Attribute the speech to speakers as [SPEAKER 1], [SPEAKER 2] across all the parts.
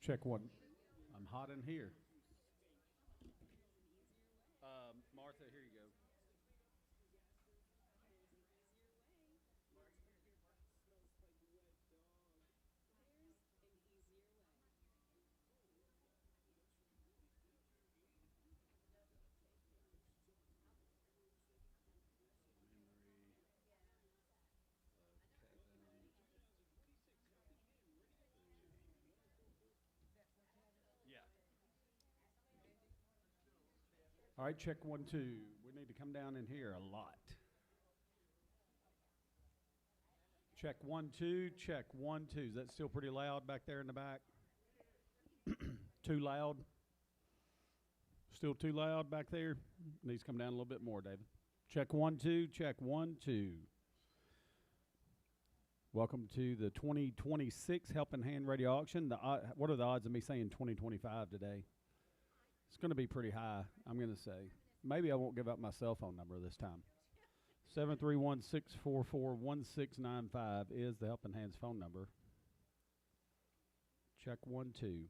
[SPEAKER 1] Check one. I'm hot in here. Martha, here you go. Yeah. All right, check 1 2. We need to come down in here a lot. Check 1 2. Check 1 2. Is that still pretty loud back there in the back? Too loud? Still too loud back there? Needs to come down a little bit more, David. Check 1 2. Check 1 2. Welcome to the 2026 Helping Hand Radio Auction. What are the odds of me saying 2025 today? It's going to be pretty high, I'm going to say. Maybe I won't give up my cell phone number this time. 731-644-1695 is the Helping Hands phone number. Check 1 2.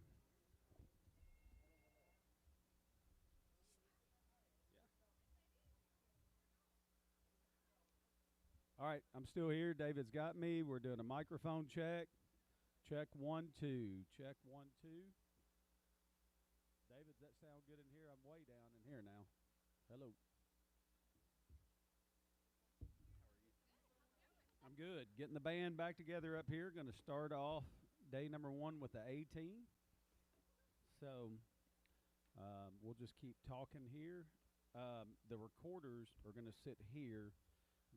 [SPEAKER 1] All right, I'm still here. David's got me. We're doing a microphone check. Check 1 2. Check 1 2. David, does that sound good in here? I'm way down in here now. Hello. I'm good. Getting the band back together up here. Going to start off day number 1 with the A team. So we'll just keep talking here. The recorders are going to sit here.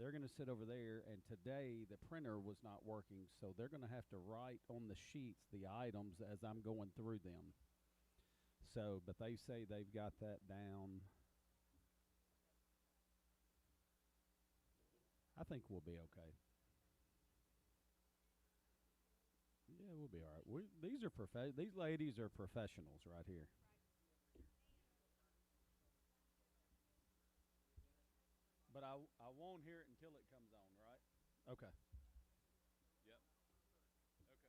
[SPEAKER 1] They're going to sit over there, and today the printer was not working, so they're going to have to write on the sheets the items as I'm going through them. So, but they say they've got that down. I think we'll be okay. Yeah, we'll be all right. These ladies are professionals right here. But I won't hear it until it comes on, right? Okay. Yep. Okay.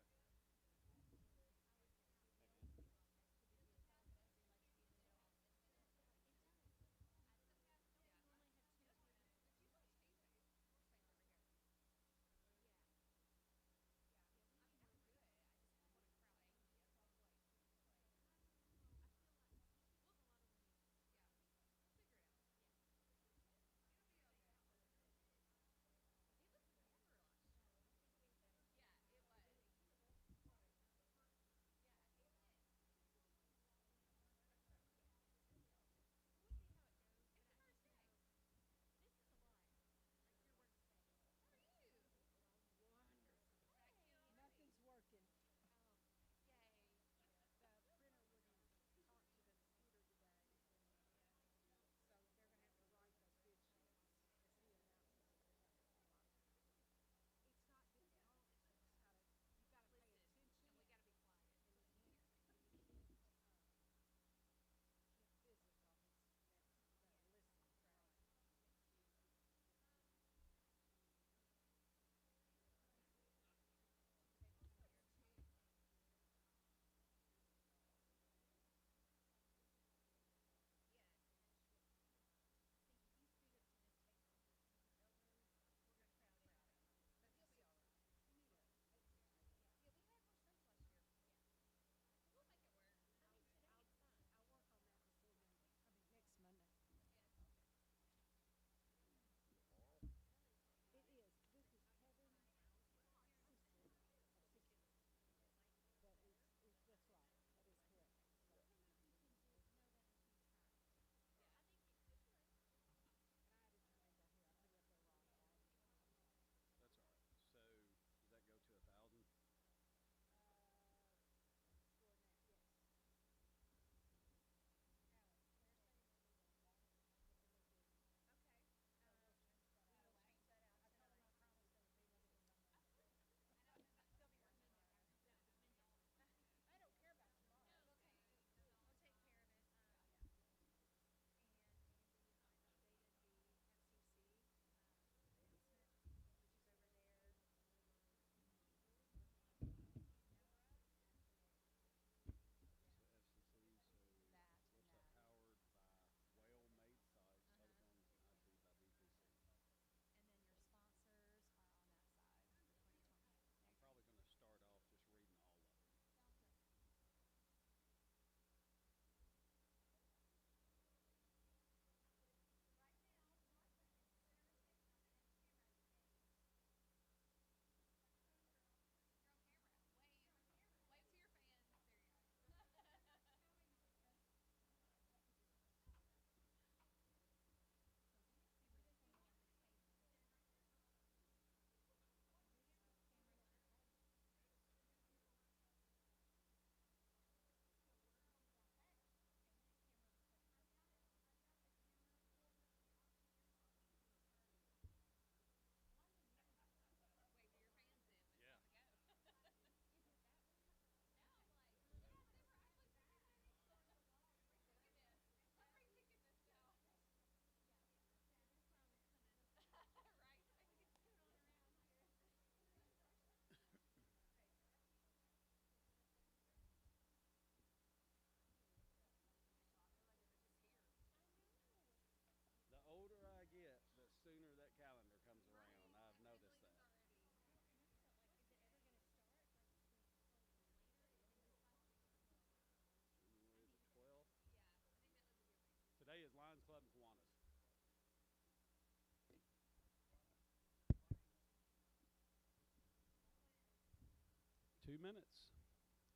[SPEAKER 1] 2 minutes.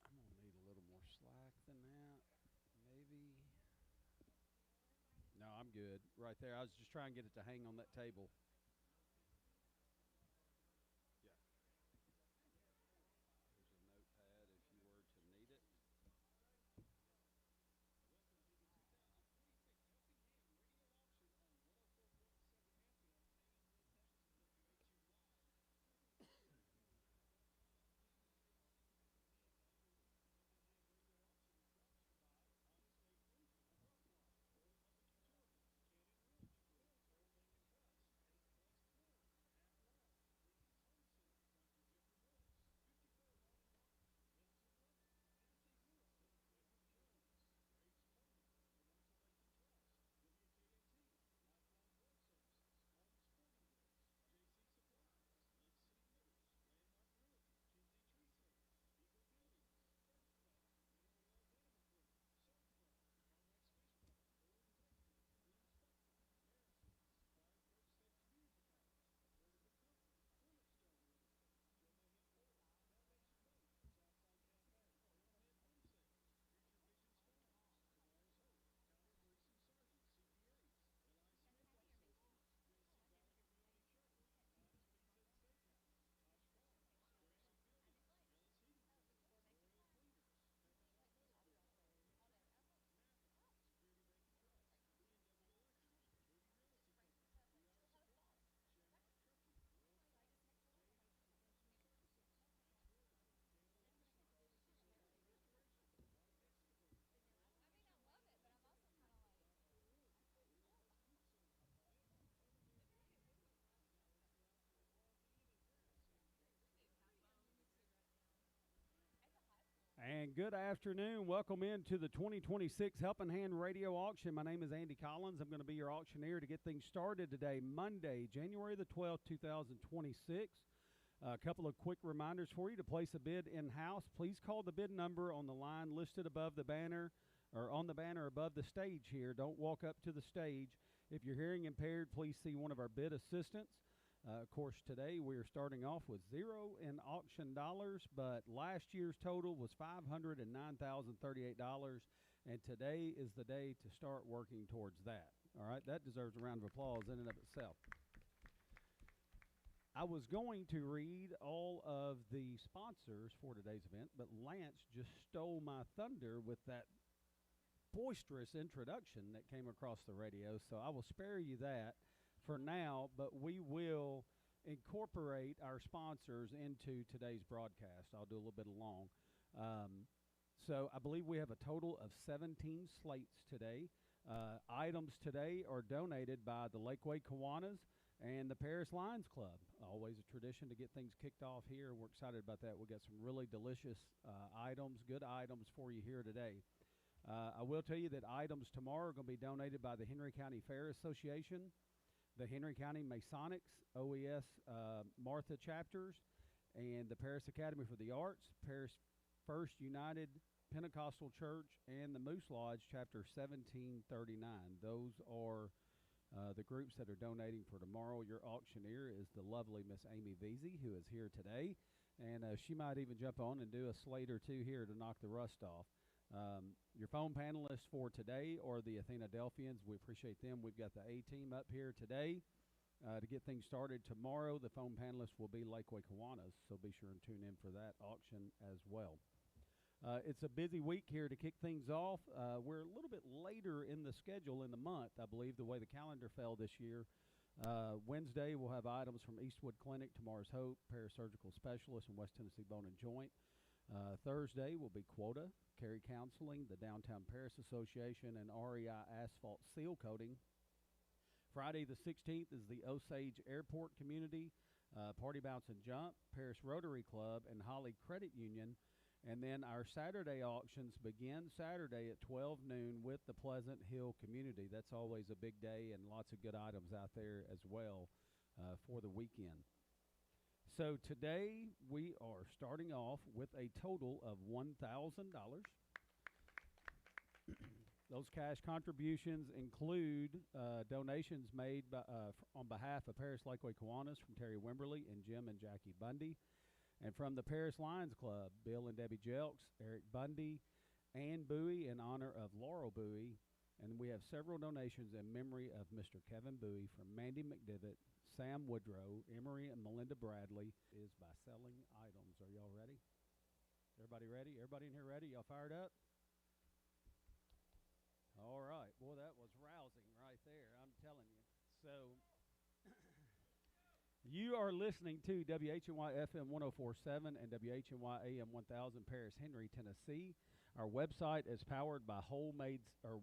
[SPEAKER 1] I'm going to need a little more slack than that. Maybe. No, I'm good. Right there. I was just trying to get it to hang on that table. Yeah. Here's a notepad if you were to need it. And good afternoon. Welcome into the 2026 Helping Hand Radio Auction. My name is Andy Collins. I'm going to be your auctioneer to get things started today, Monday, January the 12th, 2026. A couple of quick reminders for you to place a bid in-house. Please call the bid number on the line listed above the banner or on the banner above the stage here. Don't walk up to the stage. If you're hearing impaired, please see one of our bid assistants. Of course, today we are starting off with zero in auction dollars, but last year's total was $509,038, and today is the day to start working towards that. All right, that deserves a round of applause in and of itself. I was going to read all of the sponsors for today's event, but Lance just stole my thunder with that boisterous introduction that came across the radio, so I will spare you that for now, but we will incorporate our sponsors into today's broadcast. I'll do a little bit along. So I believe we have a total of 17 slates today. Items today are donated by the Lakeway Kiwanis and the Paris Lions Club. Always a tradition to get things kicked off here. We're excited about that. We've got some really delicious items, good items for you here today. I will tell you that items tomorrow are going to be donated by the Henry County Fair Association, the Henry County Masonics, OES Martha chapters, and the Paris Academy for the Arts, Paris First United Pentecostal Church, and the Moose Lodge, Chapter 1739. Those are the groups that are donating for tomorrow. Your auctioneer is the lovely Miss Amy Veazey, who is here today, and she might even jump on and do a slate or two here to knock the rust off. Your phone panelists for today are the Athena Delphians. We appreciate them. We've got the A-team up here today to get things started. Tomorrow, the phone panelists will be Lakeway Kiwanis, so be sure and tune in for that auction as well. It's a busy week here to kick things off. We're a little bit later in the schedule in the month, I believe, the way the calendar fell this year. Wednesday, we'll have items from Eastwood Clinic, Tomorrow's Hope, Parasurgical Specialist, and West Tennessee Bone and Joint. Thursday will be Quota, Carry Counseling, the Downtown Paris Association, and REI Asphalt Seal Coating. Friday the 16th is the Osage Airport Community, Party Bounce and Jump, Paris Rotary Club, and Holly Credit Union. And then our Saturday auctions begin Saturday at 12 noon with the Pleasant Hill Community. That's always a big day and lots of good items out there as well for the weekend. So today we are starting off with a total of $1,000. Those cash contributions include donations made by, on behalf of Paris Lakeway Kiwanis from Terry Wimberly and Jim and Jackie Bundy. And from the Paris Lions Club, Bill and Debbie Jelks, Eric Bundy, Ann Bowie in honor of Laurel Bowie. And we have several donations in memory of Mr. Kevin Bowie from Mandy McDivitt, Sam Woodrow, Emery and Melinda Bradley is by selling items. Are y'all ready? Everybody ready? Everybody in here ready? Y'all fired up? All right. Boy, that was rousing right there. I'm telling you. So you are listening to WHNY FM 104.7 and WHNY AM 1000 Paris Henry, Tennessee. Our website is powered by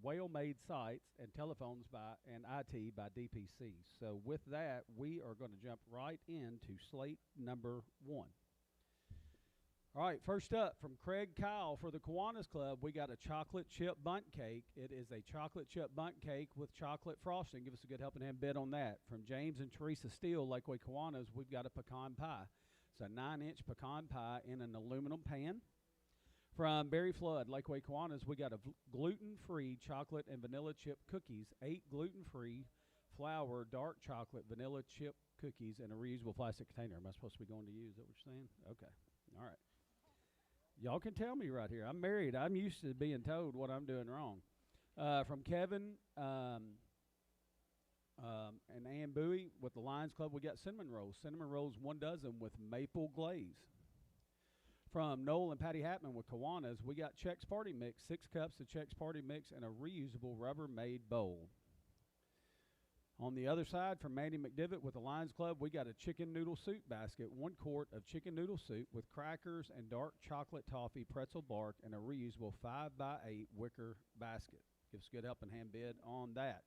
[SPEAKER 1] Whale-Made Sites and telephones and IT by DPC. So with that, we are going to jump right into slate number 1. All right, first up from Craig Kyle for the Kiwanis Club, we got a chocolate chip bundt cake. It is a chocolate chip bundt cake with chocolate frosting. Give us a good helping hand bid on that. From James and Teresa Steele, Lakeway Kiwanis, we've got a pecan pie. It's a 9-inch pecan pie in an aluminum pan. From Barry Flood, Lakeway Kiwanis, we got a gluten-free chocolate and vanilla chip cookies, 8 gluten-free flour dark chocolate vanilla chip cookies in a reusable plastic container. Am I supposed to be going to use? Is that what you're saying? Okay. All right. Y'all can tell me right here. I'm married. I'm used to being told what I'm doing wrong. From Kevin and Ann Bowie with the Lions Club, we got cinnamon rolls. Cinnamon rolls, 1 dozen with maple glaze. From Noel and Patty Hatman with Kiwanis, we got Chex Party Mix, 6 cups of Chex Party Mix in a reusable Rubbermaid bowl. On the other side, from Mandy McDivitt with the Lions Club, we got a chicken noodle soup basket, 1 quart of chicken noodle soup with crackers and dark chocolate toffee pretzel bark in a reusable 5x8 wicker basket. Give us a good helping hand bid on that.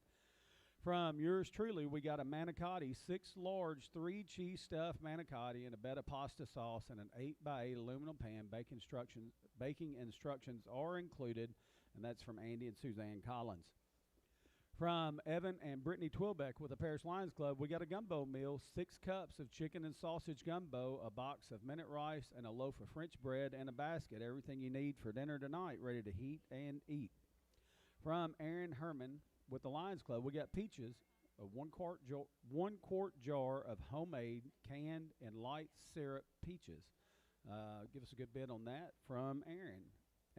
[SPEAKER 1] From yours truly, we got a manicotti, 6 large 3 cheese stuffed manicotti in a bed of pasta sauce in an 8x8 aluminum pan. Baking instructions are included, and that's from Andy and Suzanne Collins. From Evan and Brittany Twilbeck with the Paris Lions Club, we got a gumbo meal, 6 cups of chicken and sausage gumbo, a box of minute rice, and a loaf of French bread, and a basket. Everything you need for dinner tonight, ready to heat and eat. From Aaron Herman with the Lions Club, we got peaches, a 1 quart jar of homemade canned and light syrup peaches. Give us a good bid on that from Aaron.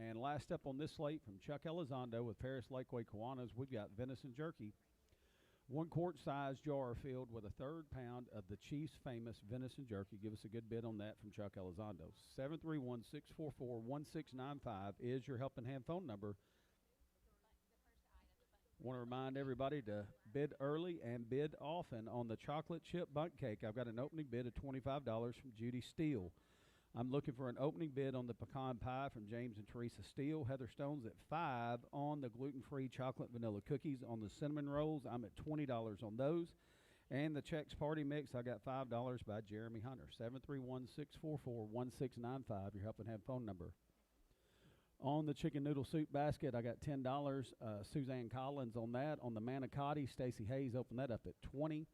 [SPEAKER 1] And last up on this slate from Chuck Elizondo with Paris Lakeway Kiwanis, we've got venison jerky, 1 quart size jar filled with a 1/3 pound of the Chiefs' famous venison jerky. Give us a good bid on that from Chuck Elizondo. 731-644-1695 is your helping hand phone number. Want to remind everybody to bid early and bid often on the chocolate chip bundt cake. I've got an opening bid of $25 from Judy Steele. I'm looking for an opening bid on the pecan pie from James and Teresa Steele. Heather Stone's at $5 on the gluten-free chocolate vanilla cookies. On the cinnamon rolls, I'm at $20 on those. And the Chex Party Mix, I got $5 by Jeremy Hunter. 731-644-1695, your helping hand phone number. On the chicken noodle soup basket, I got $10. Suzanne Collins on that. On the manicotti, Stacy Hayes opened that up at $20.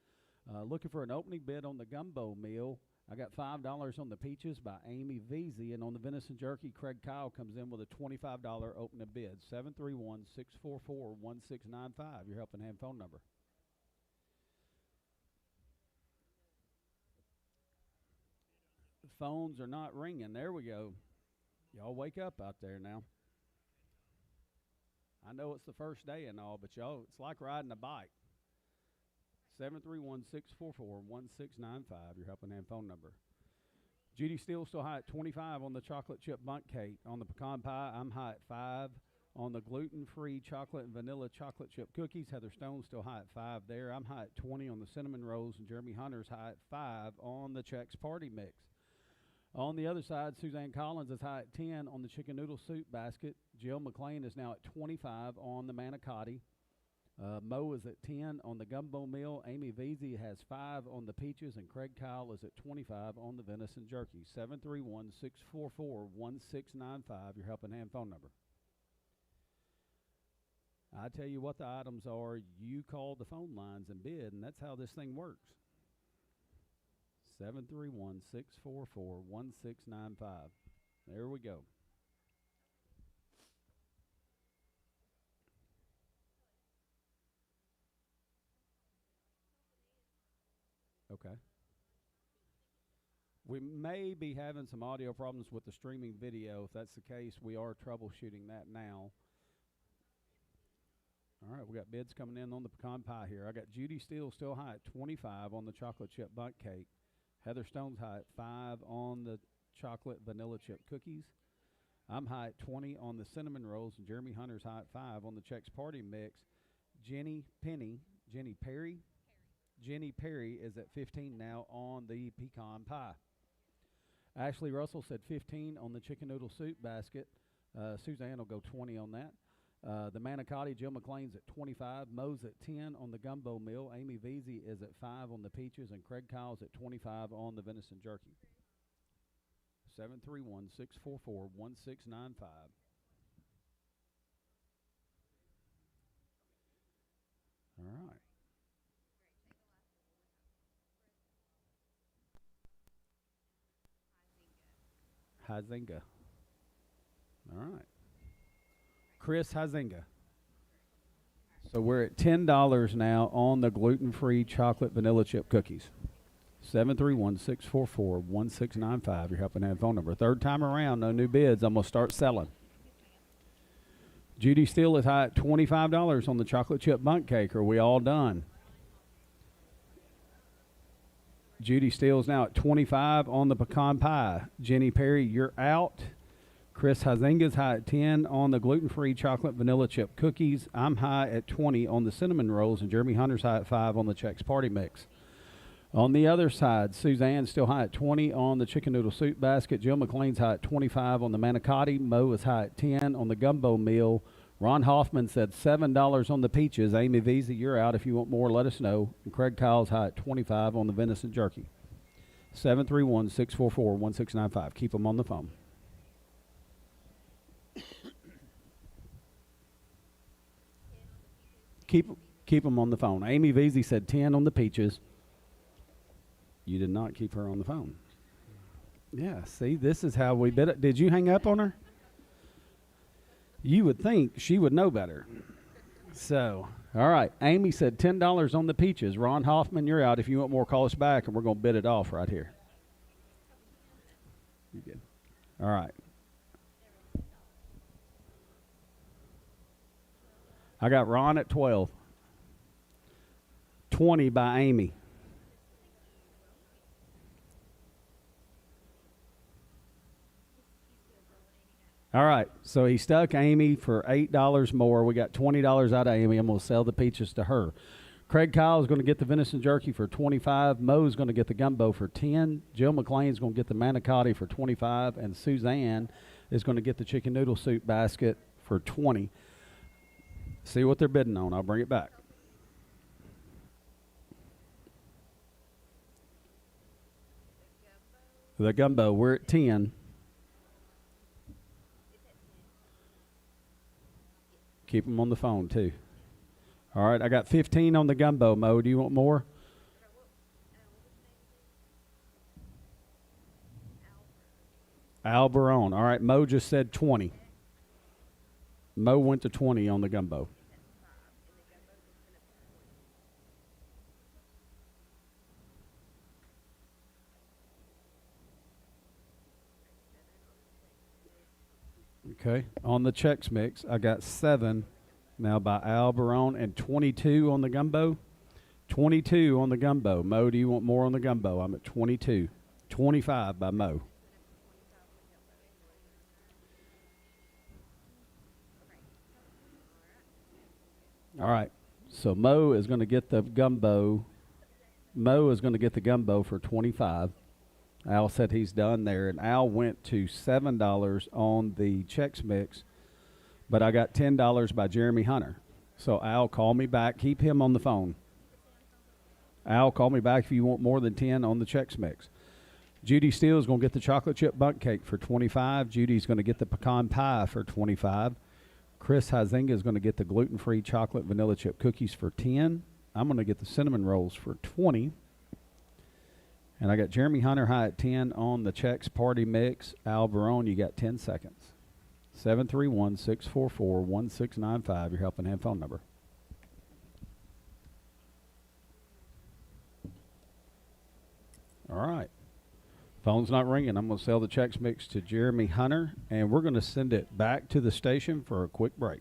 [SPEAKER 1] Looking for an opening bid on the gumbo meal. I got $5 on the peaches by Amy Veazey. And on the venison jerky, Craig Kyle comes in with a $25 opening bid. 731-644-1695, your helping hand phone number. The phones are not ringing. There we go. Y'all wake up out there now. I know it's the first day and all, but y'all, it's like riding a bike. 731-644-1695, your helping hand phone number. Judy Steele still high at 25 on the chocolate chip bundt cake. On the pecan pie, I'm high at 5. On the gluten-free chocolate and vanilla chocolate chip cookies, Heather Stone still high at 5 there. I'm high at 20 on the cinnamon rolls, and Jeremy Hunter's high at 5 on the Chex Party Mix. On the other side, Suzanne Collins is high at 10 on the chicken noodle soup basket. Jill McLean is now at 25 on the manicotti. Mo is at 10 on the gumbo meal. Amy Veazey has 5 on the peaches, and Craig Kyle is at 25 on the venison jerky. 731-644-1695, your helping hand phone number. I tell you what the items are. You call the phone lines and bid, and that's how this thing works. 731-644-1695. There we go. Okay. We may be having some audio problems with the streaming video. If that's the case, we are troubleshooting that now. All right, we got bids coming in on the pecan pie here. I got Judy Steele still high at 25 on the chocolate chip bundt cake. Heather Stone's high at 5 on the chocolate vanilla chip cookies. I'm high at 20 on the cinnamon rolls, and Jeremy Hunter's high at 5 on the Chex Party Mix. Jenny Perry is at 15 now on the pecan pie. Ashley Russell said 15 on the chicken noodle soup basket. Suzanne will go 20 on that. The manicotti, Jill McLean's at 25. Mo's at 10 on the gumbo meal. Amy Veazey is at 5 on the peaches, and Craig Kyle's at 25 on the venison jerky. 731-644-1695. All right. Huizenga. All right. Chris Huizenga. So we're at $10 now on the gluten-free chocolate vanilla chip cookies. 731-644-1695. Your helping hand phone number. Third time around, no new bids. I'm going to start selling. Judy Steele is high at $25 on the chocolate chip bundt cake. Are we all done? Judy Steele's now at 25 on the pecan pie. Jenny Perry, you're out. Chris Huizenga's high at 10 on the gluten-free chocolate vanilla chip cookies. I'm high at 20 on the cinnamon rolls, and Jeremy Hunter's high at 5 on the Chex Party Mix. On the other side, Suzanne's still high at 20 on the chicken noodle soup basket. Jill McLean's high at 25 on the manicotti. Mo is high at 10 on the gumbo meal. Ron Hoffman said $7 on the peaches. Amy Veazey, you're out. If you want more, let us know. And Craig Kyle's high at 25 on the venison jerky. 731-644-1695. Keep them on the phone. Keep them on the phone. Amy Veazey said 10 on the peaches. You did not keep her on the phone. Yeah, see, this is how we bid it. Did you hang up on her? You would think she would know better. So, all right. Amy said $10 on the peaches. Ron Hoffman, you're out. If you want more, call us back, and we're going to bid it off right here. You good? All right. I got Ron at 12. 20 by Amy. All right, so he stuck Amy for $8 more. We got $20 out of Amy. I'm going to sell the peaches to her. Craig Kyle is going to get the venison jerky for $25. Mo's going to get the gumbo for $10. Jill McLean's going to get the manicotti for $25, and Suzanne is going to get the chicken noodle soup basket for $20. See what they're bidding on. I'll bring it back. The gumbo, we're at 10. Keep them on the phone, too. All right, I got 15 on the gumbo, Mo. Do you want more? Al Barone. All right, Mo just said 20. Mo went to 20 on the gumbo. Okay, on the Chex Mix, I got 7 now by Al Barone and 22 on the gumbo. 22 on the gumbo. Mo, do you want more on the gumbo? I'm at 22. 25 by Mo. All right, so Mo is going to get the gumbo. Mo is going to get the gumbo for 25. Al said he's done there, and Al went to $7 on the Chex Mix, but I got $10 by Jeremy Hunter. So Al, call me back. Keep him on the phone. Al, call me back if you want more than 10 on the Chex Mix. Judy Steele is going to get the chocolate chip bundt cake for 25. Judy's going to get the pecan pie for 25. Chris Huizenga is going to get the gluten-free chocolate vanilla chip cookies for 10. I'm going to get the cinnamon rolls for 20. And I got Jeremy Hunter high at 10 on the Chex Party Mix. Al Barone, you got 10 seconds. 731-644-1695, your helping hand phone number. All right. Phone's not ringing. I'm going to sell the Chex Mix to Jeremy Hunter, and we're going to send it back to the station for a quick break.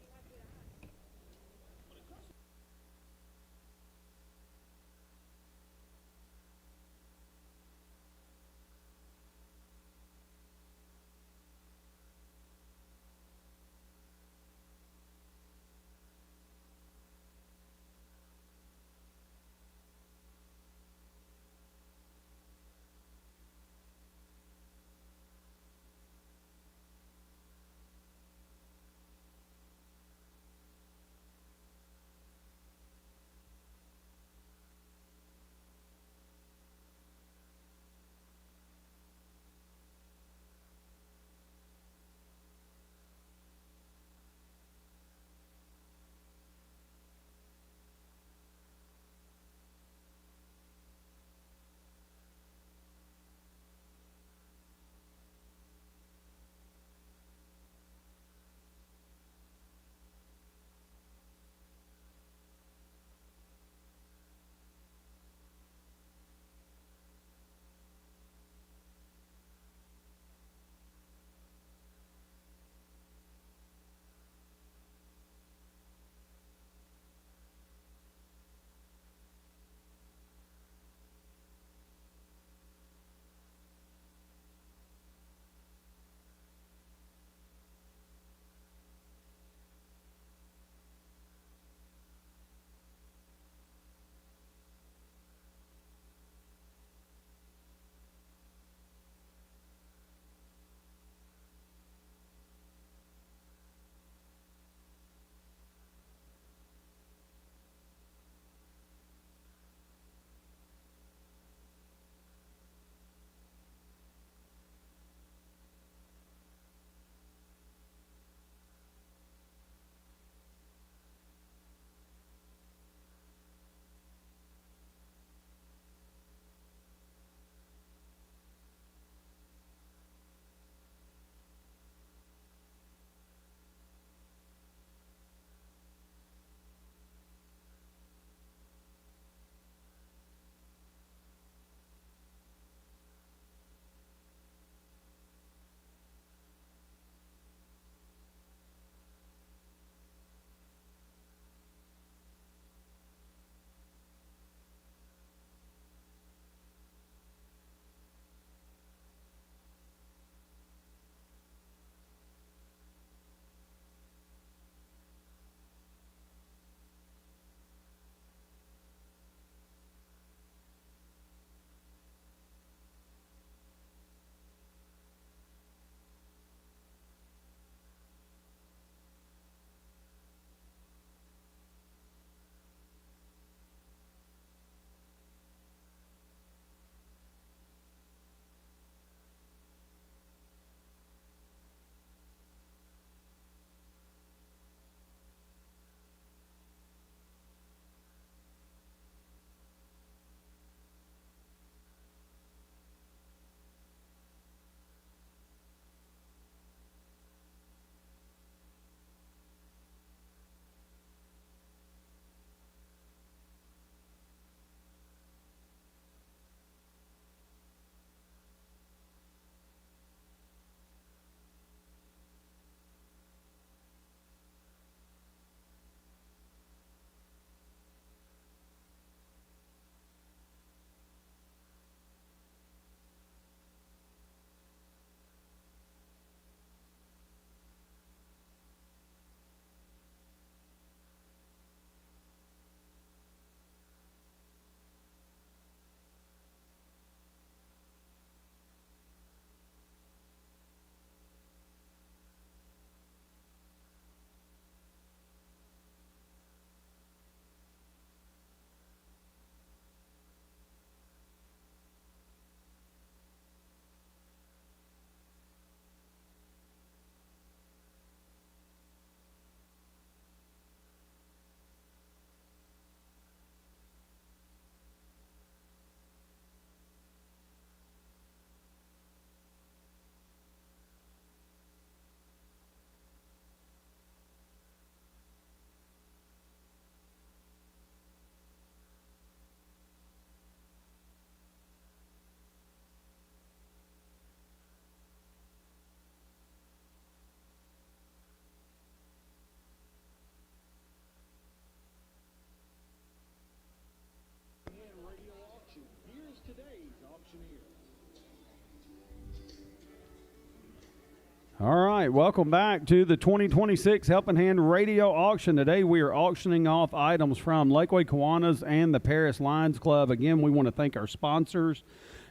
[SPEAKER 1] All right, welcome back to the 2026 Helping Hand Radio Auction. Today we are auctioning off items from Lakeway Kiwanis and the Paris Lions Club. Again, we want to thank our sponsors.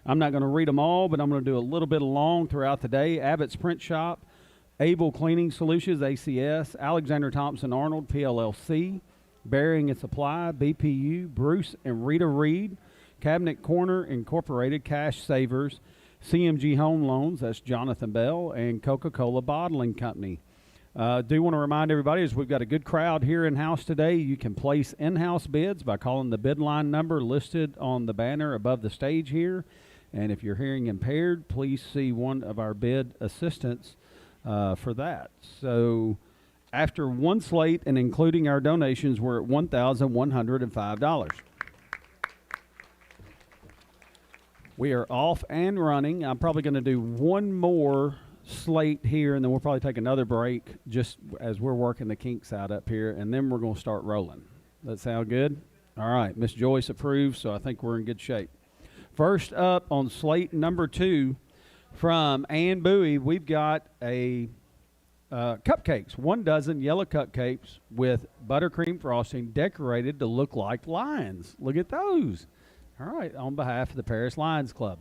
[SPEAKER 1] I'm not going to read them all, but I'm going to do a little bit along throughout the day. Abbott's Print Shop, Able Cleaning Solutions, ACS, Alexander Thompson Arnold, PLLC, Bearing and Supply, BPU, Bruce and Rita Reed, Cabinet Corner Incorporated, Cash Savers, CMG Home Loans, that's Jonathan Bell, and Coca-Cola Bottling Company. Do want to remind everybody, as we've got a good crowd here in-house today, you can place in-house bids by calling the bid line number listed on the banner above the stage here. And if you're hearing impaired, please see one of our bid assistants for that. So after one slate and including our donations, we're at $1,105. We are off and running. I'm probably going to do one more slate here, and then we'll probably take another break just as we're working the kinks out up here, and then we're going to start rolling. That sound good? All right. Miss Joyce approves, so I think we're in good shape. First up on slate number 2 from Ann Bowie, we've got a cupcakes, 1 dozen yellow cupcakes with buttercream frosting decorated to look like lions. Look at those. All right, on behalf of the Paris Lions Club.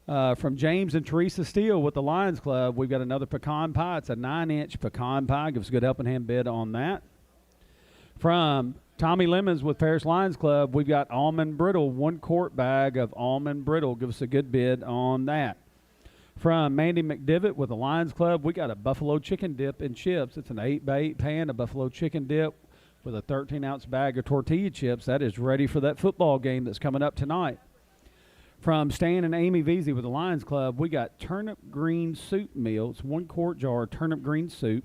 [SPEAKER 1] From James and Teresa Steele with the Lions Club, we've got another pecan pie. It's a 9-inch pecan pie. Give us a good helping hand bid on that. From Tommy Lemons with Paris Lions Club, we've got almond brittle, 1-quart bag of almond brittle. Give us a good bid on that. From Mandy McDivitt with the Lions Club, we got a buffalo chicken dip and chips. It's an 8x8 pan of buffalo chicken dip with a 13-ounce bag of tortilla chips. That is ready for that football game that's coming up tonight. From Stan and Amy Veazey with the Lions Club, we got turnip green soup meal. It's 1-quart jar of turnip green soup,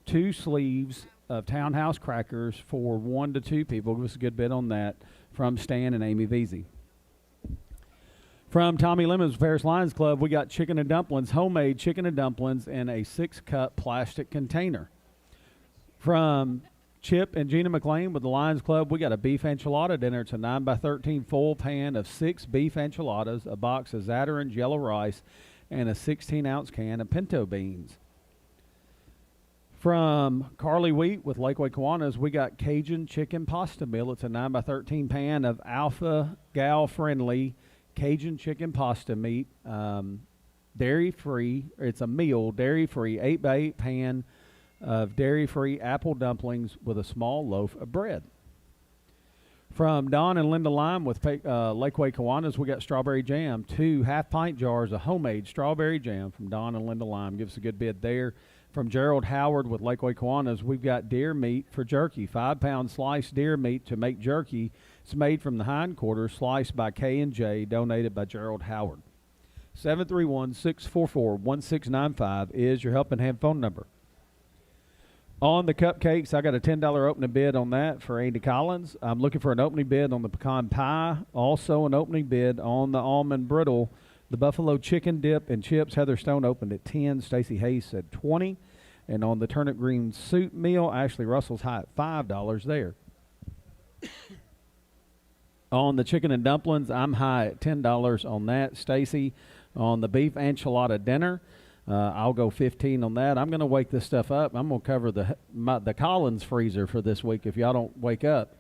[SPEAKER 1] 2 sleeves of Townhouse crackers for 1 to 2 people. Give us a good bid on that from Stan and Amy Veazey. From Tommy Lemons Paris Lions Club, we got chicken and dumplings, homemade chicken and dumplings in a 6-cup plastic container. From Chip and Gina McLean with the Lions Club, we got a beef enchilada dinner. It's a 9x13 full pan of 6 beef enchiladas, a box of Zatarain's yellow rice, and a 16-ounce can of pinto beans. From Carly Wheat with Lakeway Kiwanis, we got Cajun chicken pasta meal. It's a 9x13 pan of Alpha Gal friendly Cajun chicken pasta meat, dairy-free. It's a meal, dairy-free, 8x8 pan of dairy-free apple dumplings with a small loaf of bread. From Don and Linda Lime with Lakeway Kiwanis, we got strawberry jam, 2 half-pint jars of homemade strawberry jam from Don and Linda Lime. Give us a good bid there. From Gerald Howard with Lakeway Kiwanis, we've got deer meat for jerky, 5-pound sliced deer meat to make jerky. It's made from the hindquarters, sliced by K&J, donated by Gerald Howard. 731-644-1695 is your helping hand phone number. On the cupcakes, I got a $10 opening bid on that for Andy Collins. I'm looking for an opening bid on the pecan pie, also an opening bid on the almond brittle. The buffalo chicken dip and chips, Heather Stone opened at 10. Stacy Hayes said 20. And on the turnip green soup meal, Ashley Russell's high at $5 there. On the chicken and dumplings, I'm high at $10 on that. Stacy, on the beef enchilada dinner, I'll go 15 on that. I'm going to wake this stuff up. I'm going to cover the Collins freezer for this week if y'all don't wake up.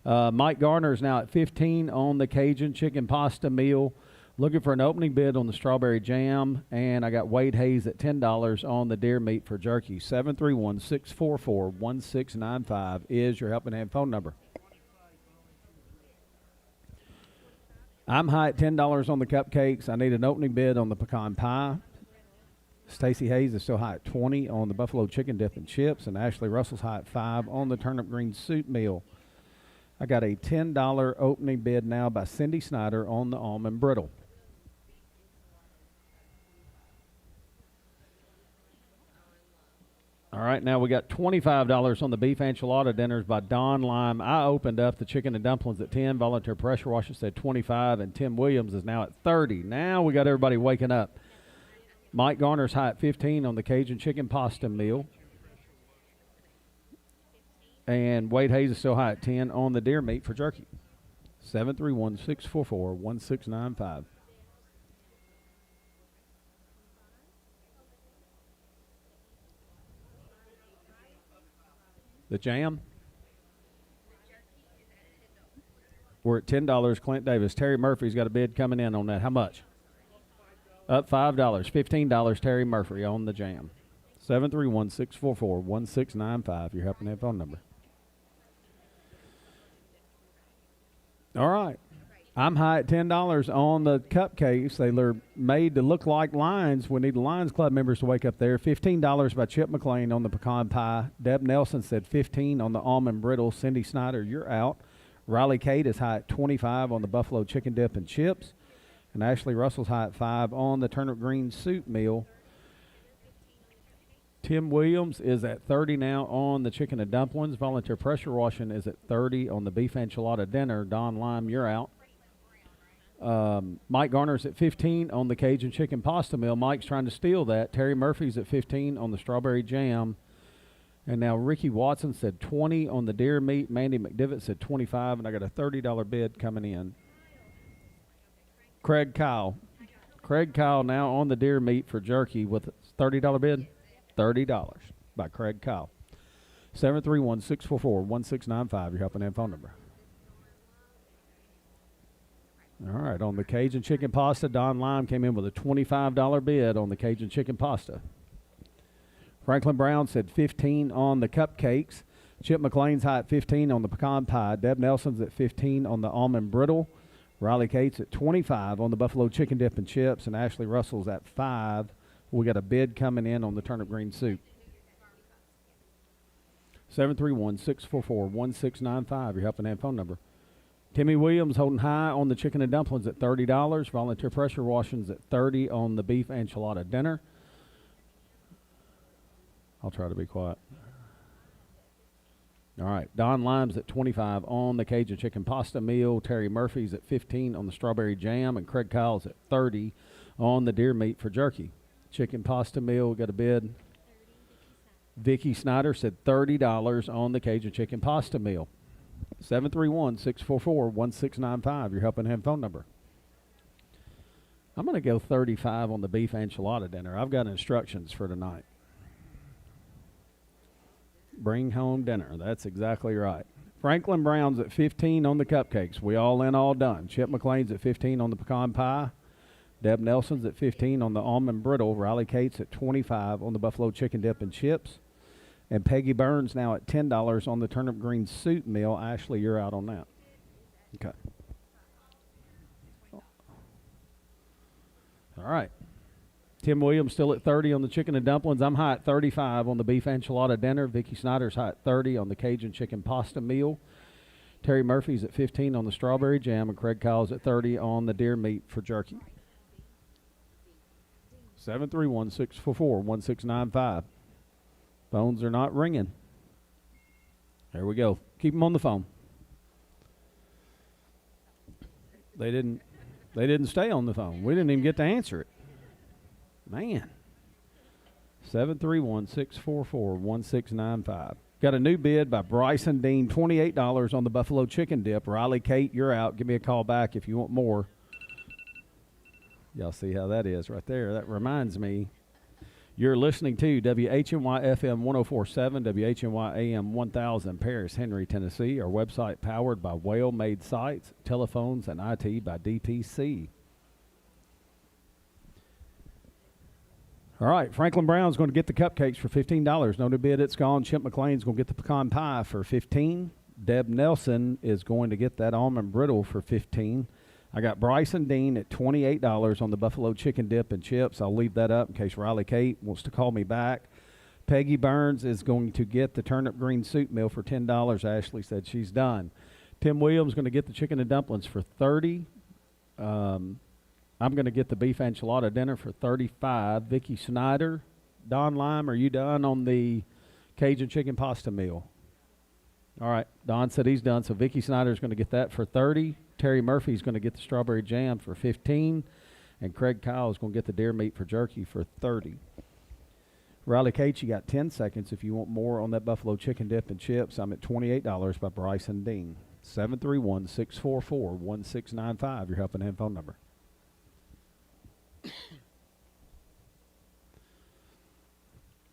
[SPEAKER 1] Mike Garner is now at 15 on the Cajun chicken pasta meal. Looking for an opening bid on the strawberry jam. And I got Wade Hayes at $10 on the deer meat for jerky. 731-644-1695 is your helping hand phone number. I'm high at $10 on the cupcakes. I need an opening bid on the pecan pie. Stacy Hayes is still high at 20 on the buffalo chicken dip and chips, and Ashley Russell's high at 5 on the turnip green soup meal. I got a $10 opening bid now by Cindy Snyder on the almond brittle. All right, now we got $25 on the beef enchilada dinners by Don Lime. I opened up the chicken and dumplings at 10. Volunteer pressure washer said 25, and Tim Williams is now at 30. Now we got everybody waking up. Mike Garner's high at 15 on the Cajun chicken pasta meal. And Wade Hayes is still high at 10 on the deer meat for jerky. 731-644-1695. The jam? We're at $10. Clint Davis. Terry Murphy's got a bid coming in on that. How much? Up $5. $15, Terry Murphy on the jam. 731-644-1695. You're helping that phone number. All right. I'm high at $10 on the cupcakes. They're made to look like Lions. We need the Lions Club members to wake up there. $15 by Chip McLean on the pecan pie. Deb Nelson said $15 on the almond brittle. Cindy Snyder, you're out. Riley Kate is high at $25 on the buffalo chicken dip and chips. And Ashley Russell's high at $5 on the turnip green soup meal. Tim Williams is at $30 now on the chicken and dumplings. Volunteer pressure washing is at $30 on the beef enchilada dinner. Don Lime, you're out. Mike Garner's at $15 on the Cajun chicken pasta meal. Mike's trying to steal that. Terry Murphy's at $15 on the strawberry jam. And now Ricky Watson said $20 on the deer meat. Mandy McDivitt said $25, and I got a $30 bid coming in. Craig Kyle. Craig Kyle now on the deer meat for jerky with a $30 bid. $30 by Craig Kyle. 731-644-1695. You're helping that phone number. All right, on the Cajun chicken pasta, Don Lime came in with a $25 bid on the Cajun chicken pasta. Franklin Brown said $15 on the cupcakes. Chip McLean's high at $15 on the pecan pie. Deb Nelson's at $15 on the almond brittle. Riley Cates at $25 on the buffalo chicken dip and chips. And Ashley Russell's at $5. We got a bid coming in on the turnip green soup. 731-644-1695. You're helping that phone number. Timmy Williams holding high on the chicken and dumplings at $30. Volunteer pressure washings at $30 on the beef enchilada dinner. I'll try to be quiet. All right. Don Lime's at $25 on the Cajun chicken pasta meal. Terry Murphy's at $15 on the strawberry jam. And Craig Kyle's at $30 on the deer meat for jerky. Chicken pasta meal, we got a bid. Vicky Snyder said $30 on the Cajun chicken pasta meal. 731-644-1695. You're helping him phone number. I'm going to go $35 on the beef enchilada dinner. I've got instructions for tonight. Bring home dinner. That's exactly right. Franklin Brown's at $15 on the cupcakes. We all in, all done. Chip McLean's at $15 on the pecan pie. Deb Nelson's at $15 on the almond brittle. Riley Cates at $25 on the buffalo chicken dip and chips. And Peggy Burns now at $10 on the turnip green soup meal. Ashley, you're out on that. Okay. All right. Tim Williams still at $30 on the chicken and dumplings. I'm high at $35 on the beef enchilada dinner. Vicky Snyder's high at $30 on the Cajun chicken pasta meal. Terry Murphy's at $15 on the strawberry jam. And Craig Kyle's at $30 on the deer meat for jerky. 731-644-1695. Phones are not ringing. There we go. Keep them on the phone. They didn't stay on the phone. We didn't even get to answer it. Man. 731-644-1695. Got a new bid by Bryson Dean, $28 on the buffalo chicken dip. Riley Kate, you're out. Give me a call back if you want more. Y'all see how that is right there. That reminds me. You're listening to WHNY FM 104.7, WHNY AM 1000, Paris, Henry, Tennessee. Our website powered by Well-Made Sites, telephones, and IT by DPC. All right, Franklin Brown's going to get the cupcakes for $15. No new bid, it's gone. Chip McLean's going to get the pecan pie for $15. Deb Nelson is going to get that almond brittle for $15. I got Bryson Dean at $28 on the buffalo chicken dip and chips. I'll leave that up in case Riley Kate wants to call me back. Peggy Burns is going to get the turnip green soup meal for $10. Ashley said she's done. Tim Williams is going to get the chicken and dumplings for $30. I'm going to get the beef enchilada dinner for $35. Vicky Snyder, Don Lime, are you done on the Cajun chicken pasta meal? All right. Don said he's done, so Vicky Snyder is going to get that for $30. Terry Murphy is going to get the strawberry jam for $15. And Craig Kyle is going to get the deer meat for jerky for $30. Riley Cates, you got 10 seconds if you want more on that buffalo chicken dip and chips. I'm at $28 by Bryson Dean. 731-644-1695. You're helping him phone number.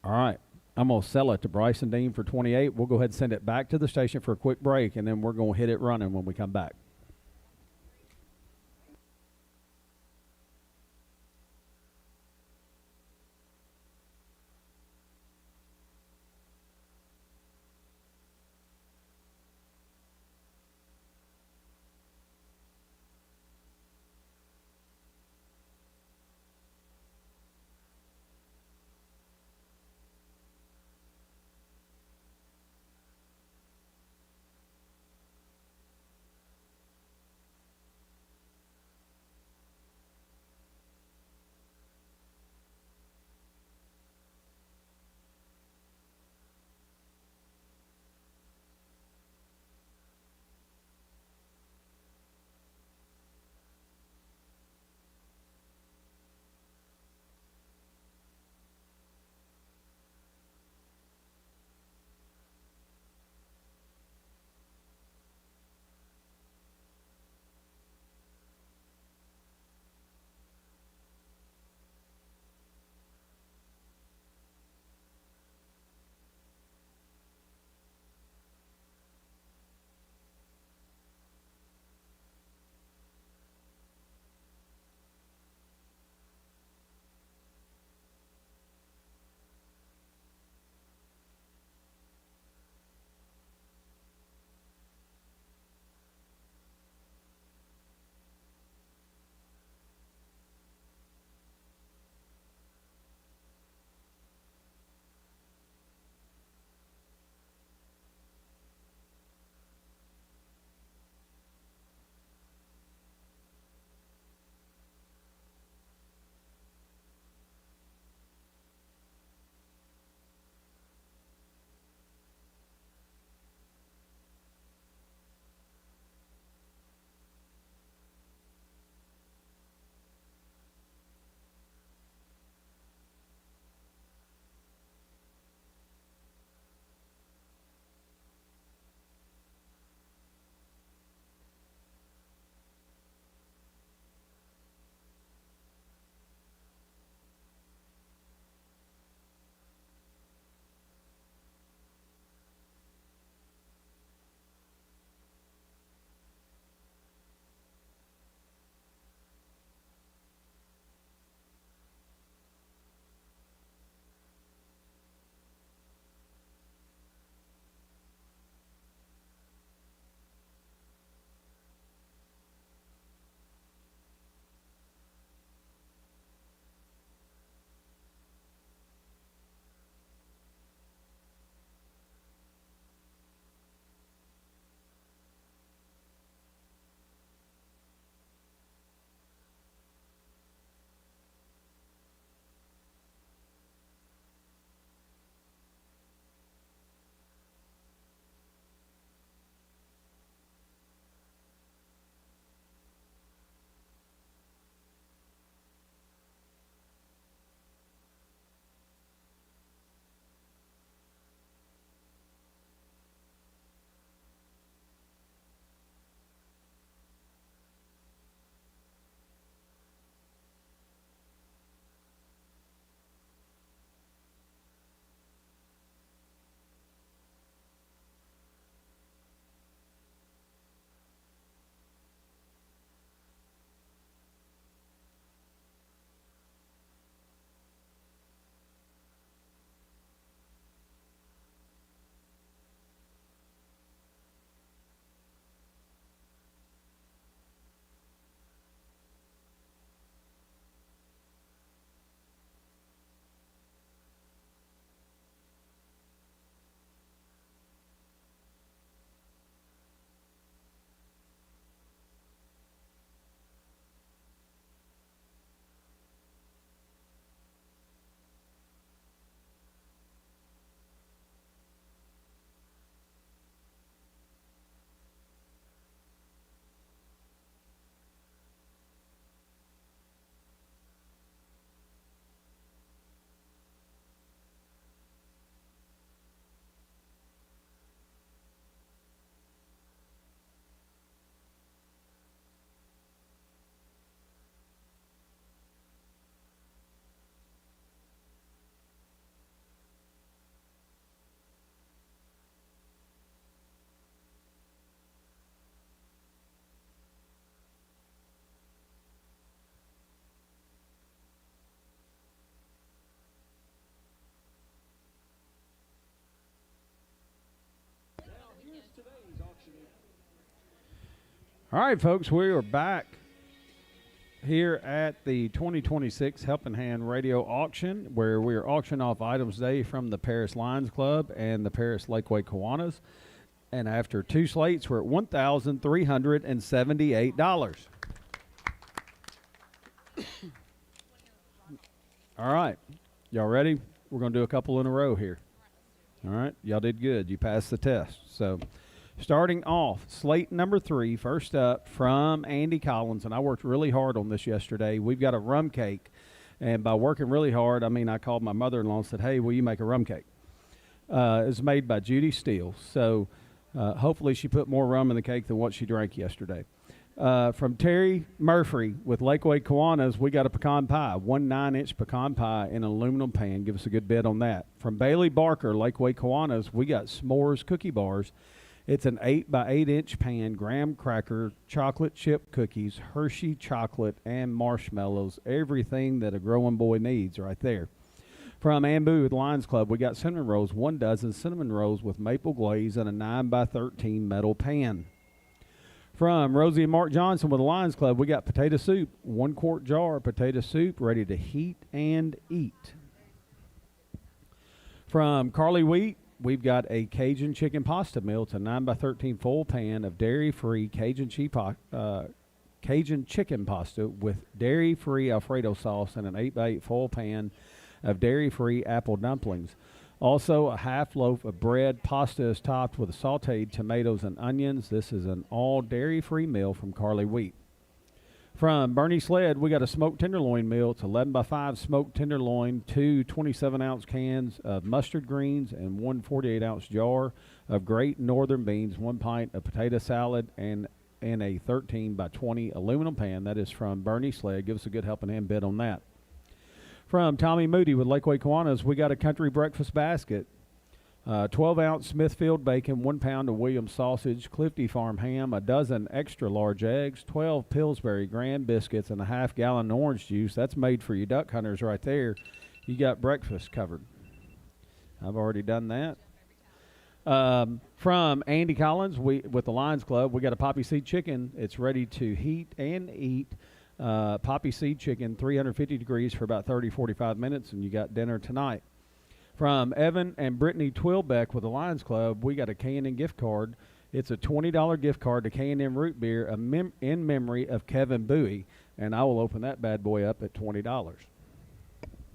[SPEAKER 1] All right. I'm going to sell it to Bryson Dean for 28. We'll go ahead and send it back to the station for a quick break, and then we're going to hit it running when we come back. All right, folks, we are back here at the 2026 Helping Hand Radio Auction, where we are auctioning off items today from the Paris Lions Club and the Paris Lakeway Kiwanis. And after two slates, we're at $1,378. All right, y'all ready? We're going to do a couple in a row here. All right, y'all did good. You passed the test. So, starting off, slate number 3, first up from Andy Collins, and I worked really hard on this yesterday. We've got a rum cake, and by working really hard, I mean I called my mother-in-law and said, hey, will you make a rum cake? It's made by Judy Steele, so hopefully she put more rum in the cake than what she drank yesterday. From Terry Murphy with Lakeway Kiwanis, we got a pecan pie, 1 9-inch pecan pie in an aluminum pan. Give us a good bid on that. From Bailey Barker, Lakeway Kiwanis, we got s'mores cookie bars. It's an 8 by 8-inch pan, graham cracker, chocolate chip cookies, Hershey chocolate, and marshmallows. Everything that a growing boy needs right there. From Ambu with Lions Club, we got cinnamon rolls, 1 dozen cinnamon rolls with maple glaze in a 9 by 13 metal pan. From Rosie and Mark Johnson with the Lions Club, we got potato soup, 1 quart jar of potato soup ready to heat and eat. From Carly Wheat, we've got a Cajun chicken pasta meal. It's a 9 by 13 full pan of dairy-free Cajun chicken pasta with dairy-free Alfredo sauce and an 8 by 8 full pan of dairy-free apple dumplings. Also, a half loaf of bread. Pasta is topped with sauteed tomatoes and onions. This is an all dairy-free meal from Carly Wheat. From Bernie Sled, we got a smoked tenderloin meal. It's 11 by 5 smoked tenderloin, 2 27-ounce cans of mustard greens, and 1 48-ounce jar of great northern beans, 1 pint of potato salad, and a 13 by 20 aluminum pan. That is from Bernie Sled. Give us a good helping hand bid on that. From Tommy Moody with Lakeway Kiwanis, we got a country breakfast basket. 12-ounce Smithfield bacon, 1 pound of Williams sausage, Clifty Farm ham, a dozen extra large eggs, 12 Pillsbury Grand biscuits, and a half-gallon orange juice. That's made for you duck hunters right there. You got breakfast covered. I've already done that. From Andy Collins with the Lions Club, we got a poppy seed chicken. It's ready to heat and eat. Poppy seed chicken, 350 degrees for about 30-45 minutes, and you got dinner tonight. From Evan and Brittany Twilbeck with the Lions Club, we got a K&N gift card. It's a $20 gift card to K&N Root Beer in memory of Kevin Bowie, and I will open that bad boy up at $20.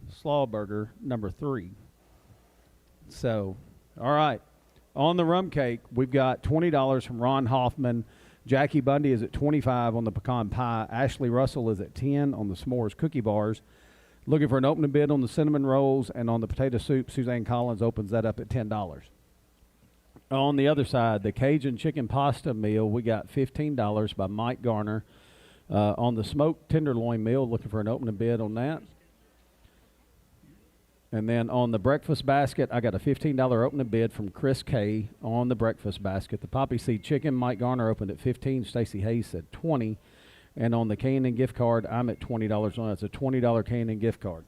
[SPEAKER 1] Slaw Burger number 3. So, all right. On the rum cake, we've got $20 from Ron Hoffman. Jackie Bundy is at $25 on the pecan pie. Ashley Russell is at $10 on the s'mores cookie bars. Looking for an opening bid on the cinnamon rolls, and on the potato soup, Suzanne Collins opens that up at $10. On the other side, the Cajun chicken pasta meal, we got $15 by Mike Garner. On the smoked tenderloin meal, looking for an opening bid on that. And then on the breakfast basket, I got a $15 opening bid from Chris K on the breakfast basket. The poppy seed chicken, Mike Garner opened at $15. Stacy Hayes said $20. And on the K&N gift card, I'm at $20 on it. It's a $20 K&N gift card.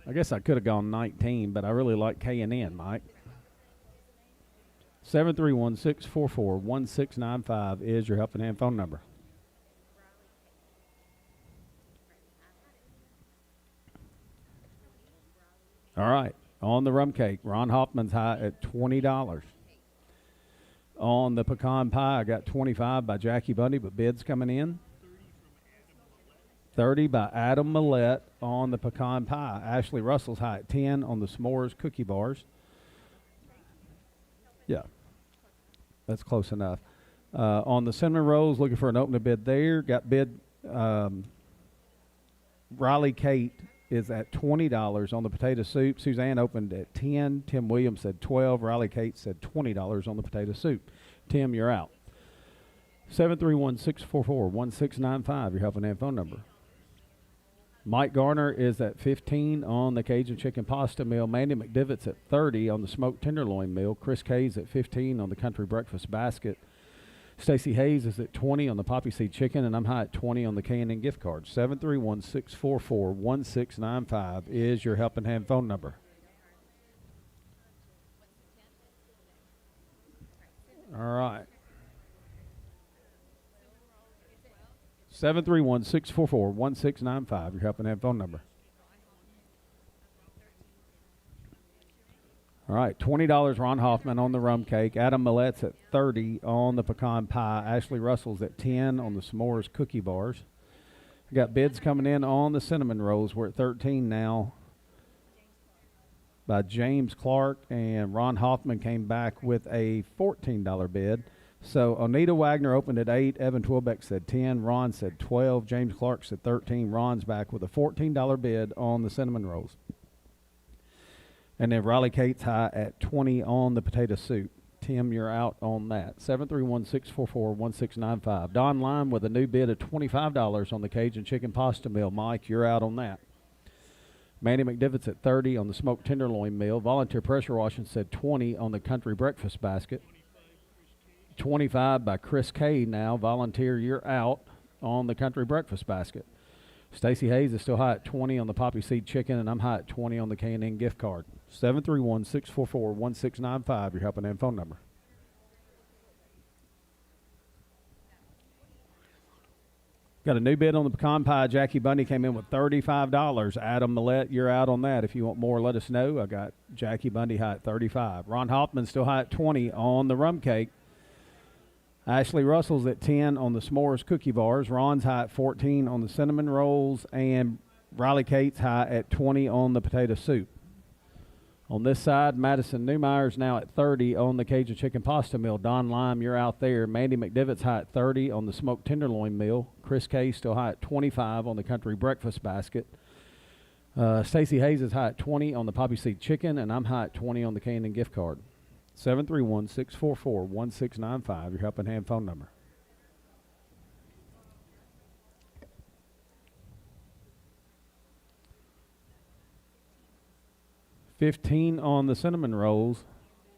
[SPEAKER 1] I guess I could have gone 19, but I really like K&N, Mike. 731-644-1695 is your helping hand phone number. All right. On the rum cake, Ron Hoffman's high at $20. On the pecan pie, I got $25 by Jackie Bundy, but bids coming in. $30 by Adam Millette on the pecan pie. Ashley Russell's high at $10 on the s'mores cookie bars. Yeah, that's close enough. On the cinnamon rolls, looking for an opening bid there. Got bid. Riley Kate is at $20 on the potato soup. Suzanne opened at $10. Tim Williams said $12. Riley Kate said $20 on the potato soup. Tim, you're out. 731-644-1695, your helping hand phone number. Mike Garner is at $15 on the Cajun chicken pasta meal. Mandy McDivitt's at $30 on the smoked tenderloin meal. Chris Kay's at $15 on the country breakfast basket. Stacy Hayes is at $20 on the poppy seed chicken, and I'm high at $20 on the K&N gift card. 731-644-1695 is your helping hand phone number. All right. 731-644-1695. Your helping hand phone number. All right, $20 Ron Hoffman on the rum cake. Adam Millette's at $30 on the pecan pie. Ashley Russell's at $10 on the s'mores cookie bars. We got bids coming in on the cinnamon rolls. We're at $13 now by James Clark, and Ron Hoffman came back with a $14 bid. So Onita Wagner opened at 8, Evan Twilbeck said 10, Ron said 12, James Clark said 13. Ron's back with a $14 bid on the cinnamon rolls. And then Riley Cates high at 20 on the potato soup. Tim, you're out on that. 731-644-1695. Don Lime with a new bid of $25 on the Cajun chicken pasta meal. Mike, you're out on that. Mandy McDivitt's at 30 on the smoked tenderloin meal. Volunteer pressure washing said 20 on the country breakfast basket. 25 by Chris K now. Volunteer, you're out on the country breakfast basket. Stacy Hayes is still high at 20 on the poppy seed chicken, and I'm high at 20 on the K&N gift card. 731-644-1695, your helping hand phone number. Got a new bid on the pecan pie. Jackie Bundy came in with $35. Adam Millette, you're out on that. If you want more, let us know. I got Jackie Bundy high at $35. Ron Hoffman still high at 20 on the rum cake. Ashley Russell's at 10 on the s'mores cookie bars. Ron's high at 14 on the cinnamon rolls. And Riley Cates high at 20 on the potato soup. On this side, Madison Neumeyer's now at 30 on the Cajun chicken pasta meal. Don Lime, you're out there. Mandy McDivitt's high at 30 on the smoked tenderloin meal. Chris K still high at 25 on the country breakfast basket. Stacy Hayes is high at 20 on the poppy seed chicken, and I'm high at 20 on the K&N gift card. 731-644-1695, your helping hand phone number. $15 on the cinnamon rolls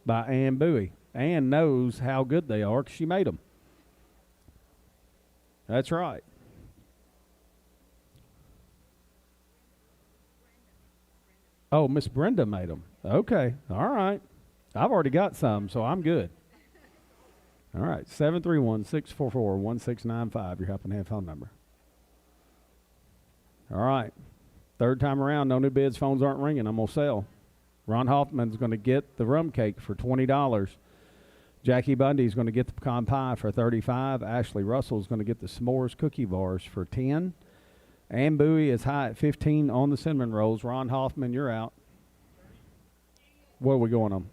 [SPEAKER 1] by Ann Bowie. Ann knows how good they are because she made them. That's right. Oh, Miss Brenda made them. Okay, all right. I've already got some, so I'm good. All right, 731-644-1695, your helping hand phone number. All right, third time around, no new bids, phones aren't ringing, I'm going to sell. Ron Hoffman's going to get the rum cake for $20. Jackie Bundy's going to get the pecan pie for $35. Ashley Russell's going to get the s'mores cookie bars for $10. Ann Bowie is high at 15 on the cinnamon rolls. Ron Hoffman, you're out. What are we going on?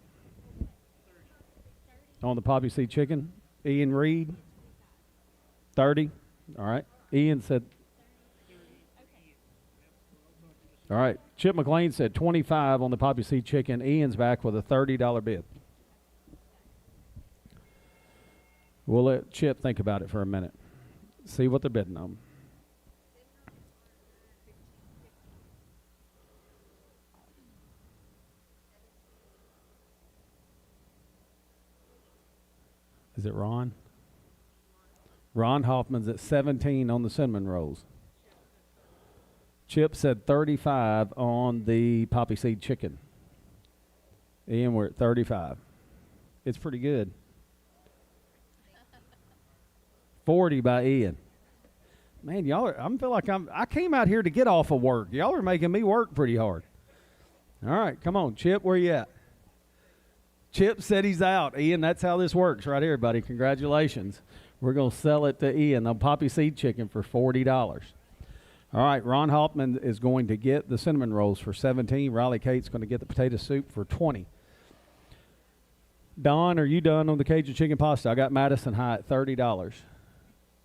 [SPEAKER 1] On the poppy seed chicken, Ian Reed, 30. All right. Ian said, all right. Chip McLean said 25 on the poppy seed chicken. Ian's back with a $30 bid. We'll let Chip think about it for a minute. See what they're bidding on. Is it Ron? Ron Hoffman's at 17 on the cinnamon rolls. Chip said 35 on the poppy seed chicken. Ian, we're at 35. It's pretty good. 40 by Ian. Man, y'all are, I feel like I came out here to get off of work. Y'all are making me work pretty hard. All right, come on, Chip, where you at? Chip said he's out. Ian, that's how this works right here, buddy. Congratulations. We're going to sell it to Ian, the poppy seed chicken, for $40. All right, Ron Hoffman is going to get the cinnamon rolls for $17. Riley Cates going to get the potato soup for $20. Don, are you done on the Cajun chicken pasta? I got Madison high at $30.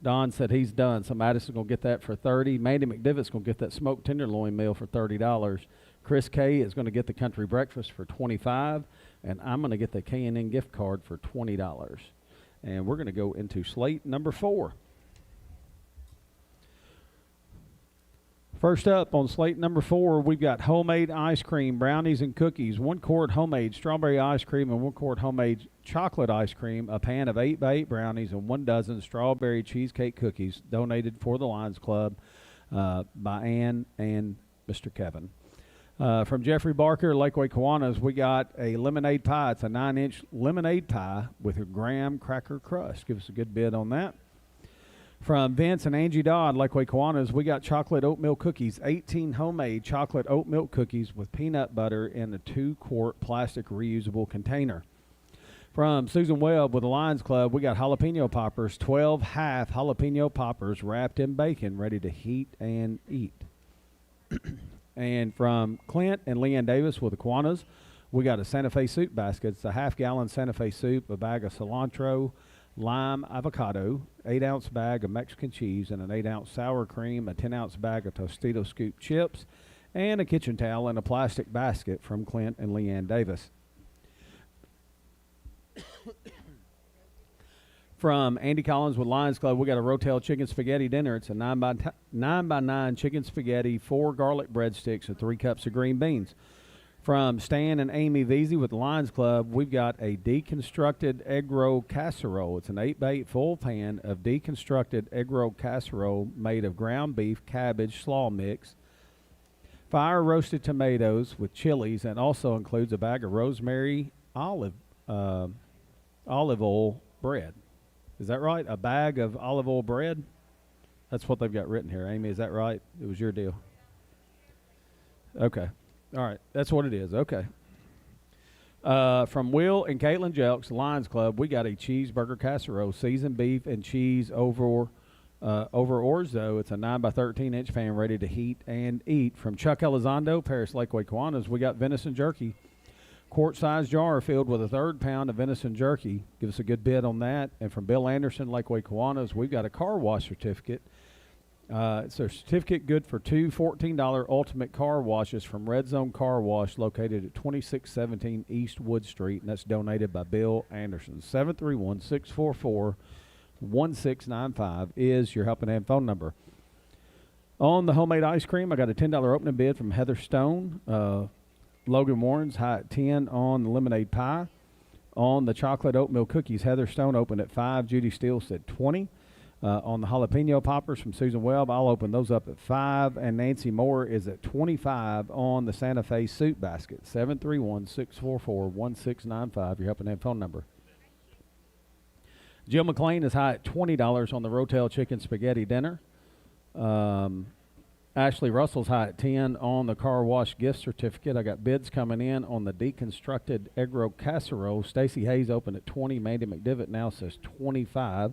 [SPEAKER 1] Don said he's done, so Madison's going to get that for $30. Mandy McDivitt's going to get that smoked tenderloin meal for $30. Chris K is going to get the country breakfast for $25. And I'm going to get the K&N gift card for $20. And we're going to go into slate number 4. First up on slate number 4, we've got homemade ice cream, brownies, and cookies. 1 quart homemade strawberry ice cream and 1 quart homemade chocolate ice cream, a pan of 8 by 8 brownies, and 1 dozen strawberry cheesecake cookies donated for the Lions Club by Ann and Mr. Kevin. From Jeffrey Barker, Lakeway Kiwanis, we got a lemonade pie. It's a 9-inch lemonade pie with a graham cracker crust. Give us a good bid on that. From Vince and Angie Dodd, Lakeway Kiwanis, we got chocolate oatmeal cookies, 18 homemade chocolate oat milk cookies with peanut butter in a 2-quart plastic reusable container. From Susan Webb with the Lions Club, we got jalapeno poppers, 12 half jalapeno poppers wrapped in bacon, ready to heat and eat. And from Clint and Leanne Davis with the Kiwanis, we got a Santa Fe soup basket. It's a half-gallon Santa Fe soup, a bag of cilantro, lime, avocado, 8-ounce bag of Mexican cheese, and an 8-ounce sour cream, a 10-ounce bag of Tostito scoop chips, and a kitchen towel in a plastic basket from Clint and Leanne Davis. From Andy Collins with Lions Club, we got a Rotel chicken spaghetti dinner. It's a 9 by 9 chicken spaghetti, 4 garlic breadsticks, and 3 cups of green beans. From Stan and Amy Veazey with the Lions Club, we've got a deconstructed egg roll casserole. It's an 8x8 full pan of deconstructed egg roll casserole made of ground beef, cabbage, slaw mix, fire roasted tomatoes with chilies, and also includes a bag of rosemary olive oil bread. Is that right? A bag of olive oil bread? That's what they've got written here. Amy, is that right? It was your deal. Okay. All right. That's what it is. Okay. From Will and Caitlin Jelks, Lions Club, we got a cheeseburger casserole, seasoned beef and cheese over orzo. It's a 9 by 13 inch pan ready to heat and eat. From Chuck Elizondo, Paris Lakeway Kiwanis, we got venison jerky. Quart-sized jar filled with a 1/3 pound of venison jerky. Give us a good bid on that. And from Bill Anderson, Lakeway Kiwanis, we've got a car wash certificate. It's a certificate good for 2 $14 ultimate car washes from Red Zone Car Wash located at 2617 East Wood Street, and that's donated by Bill Anderson. 731-644-1695 is your helping hand phone number. On the homemade ice cream, I got a $10 opening bid from Heather Stone. Logan Warren's high at 10 on the lemonade pie. On the chocolate oatmeal cookies, Heather Stone opened at 5. Judy Steele said 20. On the jalapeno poppers from Susan Webb, I'll open those up at 5. And Nancy Moore is at 25 on the Santa Fe soup basket. 731-644-1695, your helping hand phone number. Jill McLean is high at $20 on the Rotel chicken spaghetti dinner. Ashley Russell's high at 10 on the car wash gift certificate. I got bids coming in on the deconstructed egg roll casserole. Stacy Hayes opened at 20. Mandy McDivitt now says 25.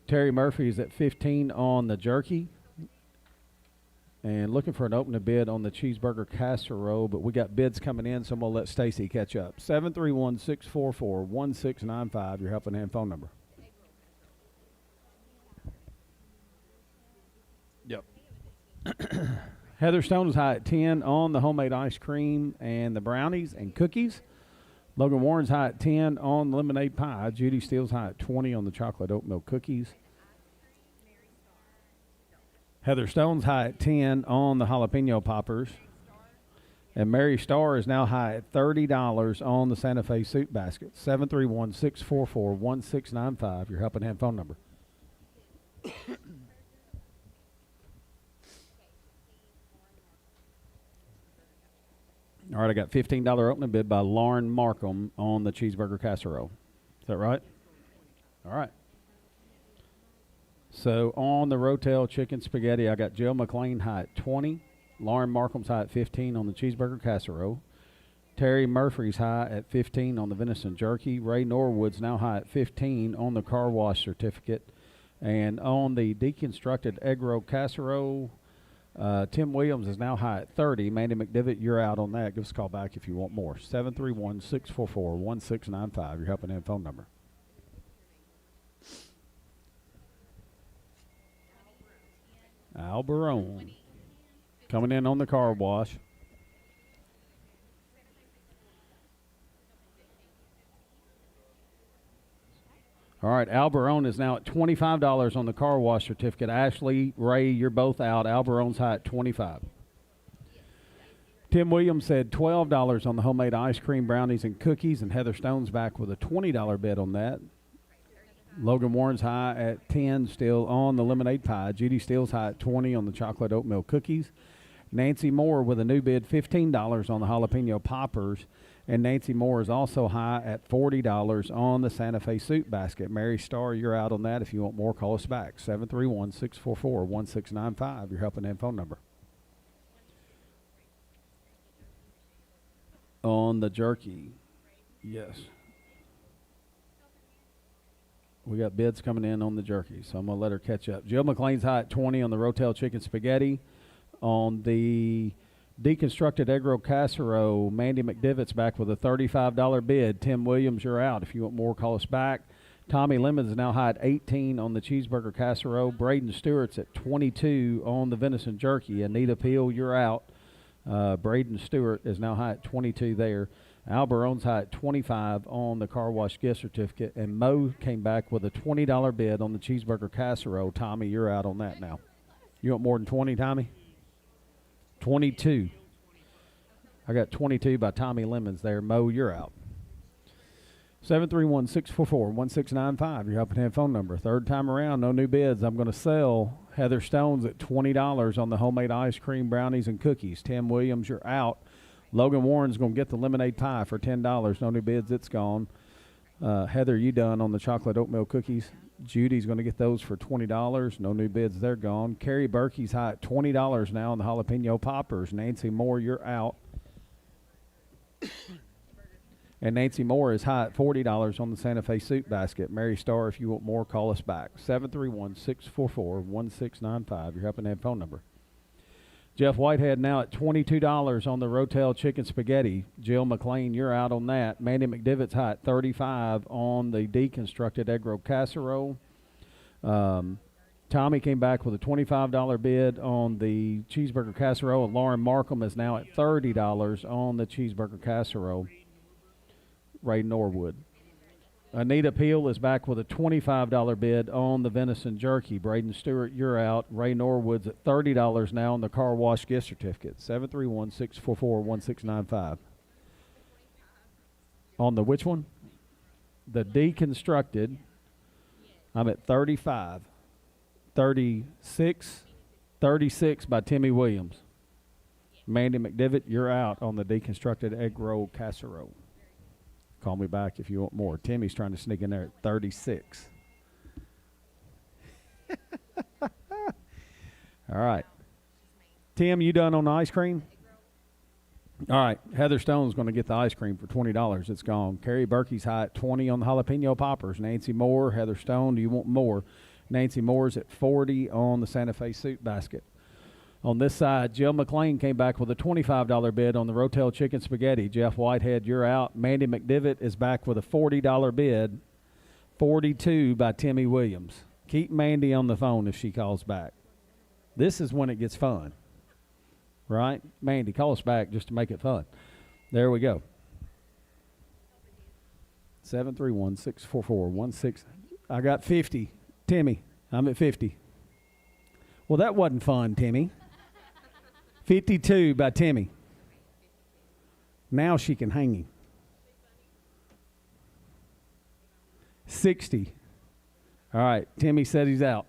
[SPEAKER 1] Terry Murphy's at 15 on the jerky. And looking for an opening bid on the cheeseburger casserole, but we got bids coming in, so I'm going to let Stacy catch up. 731-644-1695, your helping hand phone number. Yep. Heather Stone is high at 10 on the homemade ice cream and the brownies and cookies. Logan Warren's high at 10 on the lemonade pie. Judy Steele's high at 20 on the chocolate oatmeal cookies. Heather Stone's high at 10 on the jalapeno poppers. And Mary Starr is now high at $30 on the Santa Fe soup basket. 731-644-1695, your helping hand phone number. All right, I got $15 opening bid by Lauren Markham on the cheeseburger casserole. Is that right? All right. So on the Rotel chicken spaghetti, I got Jill McLean high at 20. Lauren Markham's high at 15 on the cheeseburger casserole. Terry Murphy's high at 15 on the venison jerky. Ray Norwood's now high at 15 on the car wash certificate. And on the deconstructed egg roll casserole, Tim Williams is now high at 30. Mandy McDivitt, you're out on that. Give us a call back if you want more. 731-644-1695, your helping hand phone number. Al Barone coming in on the car wash. All right, Al Barone is now at $25 on the car wash certificate. Ashley, Ray, you're both out. Al Barone's high at 25. Tim Williams said $12 on the homemade ice cream, brownies, and cookies, and Heather Stone's back with a $20 bid on that. Logan Warren's high at 10 still on the lemonade pie. Judy Steele's high at 20 on the chocolate oatmeal cookies. Nancy Moore with a new bid, $15 on the jalapeno poppers. And Nancy Moore is also high at $40 on the Santa Fe Soup Basket. Mary Starr, you're out on that. If you want more, call us back. 731-644-1695, your helping hand phone number. On the jerky, yes. We got bids coming in on the jerky, so I'm going to let her catch up. Jill McLean's high at 20 on the Rotel Chicken Spaghetti. On the deconstructed egg roll casserole, Mandy McDivitt's back with a $35 bid. Tim Williams, you're out. If you want more, call us back. Tommy Lemons is now high at 18 on the cheeseburger casserole. Braden Stewart's at 22 on the venison jerky. Anita Peel, you're out. Braden Stewart is now high at 22 there. Al Barone's high at 25 on the car wash gift certificate. And Mo came back with a $20 bid on the cheeseburger casserole. Tommy, you're out on that now. You want more than 20, Tommy? 22. I got 22 by Tommy Lemons there. Mo, you're out. 731-644-1695, your helping hand phone number. Third time around, no new bids. I'm going to sell Heather Stone's at $20 on the homemade ice cream, brownies, and cookies. Tim Williams, you're out. Logan Warren's going to get the lemonade pie for $10. No new bids. It's gone. Heather, you done on the chocolate oatmeal cookies. Judy's going to get those for $20. No new bids. They're gone. Carrie Berkey's high at $20 now on the jalapeno poppers. Nancy Moore, you're out. And Nancy Moore is high at $40 on the Santa Fe Soup Basket. Mary Starr, if you want more, call us back. 731-644-1695, your helping hand phone number. Jeff Whitehead now at $22 on the Rotel Chicken Spaghetti. Jill McLean, you're out on that. Mandy McDivitt's high at $35 on the deconstructed egg roll casserole. Tommy came back with a $25 bid on the cheeseburger casserole. And Lauren Markham is now at $30 on the cheeseburger casserole. Ray Norwood. Anita Peel is back with a $25 bid on the venison jerky. Braden Stewart, you're out. Ray Norwood's at $30 now on the car wash gift certificate. 731-644-1695. On the which one? The deconstructed. I'm at 35. 36 by Timmy Williams. Mandy McDivitt, you're out on the deconstructed egg roll casserole. Call me back if you want more. Timmy's trying to sneak in there at 36. All right. Tim, you done on the ice cream? All right. Heather Stone's going to get the ice cream for $20. It's gone. Carrie Berkey's high at 20 on the jalapeno poppers. Nancy Moore, Heather Stone, do you want more? Nancy Moore's at 40 on the Santa Fe Soup Basket. On this side, Jill McLean came back with a $25 bid on the Rotel Chicken Spaghetti. Jeff Whitehead, you're out. Mandy McDivitt is back with a $40 bid. 42 by Timmy Williams. Keep Mandy on the phone if she calls back. This is when it gets fun. Right? Mandy, call us back just to make it fun. There we go. 731-644-16. I got 50. Timmy, I'm at 50. Well, that wasn't fun, Timmy. 52 by Timmy. Now she can hang him. 60. All right, Timmy said he's out.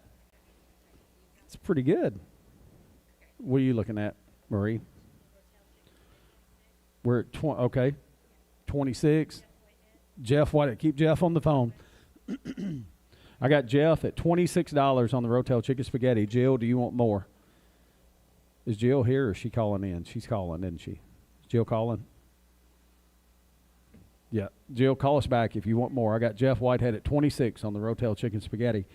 [SPEAKER 1] It's pretty good. What are you looking at, Marie? We're at 20. Okay, 26. Jeff White, keep Jeff on the phone. I got Jeff at $26 on the Rotel Chicken Spaghetti. Jill, do you want more? Is Jill here or is she calling in? She's calling, isn't she? Is Jill calling? Yeah. Jill, call us back if you want more. I got Jeff Whitehead at 26 on the Rotel Chicken Spaghetti.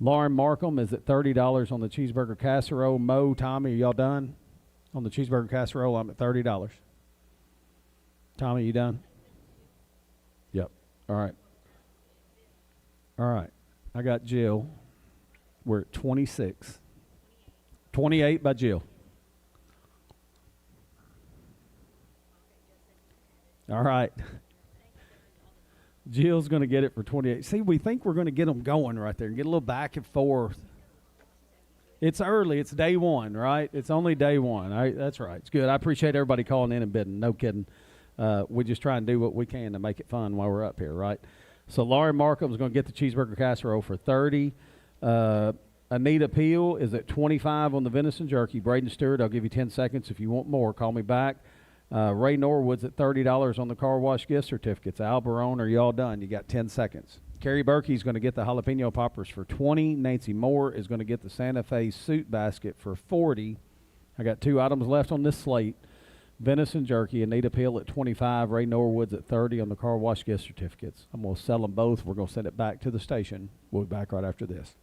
[SPEAKER 1] Lauren Markham is at $30 on the cheeseburger casserole. Mo, Tommy, are y'all done? On the cheeseburger casserole, I'm at $30. Tommy, you done? Yep. All right. All right. I got Jill. We're at 26. 28 by Jill. All right. Jill's going to get it for 28. See, we think we're going to get them going right there and get a little back and forth. It's early. It's day one, right? It's only day one. That's right. It's good. I appreciate everybody calling in and bidding. No kidding. We just try and do what we can to make it fun while we're up here, right? So Lauren Markham is going to get the cheeseburger casserole for 30. Anita Peel is at 25 on the venison jerky. Braden Stewart, I'll give you 10 seconds if you want more. Call me back. Ray Norwood's at $30 on the car wash gift certificates. Al Barone, are y'all done? You got 10 seconds. Carrie Berkey's going to get the jalapeno poppers for 20. Nancy Moore is going to get the Santa Fe suit basket for 40. I got 2 items left on this slate. Venison jerky, Anita Peel at 25. Ray Norwood's at 30 on the car wash gift certificates. I'm going to sell them both. We're going to send it back to the station. We'll be back right after this.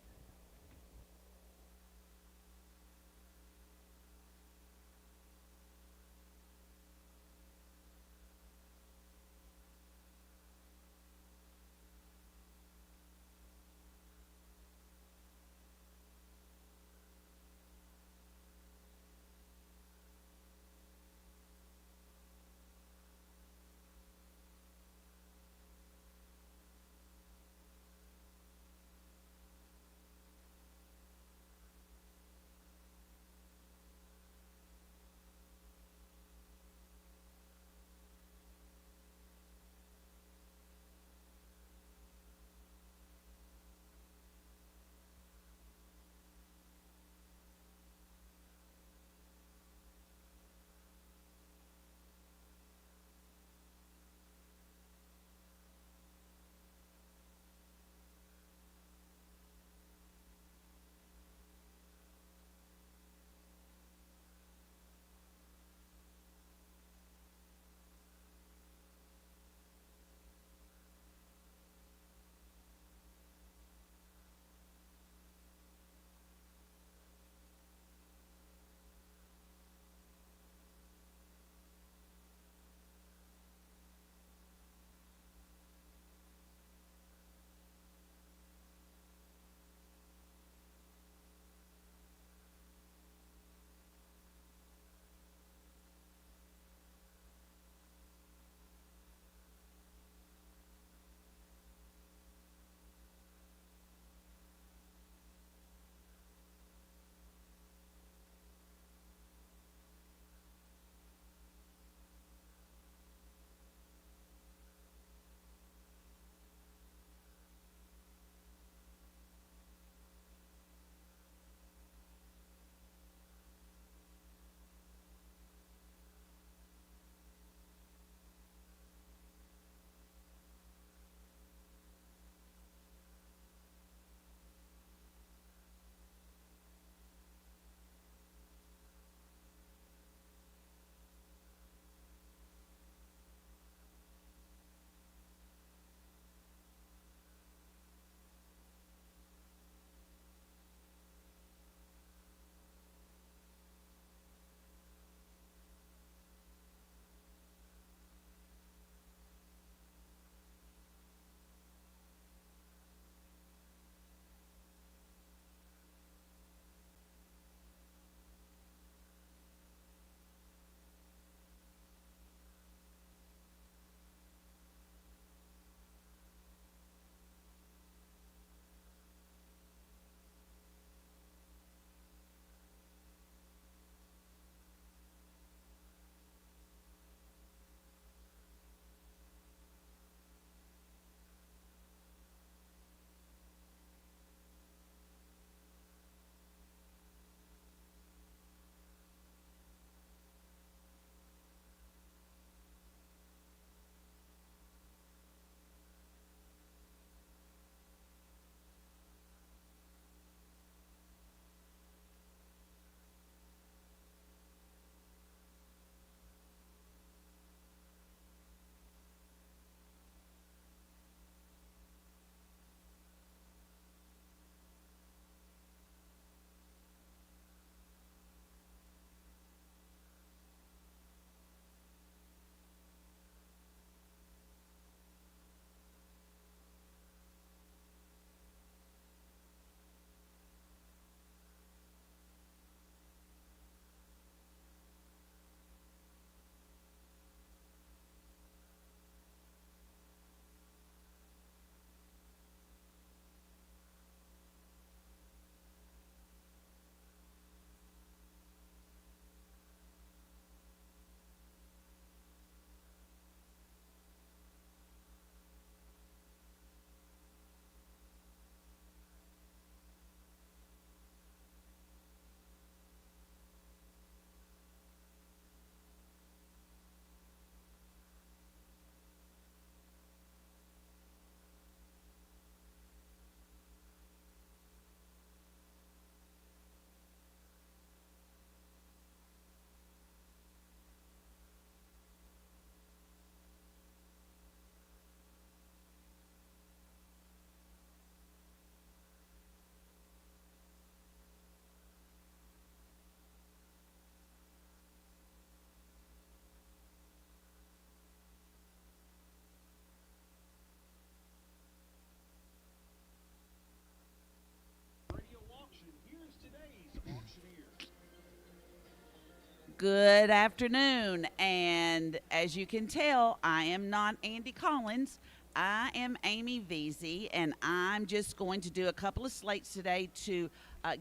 [SPEAKER 2] Good afternoon. And as you can tell, I am not Andy Collins. I am Amy Veazey, and I'm just going to do a couple of slates today to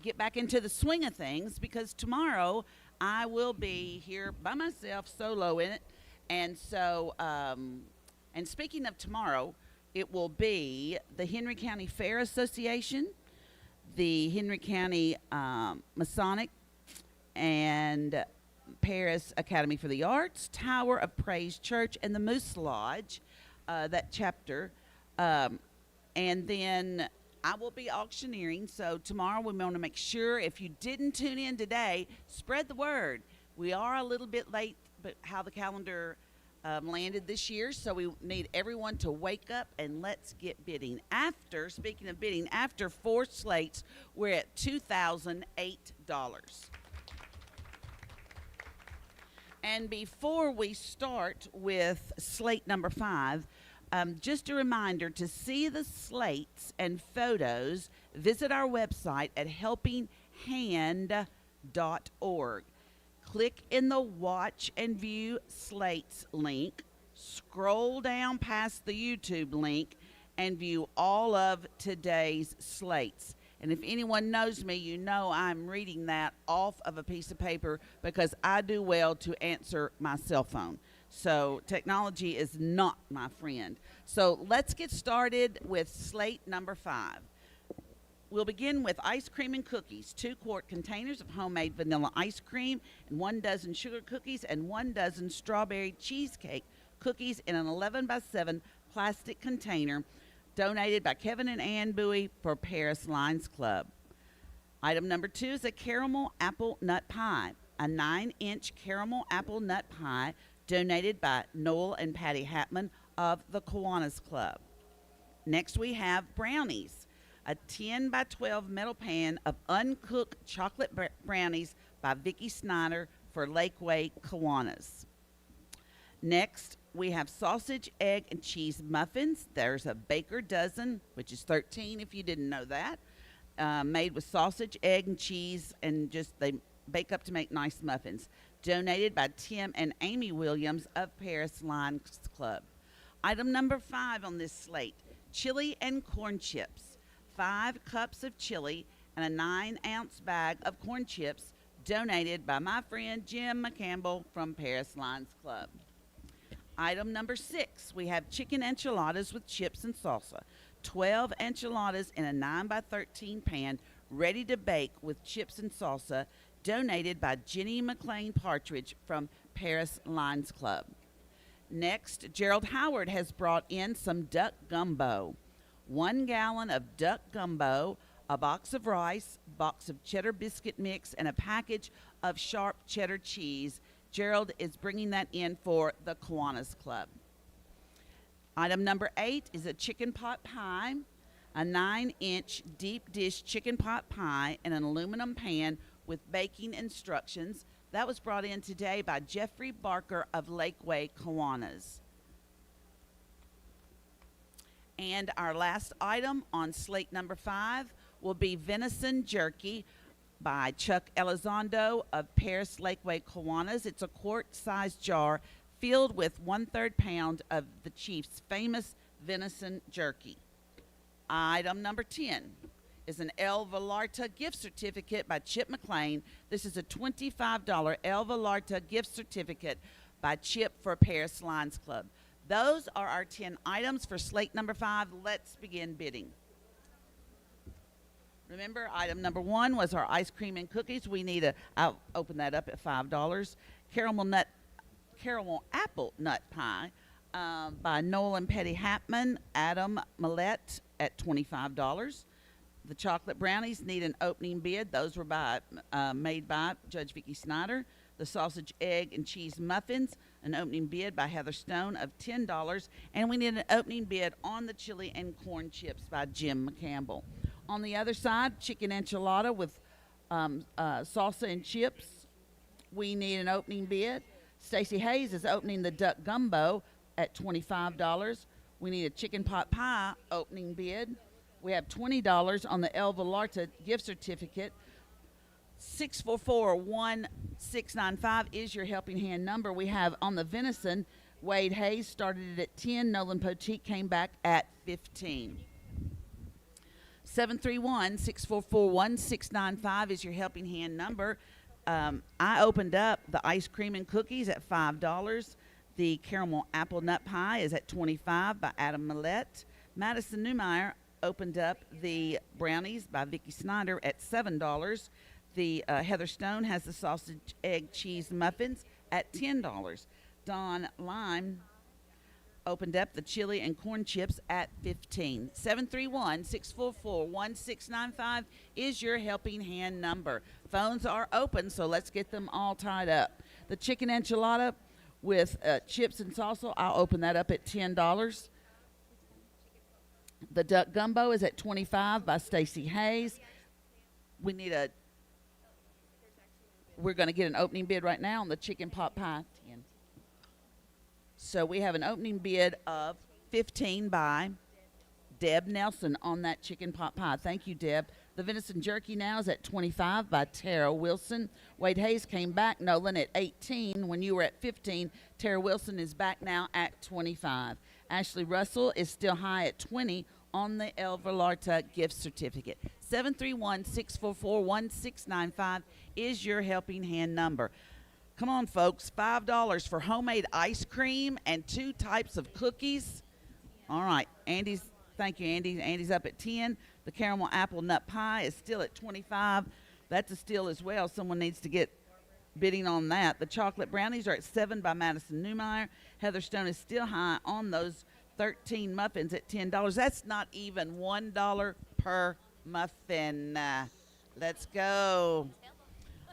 [SPEAKER 2] get back into the swing of things because tomorrow I will be here by myself, solo in it. And so, and speaking of tomorrow, it will be the Henry County Fair Association, the Henry County Masonic and Paris Academy for the Arts, Tower of Praise Church, and the Moose Lodge, that chapter. And then I will be auctioneering. So tomorrow we want to make sure if you didn't tune in today, spread the word. We are a little bit late, but how the calendar landed this year. So we need everyone to wake up and let's get bidding. Speaking of bidding, after 4 slates, we're at $2,008. And before we start with slate number 5, just a reminder to see the slates and photos, visit our website at helpinghand.org. Click in the Watch and View Slates link, scroll down past the YouTube link, and view all of today's slates. And if anyone knows me, you know I'm reading that off of a piece of paper because I do well to answer my cell phone. So technology is not my friend. So let's get started with slate number 5. We'll begin with ice cream and cookies. 2-quart containers of homemade vanilla ice cream and 1 dozen sugar cookies and 1 dozen strawberry cheesecake cookies in an 11x7 plastic container, donated by Kevin and Ann Bowie for Paris Lions Club. Item number 2 is a caramel apple nut pie, a 9-inch caramel apple nut pie donated by Noel and Patty Hatman of the Kiwanis Club. Next we have brownies, a 10x12 metal pan of uncooked chocolate brownies by Vicki Snyder for Lakeway Kiwanis. Next, we have sausage, egg, and cheese muffins. There's a baker dozen, which is 13 if you didn't know that, made with sausage, egg, and cheese, and just they bake up to make nice muffins. Donated by Tim and Amy Williams of Paris Lions Club. Item number 5 on this slate, chili and corn chips. 5 cups of chili and a 9-ounce bag of corn chips, donated by my friend Jim McCampbell from Paris Lions Club. Item number 6, we have chicken enchiladas with chips and salsa. 12 enchiladas in a 9x13 pan, ready to bake with chips and salsa, donated by Jenny McLean Partridge from Paris Lions Club. Next, Gerald Howard has brought in some duck gumbo. 1 gallon of duck gumbo, a box of rice, box of cheddar biscuit mix, and a package of sharp cheddar cheese. Gerald is bringing that in for the Kiwanis Club. Item number 8 is a chicken pot pie, a 9-inch deep dish chicken pot pie in an aluminum pan with baking instructions. That was brought in today by Jeffrey Barker of Lakeway Kiwanis. And our last item on slate number 5 will be venison jerky by Chuck Elizondo of Paris Lakeway Kiwanis. It's a quart-sized jar filled with 1/3 pound of the Chief's famous venison jerky. Item number 10 is an El Vallarta gift certificate by Chip McLean. This is a $25 El Vallarta gift certificate by Chip for Paris Lions Club. Those are our 10 items for slate number 5. Let's begin bidding. Remember, item number 1 was our ice cream and cookies. I'll open that up at $5. Caramel apple nut pie by Noel and Patty Hatman, Adam Millette at $25. The chocolate brownies need an opening bid. Those were made by Judge Vicki Snyder. The sausage, egg, and cheese muffins, an opening bid by Heather Stone of $10. And we need an opening bid on the chili and corn chips by Jim McCampbell. On the other side, chicken enchilada with salsa and chips. We need an opening bid. Stacy Hayes is opening the duck gumbo at $25. We need a chicken pot pie opening bid. We have $20 on the El Vallarta gift certificate. 644-1695 is your helping hand number. We have on the venison, Wade Hayes started it at 10. Nolan Poteet came back at 15. 731-644-1695 is your helping hand number. I opened up the ice cream and cookies at $5. The caramel apple nut pie is at $25 by Adam Millette. Madison Newmeyer opened up the brownies by Vicki Snyder at $7. The Heather Stone has the sausage, egg, cheese muffins at $10. Don Lime opened up the chili and corn chips at $15. 731-644-1695 is your helping hand number. Phones are open, so let's get them all tied up. The chicken enchilada with chips and salsa, I'll open that up at $10. The duck gumbo is at $25 by Stacy Hayes. We're going to get an opening bid right now on the chicken pot pie. 10. So we have an opening bid of $15 by Deb Nelson on that chicken pot pie. Thank you, Deb. The venison jerky now is at $25 by Tara Wilson. Wade Hayes came back, Nolan, at $18 when you were at $15. Tara Wilson is back now at $25. Ashley Russell is still high at $20 on the El Vallarta gift certificate. 731-644-1695 is your helping hand number. Come on, folks, $5 for homemade ice cream and 2 types of cookies. All right, thank you, Andy. Andy's up at 10. The caramel apple nut pie is still at 25. That's a steal as well. Someone needs to get bidding on that. The chocolate brownies are at 7 by Madison Newmeyer. Heather Stone is still high on those 13 muffins at $10. That's not even $1 per muffin. Let's go.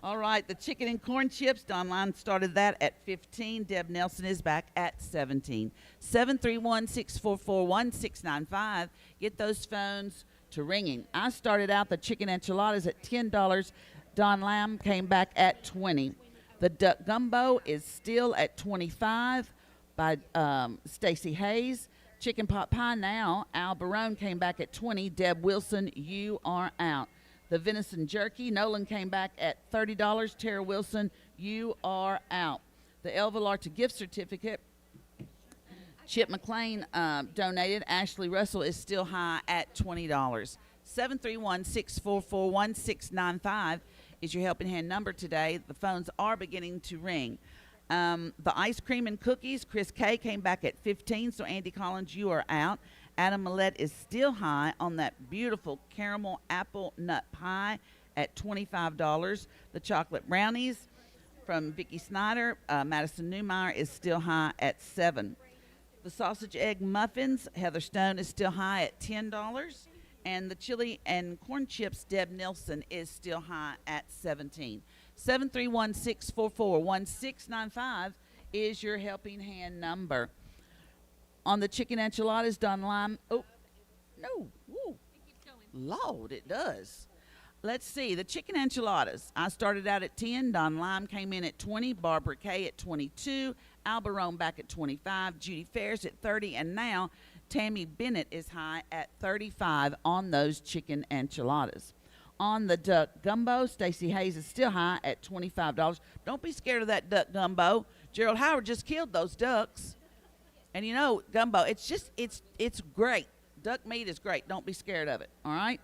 [SPEAKER 2] All right, the chicken and corn chips, Don Line started that at 15. Deb Nelson is back at 17. 731-644-1695. Get those phones to ringing. I started out the chicken enchiladas at $10. Don Lamb came back at 20. The duck gumbo is still at 25 by Stacy Hayes. Chicken pot pie now, Al Barone came back at 20. Deb Wilson, you are out. The venison jerky, Nolan came back at $30. Tara Wilson, you are out. The El Vallarta gift certificate, Chip McLean donated. Ashley Russell is still high at $20. 731-644-1695 is your helping hand number today. The phones are beginning to ring. The ice cream and cookies, Chris K came back at 15, so Andy Collins, you are out. Adam Millette is still high on that beautiful caramel apple nut pie at $25. The chocolate brownies from Vicki Snyder, Madison Newmeyer is still high at 7. The sausage egg muffins, Heather Stone is still high at $10. And the chili and corn chips, Deb Nelson is still high at 17. 731-644-1695 is your helping hand number. On the chicken enchiladas, Don Lime. Oh, no. Woo.
[SPEAKER 3] It keeps going.
[SPEAKER 2] Lord, it does. Let's see. The chicken enchiladas. I started out at 10. Don Lime came in at 20. Barbara Kay at 22. Albarone back at 25. Judy Ferris at 30. And now Tammy Bennett is high at 35 on those chicken enchiladas. On the duck gumbo, Stacy Hayes is still high at $25. Don't be scared of that duck gumbo. Gerald Howard just killed those ducks. And you know, gumbo, it's great. Duck meat is great. Don't be scared of it, all right?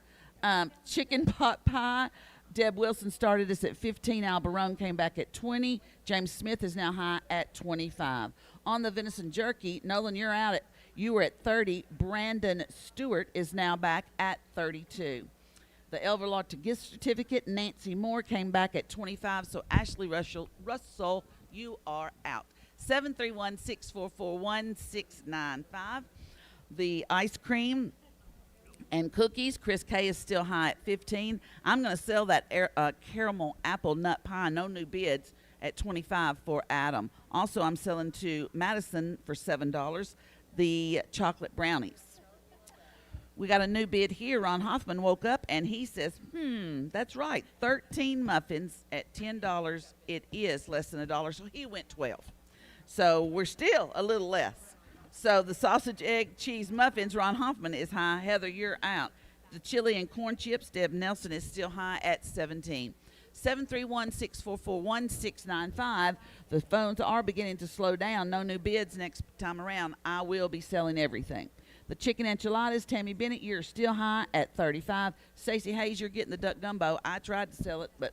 [SPEAKER 2] Chicken pot pie, Deb Wilson started us at 15. Al Barone came back at 20. James Smith is now high at 25. On the venison jerky, Nolan, you were at 30. Brandon Stewart is now back at 32. The El Vallarta gift certificate, Nancy Moore came back at 25. So Ashley Russell, you are out. 731-644-1695. The ice cream and cookies, Chris K is still high at 15. I'm going to sell that caramel apple nut pie, no new bids, at 25 for Adam. Also, I'm selling to Madison for $7 the chocolate brownies. We got a new bid here. Ron Hoffman woke up and he says, that's right, 13 muffins at $10. It is less than $1, so he went 12. So we're still a little less. So the sausage, egg, cheese muffins, Ron Hoffman is high. Heather, you're out. The chili and corn chips, Deb Nelson is still high at 17. 731-644-1695. The phones are beginning to slow down. No new bids next time around. I will be selling everything. The chicken enchiladas, Tammy Bennett, you're still high at 35. Stacey Hayes, you're getting the duck gumbo. I tried to sell it, but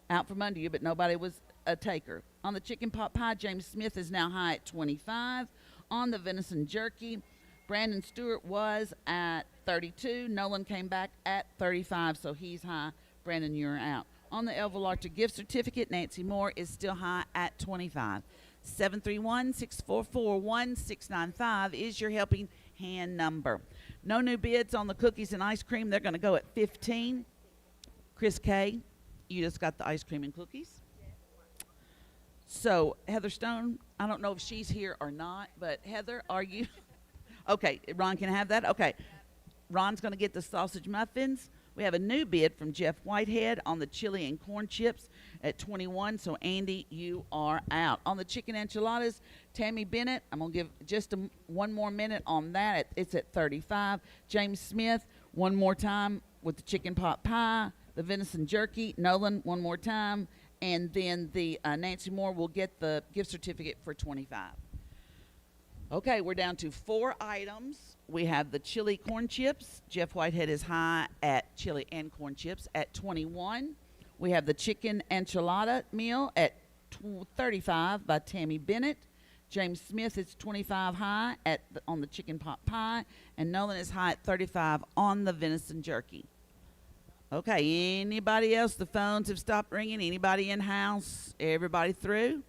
[SPEAKER 2] out from under you, but nobody was a taker. On the chicken pot pie, James Smith is now high at 25. On the venison jerky, Brandon Stewart was at 32. Nolan came back at 35, so he's high. Brandon, you're out. On the El Velarta gift certificate, Nancy Moore is still high at 25. 731-644-1695 is your helping hand number. No new bids on the cookies and ice cream. They're going to go at 15. Chris K., you just got the ice cream and cookies. So, Heather Stone, I don't know if she's here or not, but Heather, are you? Okay, Ron can have that? Okay. Ron's going to get the sausage muffins. We have a new bid from Jeff Whitehead on the chili and corn chips at 21. So, Andy, you are out. On the chicken enchiladas, Tammy Bennett, I'm going to give just one more minute on that. It's at 35. James Smith, one more time with the chicken pot pie, the venison jerky. Nolan, one more time. And then the Nancy Moore will get the gift certificate for 25. Okay, we're down to 4 items. We have the chili corn chips. Jeff Whitehead is high at chili and corn chips at 21. We have the chicken enchilada meal at 35 by Tammy Bennett. James Smith is 25 high on the chicken pot pie. And Nolan is high at 35 on the venison jerky. Okay, anybody else? The phones have stopped ringing. Anybody in house? Everybody through?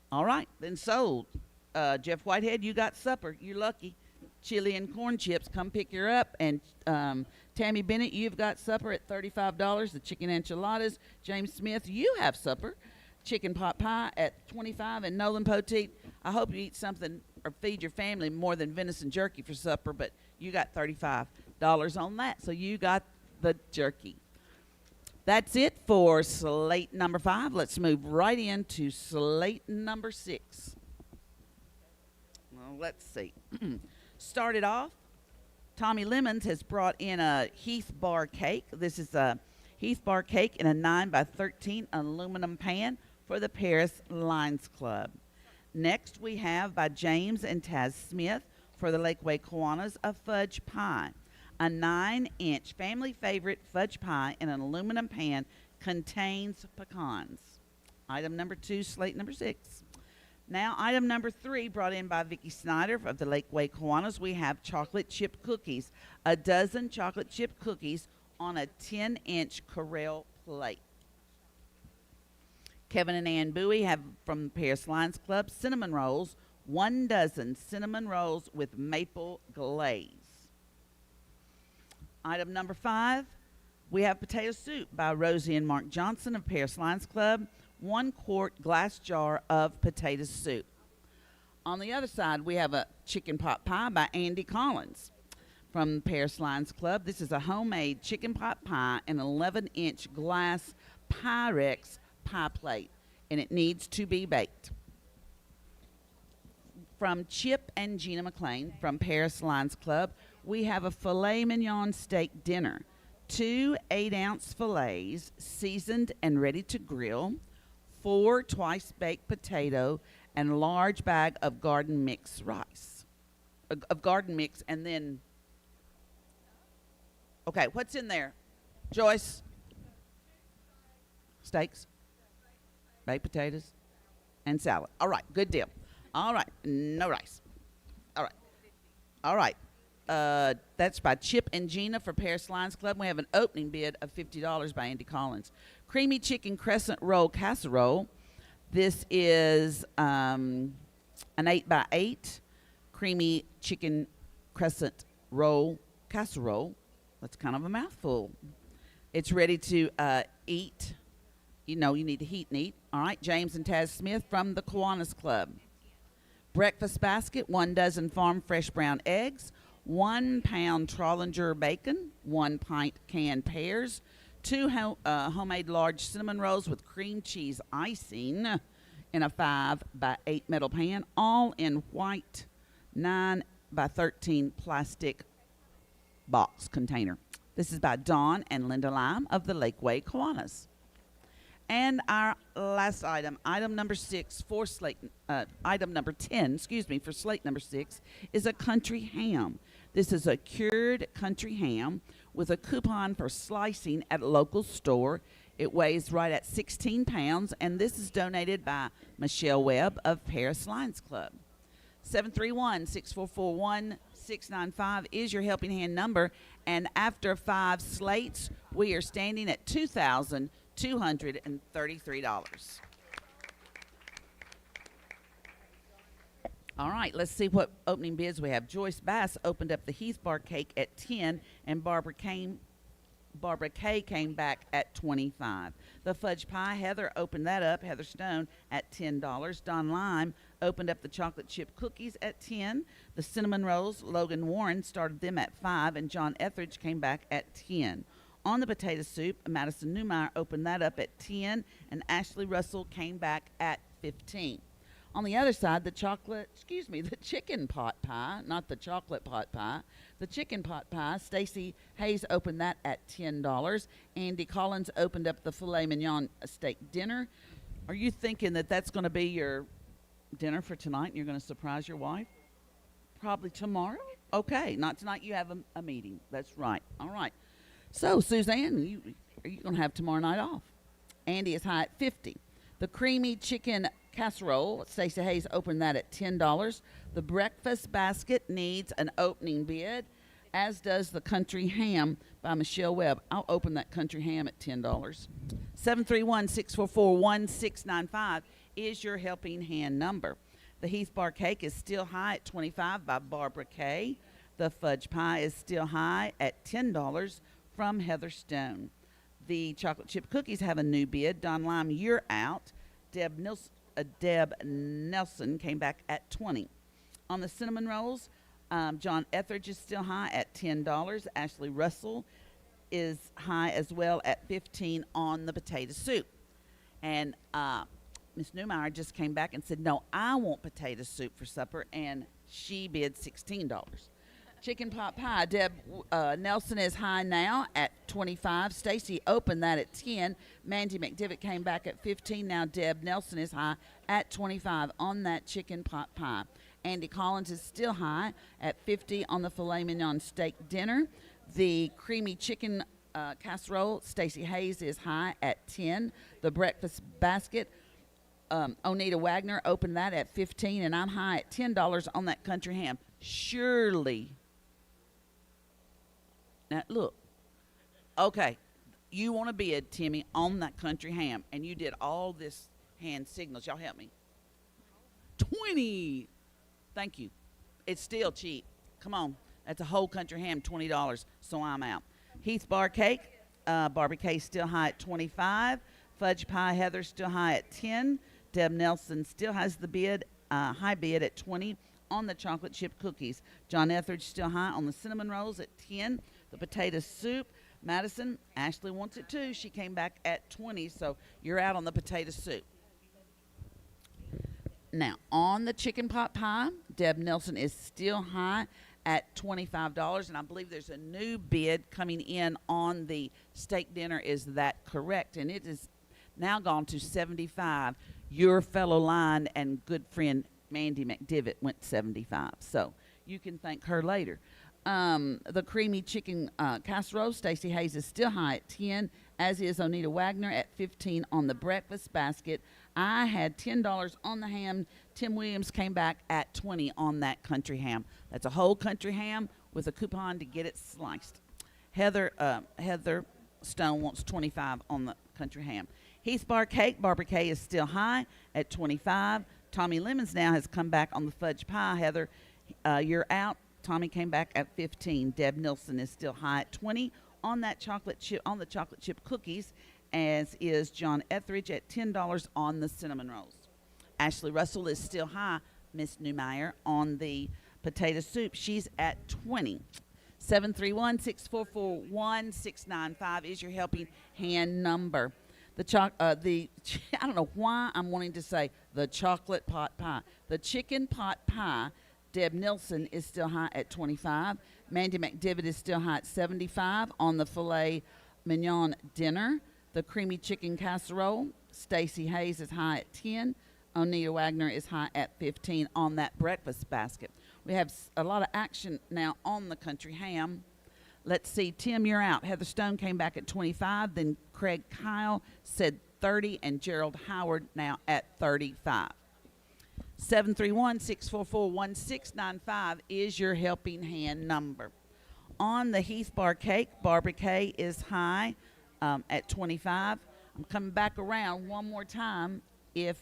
[SPEAKER 2] All right, then sold. Jeff Whitehead, you got supper. You're lucky. Chili and corn chips, come pick her up. And Tammy Bennett, you've got supper at $35. The chicken enchiladas. James Smith, you have supper. Chicken pot pie at 25. And Nolan Poteet, I hope you eat something or feed your family more than venison jerky for supper, but you got $35 on that. So you got the jerky. That's it for slate number 5. Let's move right into slate number 6. Well, let's see. Started off, Tommy Lemons has brought in a Heath Bar cake. This is a Heath Bar cake in a 9 by 13 aluminum pan for the Paris Lions Club. Next, we have by James and Taz Smith for the Lakeway Kiwanis a fudge pie. A 9-inch family favorite fudge pie in an aluminum pan contains pecans. Item number 2, slate number 6. Now, item number 3, brought in by Vicki Snyder of the Lakeway Kiwanis, we have chocolate chip cookies. A dozen chocolate chip cookies on a 10-inch Corelle plate. Kevin and Ann Bowie have from the Paris Lions Club cinnamon rolls. 1 dozen cinnamon rolls with maple glaze. Item number 5, we have potato soup by Rosie and Mark Johnson of Paris Lions Club. 1 quart glass jar of potato soup. On the other side, we have a chicken pot pie by Andy Collins from Paris Lions Club. This is a homemade chicken pot pie in an 11-inch glass Pyrex pie plate, and it needs to be baked. From Chip and Gina McLean from Paris Lions Club, we have a filet mignon steak dinner. 2 8-ounce fillets, seasoned and ready to grill. 4 twice-baked potato, and a large bag of garden mix rice. Of garden mix, and then... Okay, what's in there? Joyce? Steaks? Baked potatoes? And salad. All right, good deal. All right, no rice. All right. All right. That's by Chip and Gina for Paris Lions Club. We have an opening bid of $50 by Andy Collins. Creamy chicken crescent roll casserole. This is an 8 by 8 creamy chicken crescent roll casserole. That's kind of a mouthful. It's ready to eat. You know, you need to heat and eat. All right, James and Taz Smith from the Kiwanis Club. Breakfast basket, 1 dozen farm fresh brown eggs, 1 pound Trollinger bacon, 1 pint canned pears, 2 homemade large cinnamon rolls with cream cheese icing in a 5 by 8 metal pan, all in white 9 by 13 plastic box container. This is by Dawn and Linda Lime of the Lakeway Kiwanis. And our last item, item number 6 for slate, item number 10, excuse me, for slate number 6 is a country ham. This is a cured country ham with a coupon for slicing at a local store. It weighs right at 16 pounds, and this is donated by Michelle Webb of Paris Lions Club. 731-644-1695 is your helping hand number, and after 5 slates, we are standing at $2,233. All right, let's see what opening bids we have. Joyce Bass opened up the Heath Bar cake at 10, and Barbara Kay came back at 25. The fudge pie, Heather opened that up, Heather Stone, at $10. Don Lime opened up the chocolate chip cookies at 10. The cinnamon rolls, Logan Warren started them at 5, and John Etheridge came back at 10. On the potato soup, Madison Newmeyer opened that up at 10, and Ashley Russell came back at 15. On the other side, the chicken pot pie, not the chocolate pot pie, the chicken pot pie, Stacy Hayes opened that at $10. Andy Collins opened up the filet mignon steak dinner. Are you thinking that that's going to be your dinner for tonight and you're going to surprise your wife? Probably tomorrow? Okay, not tonight. You have a meeting. That's right. All right. So, Suzanne, are you going to have tomorrow night off? Andy is high at 50. The creamy chicken casserole, Stacey Hayes opened that at $10. The breakfast basket needs an opening bid, as does the country ham by Michelle Webb. I'll open that country ham at $10. 731-644-1695 is your helping hand number. The Heath Bar cake is still high at $25 by Barbara Kay. The fudge pie is still high at $10 from Heather Stone. The chocolate chip cookies have a new bid. Don Lime, you're out. Deb Nelson came back at 20. On the cinnamon rolls, John Etheridge is still high at $10. Ashley Russell is high as well at 15 on the potato soup. And Miss Newmeyer just came back and said, no, I want potato soup for supper, and she bid $16. Chicken pot pie, Deb Nelson is high now at 25. Stacy opened that at 10. Mandy McDivitt came back at 15. Now Deb Nelson is high at 25 on that chicken pot pie. Andy Collins is still high at 50 on the filet mignon steak dinner. The creamy chicken casserole, Stacy Hayes is high at 10. The breakfast basket, Onita Wagner opened that at 15, and I'm high at $10 on that country ham. Surely. Now, look. Okay. You want to bid, Timmy, on that country ham, and you did all this hand signals. Y'all help me. 20. Thank you. It's still cheap. Come on. That's a whole country ham, $20, so I'm out. Heath Bar cake, Barbie Kay still high at 25. Fudge pie, Heather still high at 10. Deb Nelson still has the bid, high bid at 20 on the chocolate chip cookies. John Etheridge still high on the cinnamon rolls at 10. The potato soup, Madison, Ashley wants it too. She came back at 20, so you're out on the potato soup. Now, on the chicken pot pie, Deb Nelson is still high at $25, and I believe there's a new bid coming in on the steak dinner. Is that correct? And it is now gone to $75. Your fellow line and good friend Mandy McDivitt went $75, so you can thank her later. The creamy chicken casserole, Stacey Hayes is still high at 10, as is Onita Wagner at 15 on the breakfast basket. I had $10 on the ham. Tim Williams came back at 20 on that country ham. That's a whole country ham with a coupon to get it sliced. Heather Stone wants 25 on the country ham. Heath Bar cake, Barbara Kay is still high at 25. Tommy Lemons now has come back on the fudge pie. Heather, you're out. Tommy came back at 15. Deb Nelson is still high at 20 on that chocolate chip cookies, as is John Etheridge at $10 on the cinnamon rolls. Ashley Russell is still high, Miss Newmeyer, on the potato soup. She's at 20. 731-644-1695 is your helping hand number. I don't know why I'm wanting to say the chocolate pot pie. The chicken pot pie, Deb Nilsson is still high at 25. Mandy McDivitt is still high at 75 on the filet mignon dinner. The creamy chicken casserole, Stacy Hayes is high at 10. Onia Wagner is high at 15 on that breakfast basket. We have a lot of action now on the country ham. Let's see, Tim, you're out. Heather Stone came back at 25. Then Craig Kyle said 30, and Gerald Howard now at 35. 731-644-1695 is your helping hand number. On the Heath Bar Cake, Barbara Kay is high at 25. I'm coming back around one more time. If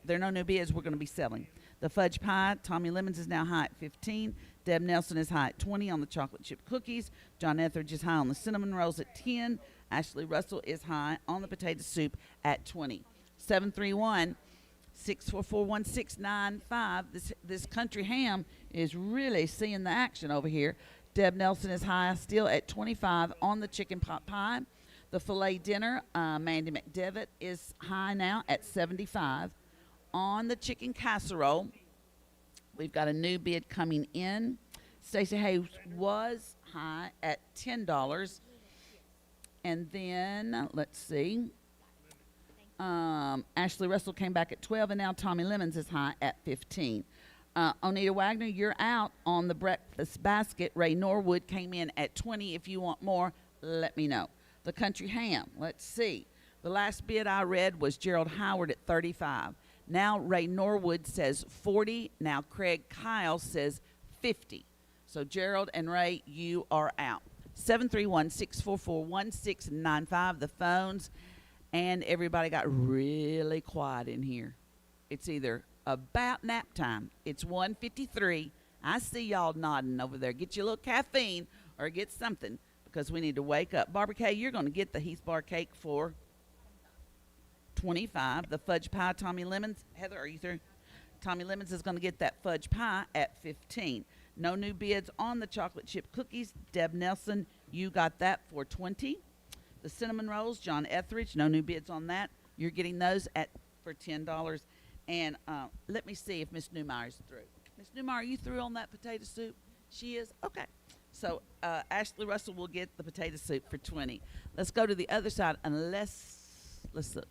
[SPEAKER 2] there are no new bids, we're going to be selling. The fudge pie, Tommy Lemons is now high at 15. Deb Nelson is high at 20 on the chocolate chip cookies. John Etheridge is high on the cinnamon rolls at 10. Ashley Russell is high on the potato soup at 20. 731-644-1695. This country ham is really seeing the action over here. Deb Nelson is high still at 25 on the chicken pot pie. The filet dinner, Mandy McDevitt is high now at 75. On the chicken casserole, we've got a new bid coming in. Stacey Hayes was high at $10. And then, let's see, Ashley Russell came back at 12, and now Tommy Lemons is high at 15. Oneida Wagner, you're out on the breakfast basket. Ray Norwood came in at 20. If you want more, let me know. The country ham, let's see. The last bid I read was Gerald Howard at 35. Now Ray Norwood says 40. Now Craig Kyle says 50. So Gerald and Ray, you are out. 731-644-1695, the phones. And everybody got really quiet in here. It's either about nap time. It's 1:53. I see y'all nodding over there. Get you a little caffeine or get something because we need to wake up. Barbara Kay, you're going to get the Heath Bar Cake for 25. The fudge pie, Tommy Lemons. Heather, are you through? Tommy Lemons is going to get that fudge pie at 15. No new bids on the chocolate chip cookies. Deb Nelson, you got that for 20. The cinnamon rolls, John Etheridge, no new bids on that. You're getting those for $10. And let me see if Miss Newmeyer's through. Miss Newmeyer, are you through on that potato soup? She is? Okay. So Ashley Russell will get the potato soup for 20. Let's go to the other side let's look.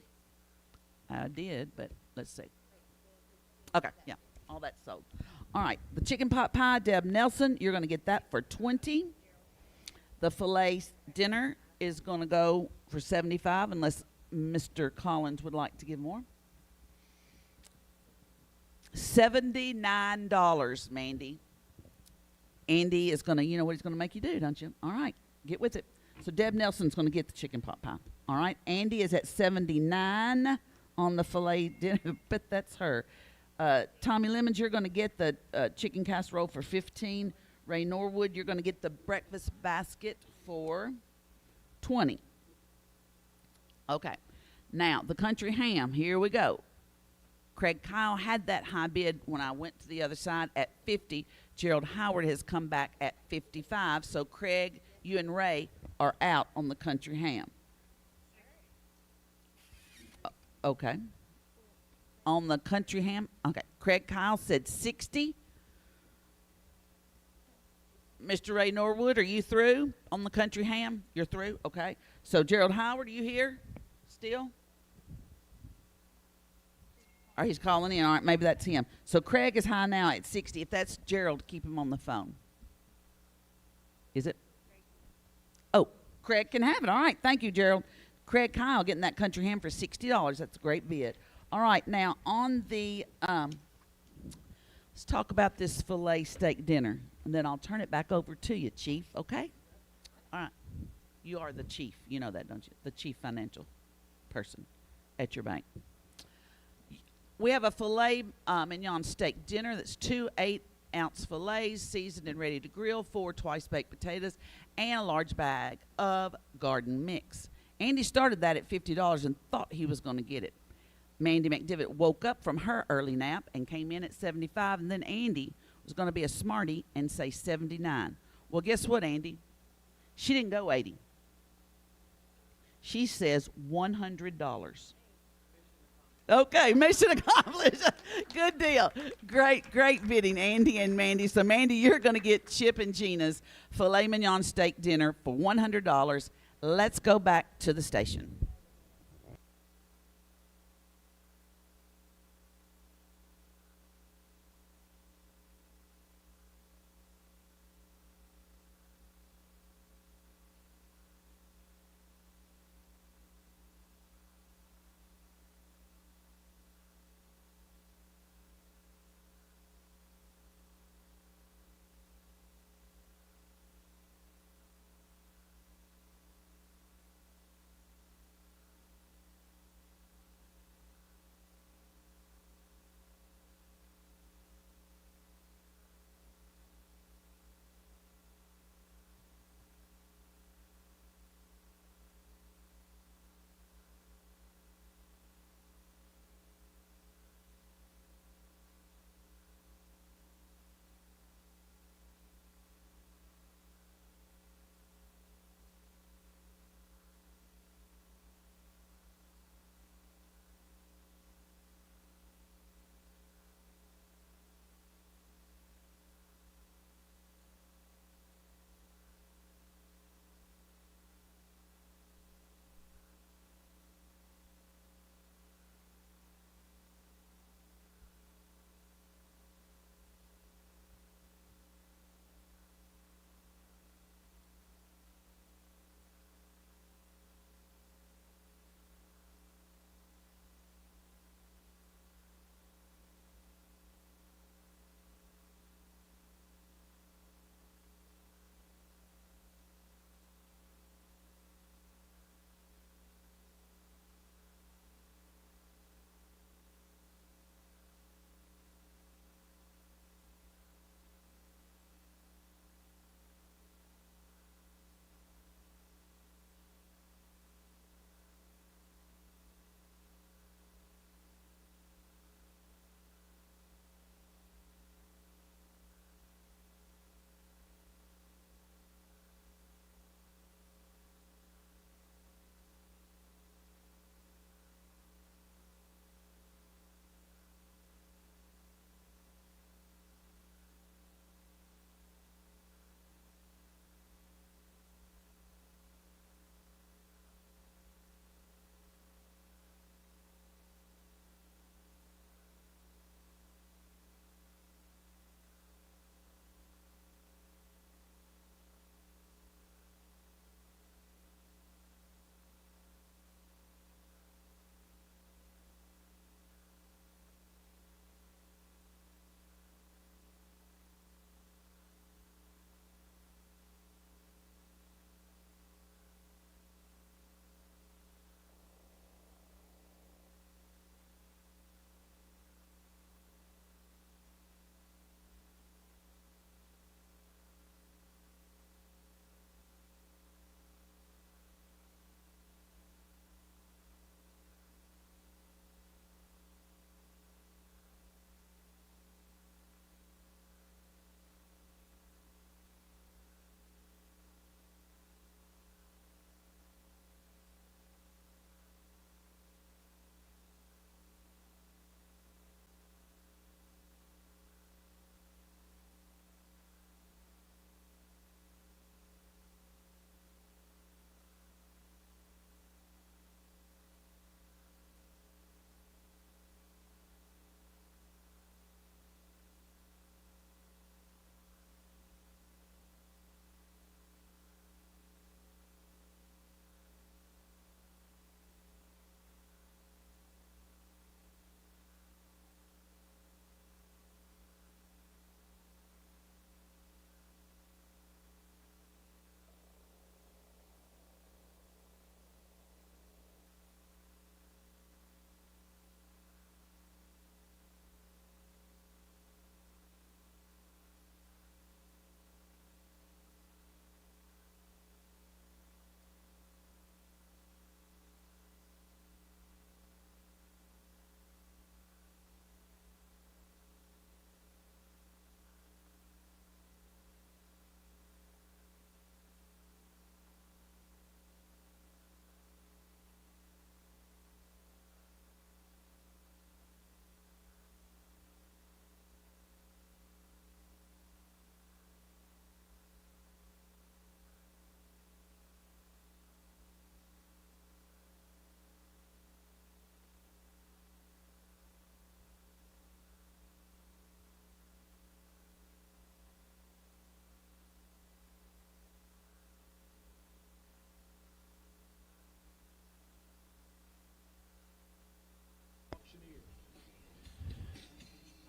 [SPEAKER 2] I did, but let's see. Okay, yeah, all that's sold. All right, the chicken pot pie, Deb Nelson, you're going to get that for 20. The filet dinner is going to go for 75 unless Mr. Collins would like to give more. $79, Mandy. Andy is going to, you know what he's going to make you do, don't you? All right, get with it. So Deb Nelson's going to get the chicken pot pie. All right, Andy is at 79 on the filet dinner, but that's her. Tommy Lemons, you're going to get the chicken casserole for 15. Ray Norwood, you're going to get the breakfast basket for 20. Okay, now the country ham, here we go. Craig Kyle had that high bid when I went to the other side at 50. Gerald Howard has come back at 55. So Craig, you and Ray are out on the country ham. Okay. On the country ham, okay. Craig Kyle said 60. Mr. Ray Norwood, are you through on the country ham? You're through? Okay. So Gerald Howard, are you here still? Or he's calling in. All right, maybe that's him. So Craig is high now at 60. If that's Gerald, keep him on the phone. Is it? Oh, Craig can have it. All right, thank you, Gerald. Craig Kyle getting that country ham for $60. That's a great bid. All right, now on the, let's talk about this filet steak dinner, and then I'll turn it back over to you, Chief, okay? All right. You are the chief. You know that, don't you? The chief financial person at your bank. We have a filet mignon steak dinner that's 2 8-ounce fillets, seasoned and ready to grill, 4 twice-baked potatoes, and a large bag of garden mix. Andy started that at $50 and thought he was going to get it. Mandy McDivitt woke up from her early nap and came in at 75, and then Andy was going to be a smarty and say 79. Well, guess what, Andy? She didn't go 80. She says $100. Okay, mission accomplished. Good deal. Great bidding, Andy and Mandy. So, Mandy, you're going to get Chip and Gina's filet mignon steak dinner for $100. Let's go back to the station.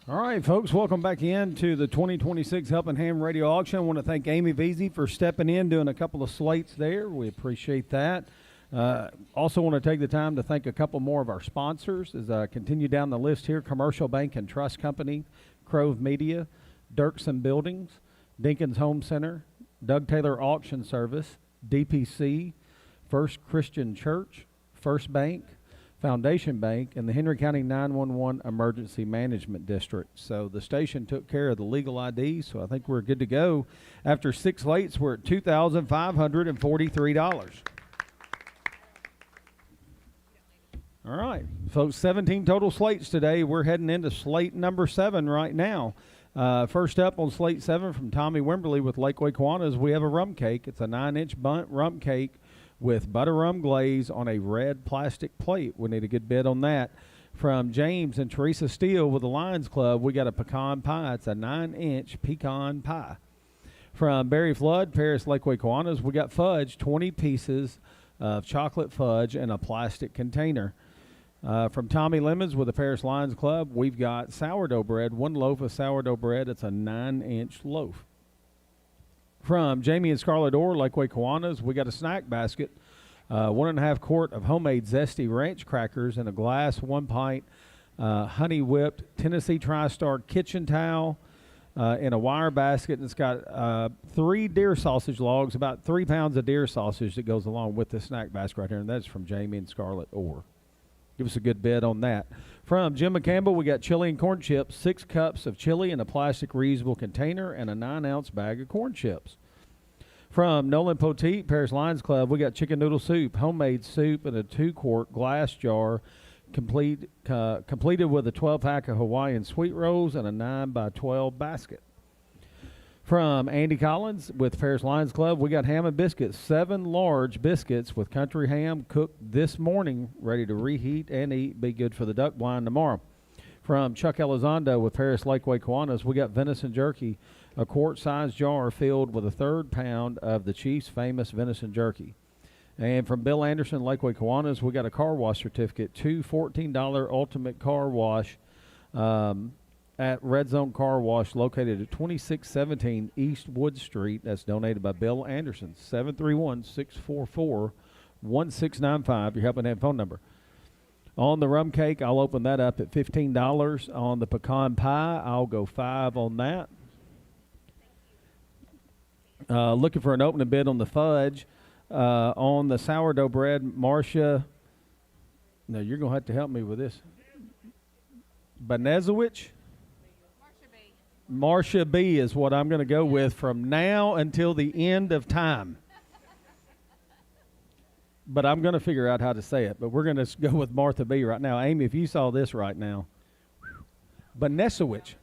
[SPEAKER 1] All right, folks, welcome back into the 2026 Helping Hand Radio Auction. I want to thank Amy Veazey for stepping in, doing a couple of slates there. We appreciate that. Also want to take the time to thank a couple more of our sponsors as I continue down the list here. Commercial Bank and Trust Company, Crove Media, Dirksen Buildings, Dinkins Home Center, Doug Taylor Auction Service, DPC, First Christian Church, First Bank, Foundation Bank, and the Henry County 911 Emergency Management District. So the station took care of the legal ID, so I think we're good to go. After 6 slates, we're at $2,543. All right, folks, 17 total slates today. We're heading into slate number 7 right now. First up on slate 7 from Tommy Wimberly with Lakeway Kiwanis, we have a rum cake. It's a 9-inch bundt rum cake with butter rum glaze on a red plastic plate. We need a good bid on that. From James and Teresa Steele with the Lions Club, we got a pecan pie. It's a 9-inch pecan pie. From Barry Flood, Paris Lakeway Kiwanis, we got fudge, 20 pieces of chocolate fudge in a plastic container. From Tommy Lemons with the Paris Lions Club, we've got sourdough bread, 1 loaf of sourdough bread. It's a 9-inch loaf. From Jamie and Scarlett Orr, Lakeway Kiwanis, we got a snack basket, 1.5 quart of homemade zesty ranch crackers in a glass, 1 pint, honey whipped Tennessee TriStar kitchen towel in a wire basket. And it's got 3 deer sausage logs, about 3 pounds of deer sausage that goes along with the snack basket right here. And that's from Jamie and Scarlett Orr. Give us a good bid on that. From Jim McCampbell, we got chili and corn chips, 6 cups of chili in a plastic reusable container, and a 9-ounce bag of corn chips. From Nolan Poteet, Paris Lions Club, we got chicken noodle soup, homemade soup in a 2-quart glass jar, completed with a 12-pack of Hawaiian sweet rolls and a 9x12 basket. From Andy Collins with Paris Lions Club, we got ham and biscuits, 7 large biscuits with country ham cooked this morning, ready to reheat and eat. Be good for the duck blind tomorrow. From Chuck Elizondo with Paris Lakeway Kiwanis, we got venison jerky, a quart-sized jar filled with a 1/3 pound of the Chiefs' famous venison jerky. And from Bill Anderson, Lakeway Kiwanis, we got a car wash certificate, 2 $14 Ultimate Car Wash at Red Zone Car Wash, located at 2617 East Wood Street. That's donated by Bill Anderson, 731-644-1695. Your Helping Hand phone number. On the rum cake, I'll open that up at $15. On the pecan pie, I'll go $5 on that. Looking for an opening bid on the fudge. On the sourdough bread, Marcia. No, you're going to have to help me with this. Banezowicz? Marcia B is what I'm going to go with from now until the end of time. But I'm going to figure out how to say it. But we're going to go with Martha B right now. Amy, if you saw this right now. Banezowicz.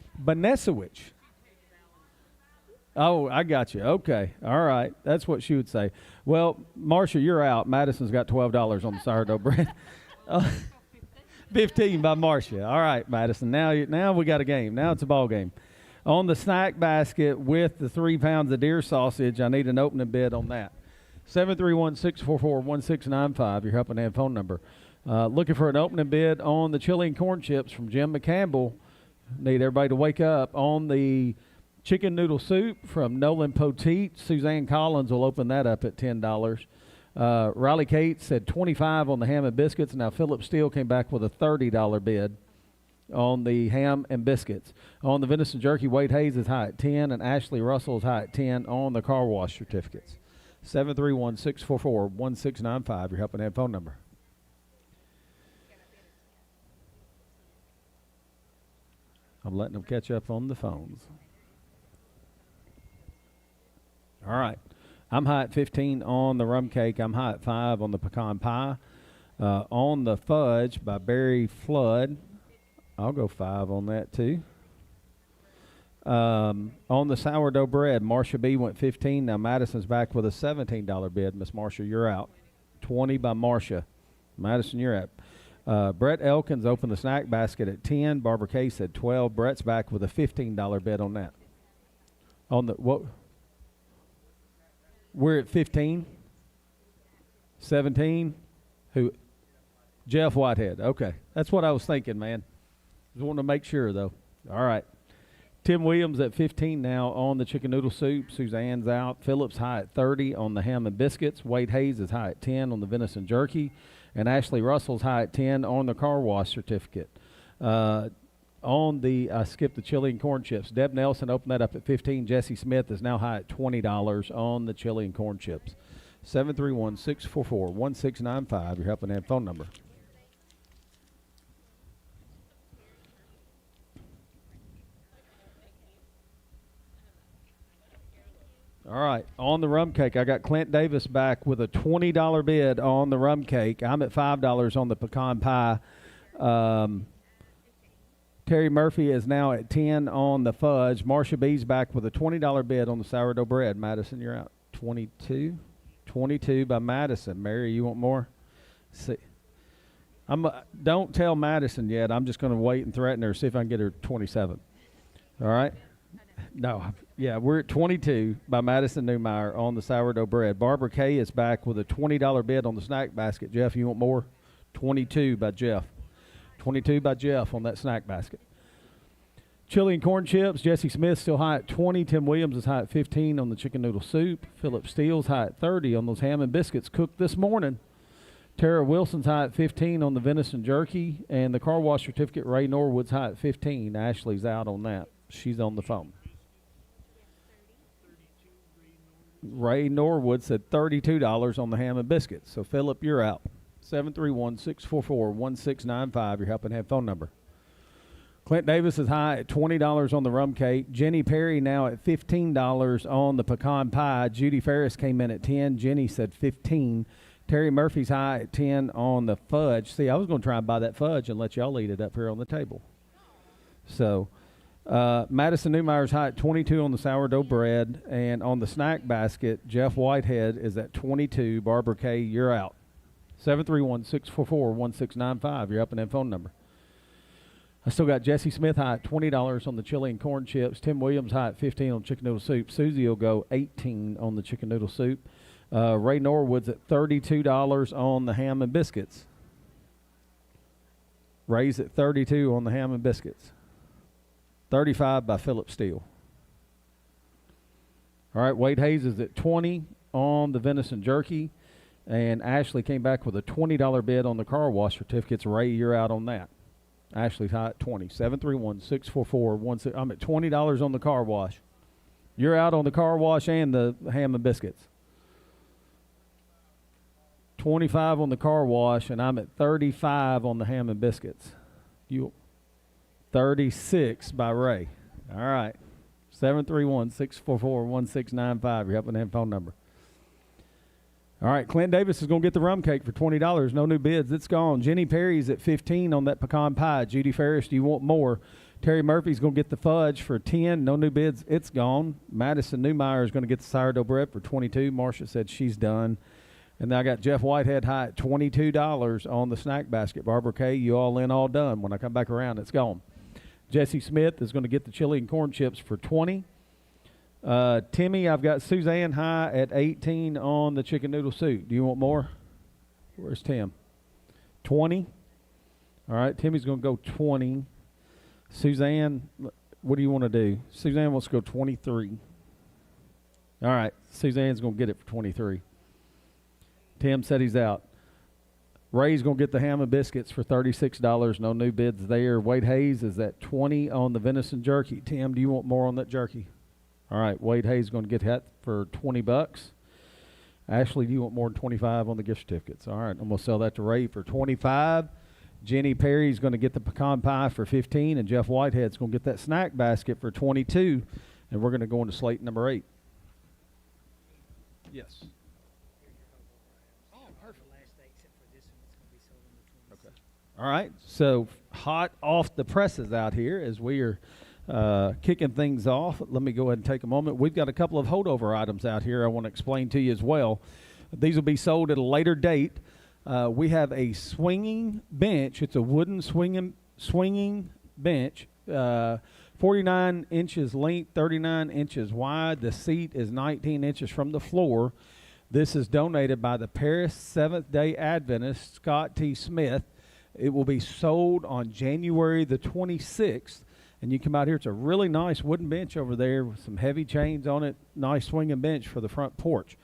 [SPEAKER 1] Oh, I got you. Okay. All right. That's what she would say. Well, Marcia, you're out. Madison's got $12 on the sourdough bread. 15 by Marcia. All right, Madison. Now we got a game. Now it's a ball game. On the snack basket with the 3 pounds of deer sausage, I need an opening bid on that. 731-644-1695, your Helping Hand phone number. Looking for an opening bid on the chili and corn chips from Jim McCampbell. Need everybody to wake up. On the chicken noodle soup from Nolan Poteet, Suzanne Collins will open that up at $10. Riley Cates said $25 on the ham and biscuits. Now Philip Steele came back with a $30 bid on the ham and biscuits. On the venison jerky, Wade Hayes is high at 10, and Ashley Russell is high at 10 on the car wash certificates. 731-644-1695, your Helping Hand phone number. I'm letting them catch up on the phones. All right. I'm high at 15 on the rum cake. I'm high at 5 on the pecan pie. On the fudge by Barry Flood, I'll go 5 on that too. On the sourdough bread, Marcia B went 15. Now Madison's back with a $17 bid. Miss Marcia, you're out. 20 by Marcia. Madison, you're out. Brett Elkins opened the snack basket at 10. Barbara Kay said 12. Brett's back with a $15 bid on that. On the what? We're at 15. 17. Who? Jeff Whitehead. Okay, that's what I was thinking, man. Just wanted to make sure though. All right. Tim Williams at 15 now on the chicken noodle soup. Suzanne's out. Phillips high at 30 on the ham and biscuits. Wade Hayes is high at 10 on the venison jerky. And Ashley Russell's high at 10 on the car wash certificate. I skipped the chili and corn chips. Deb Nelson opened that up at 15. Jesse Smith is now high at $20 on the chili and corn chips. 731-644-1695, your helping hand phone number. All right, on the rum cake, I got Clint Davis back with a $20 bid on the rum cake. I'm at $5 on the pecan pie. Terry Murphy is now at 10 on the fudge. Marcia B's back with a $20 bid on the sourdough bread. Madison, you're out. 22. 22 by Madison. Mary, you want more? See, don't tell Madison yet. I'm just going to wait and threaten her, see if I can get her 27. All right? No. Yeah, we're at 22 by Madison Newmeyer on the sourdough bread. Barbara Kay is back with a $20 bid on the snack basket. Jeff, you want more? 22 by Jeff. 22 by Jeff on that snack basket. Chili and corn chips. Jesse Smith still high at 20. Tim Williams is high at 15 on the chicken noodle soup. Philip Steele's high at 30 on those ham and biscuits cooked this morning. Tara Wilson's high at 15 on the venison jerky. And the car wash certificate, Ray Norwood's high at 15. Ashley's out on that. She's on the phone. Ray Norwood said $32 on the ham and biscuits. So, Philip, you're out. 731-644-1695, your helping hand phone number. Clint Davis is high at $20 on the rum cake. Jenny Perry now at $15 on the pecan pie. Judy Ferris came in at 10. Jenny said 15. Terry Murphy's high at 10 on the fudge. See, I was going to try and buy that fudge and let y'all eat it up here on the table. So, Madison Newmeyer's high at 22 on the sourdough bread. And on the snack basket, Jeff Whitehead is at 22. Barbara Kay, you're out. 731-644-1695, your up and in phone number. I still got Jesse Smith high at $20 on the chili and corn chips. Tim Williams high at 15 on chicken noodle soup. Susie will go 18 on the chicken noodle soup. Ray Norwood's at $32 on the ham and biscuits. Ray's at 32 on the ham and biscuits. 35 by Philip Steele. All right, Wade Hayes is at 20 on the venison jerky. And Ashley came back with a $20 bid on the car wash certificates. Ray, you're out on that. Ashley's high at 20. 731-644-16. I'm at $20 on the car wash. You're out on the car wash and the ham and biscuits. 25 on the car wash, and I'm at 35 on the ham and biscuits. You 36 by Ray. All right. 731-644-1695. Your helping hand phone number. All right, Clint Davis is going to get the rum cake for $20. No new bids. It's gone. Jenny Perry's at 15 on that pecan pie. Judy Ferris, do you want more? Terry Murphy's going to get the fudge for 10. No new bids. It's gone. Madison Newmeyer is going to get the sourdough bread for 22. Marcia said she's done. And then I got Jeff Whitehead high at $22 on the snack basket. Barbara Kay, you all in, all done. When I come back around, it's gone. Jesse Smith is going to get the chili and corn chips for 20. Timmy, I've got Suzanne high at 18 on the chicken noodle soup. Do you want more? Where's Tim? 20. All right, Timmy's going to go 20. Suzanne, what do you want to do? Suzanne wants to go 23. All right, Suzanne's going to get it for 23. Tim said he's out. Ray's going to get the ham and biscuits for $36. No new bids there. Wade Hayes is at 20 on the venison jerky. Tim, do you want more on that jerky? All right, Wade Hayes is going to get that for $20. Ashley, do you want more than 25 on the gift certificates? All right, I'm going to sell that to Ray for 25. Jenny Perry is going to get the pecan pie for 15, and Jeff Whitehead's going to get that snack basket for 22. And we're going to go into slate number 8. Yes.
[SPEAKER 3] Oh, perfect.
[SPEAKER 1] Okay. All right, so hot off the presses out here as we are kicking things off. Let me go ahead and take a moment. We've got a couple of holdover items out here I want to explain to you as well. These will be sold at a later date. We have a swinging bench. It's a wooden swinging bench, 49 inches length, 39 inches wide. The seat is 19 inches from the floor. This is donated by the Paris Seventh-day Adventist, Scott T. Smith. It will be sold on January the 26th. And you come out here, it's a really nice wooden bench over there with some heavy chains on it. Nice swinging bench for the front porch.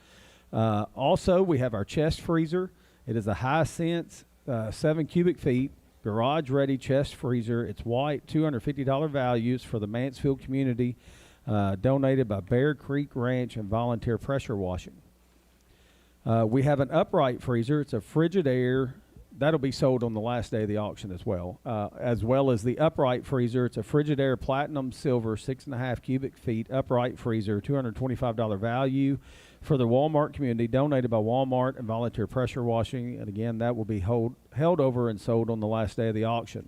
[SPEAKER 1] Also, we have our chest freezer. It is a Hisense 7 cubic feet, garage-ready chest freezer. It's white, $250 values for the Mansfield community, donated by Bear Creek Ranch and Volunteer Pressure Washing. We have an upright freezer. It's a Frigidaire. That'll be sold on the last day of the auction as well as the upright freezer. It's a Frigidaire Platinum Silver 6.5 cubic feet upright freezer, $225 value for the Walmart community, donated by Walmart and Volunteer Pressure Washing. And again, that will be held over and sold on the last day of the auction.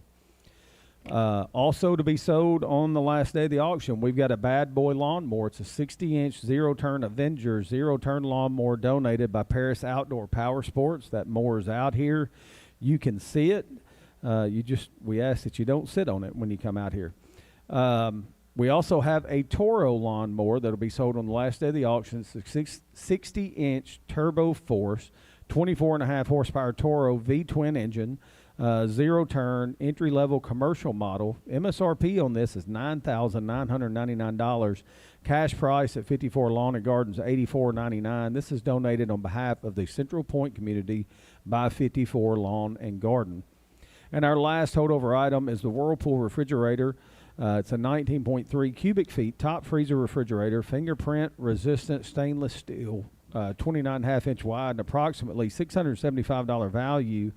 [SPEAKER 1] Also to be sold on the last day of the auction, we've got a Bad Boy lawnmower. It's a 60-inch zero-turn Avenger zero-turn lawnmower donated by Paris Outdoor Power Sports. That mower's out here. You can see it. We ask that you don't sit on it when you come out here. We also have a Toro lawnmower that'll be sold on the last day of the auction. It's a 60-inch Turbo Force, 24.5 horsepower Toro V-twin engine, zero-turn, entry-level commercial model. MSRP on this is $9,999. Cash price at 54 Lawn and Gardens, $84.99. This is donated on behalf of the Central Point community by 54 Lawn and Garden. And our last holdover item is the Whirlpool refrigerator. It's a 19.3 cubic feet top freezer refrigerator, fingerprint resistant stainless steel, 29.5 inch wide, and approximately $675 value,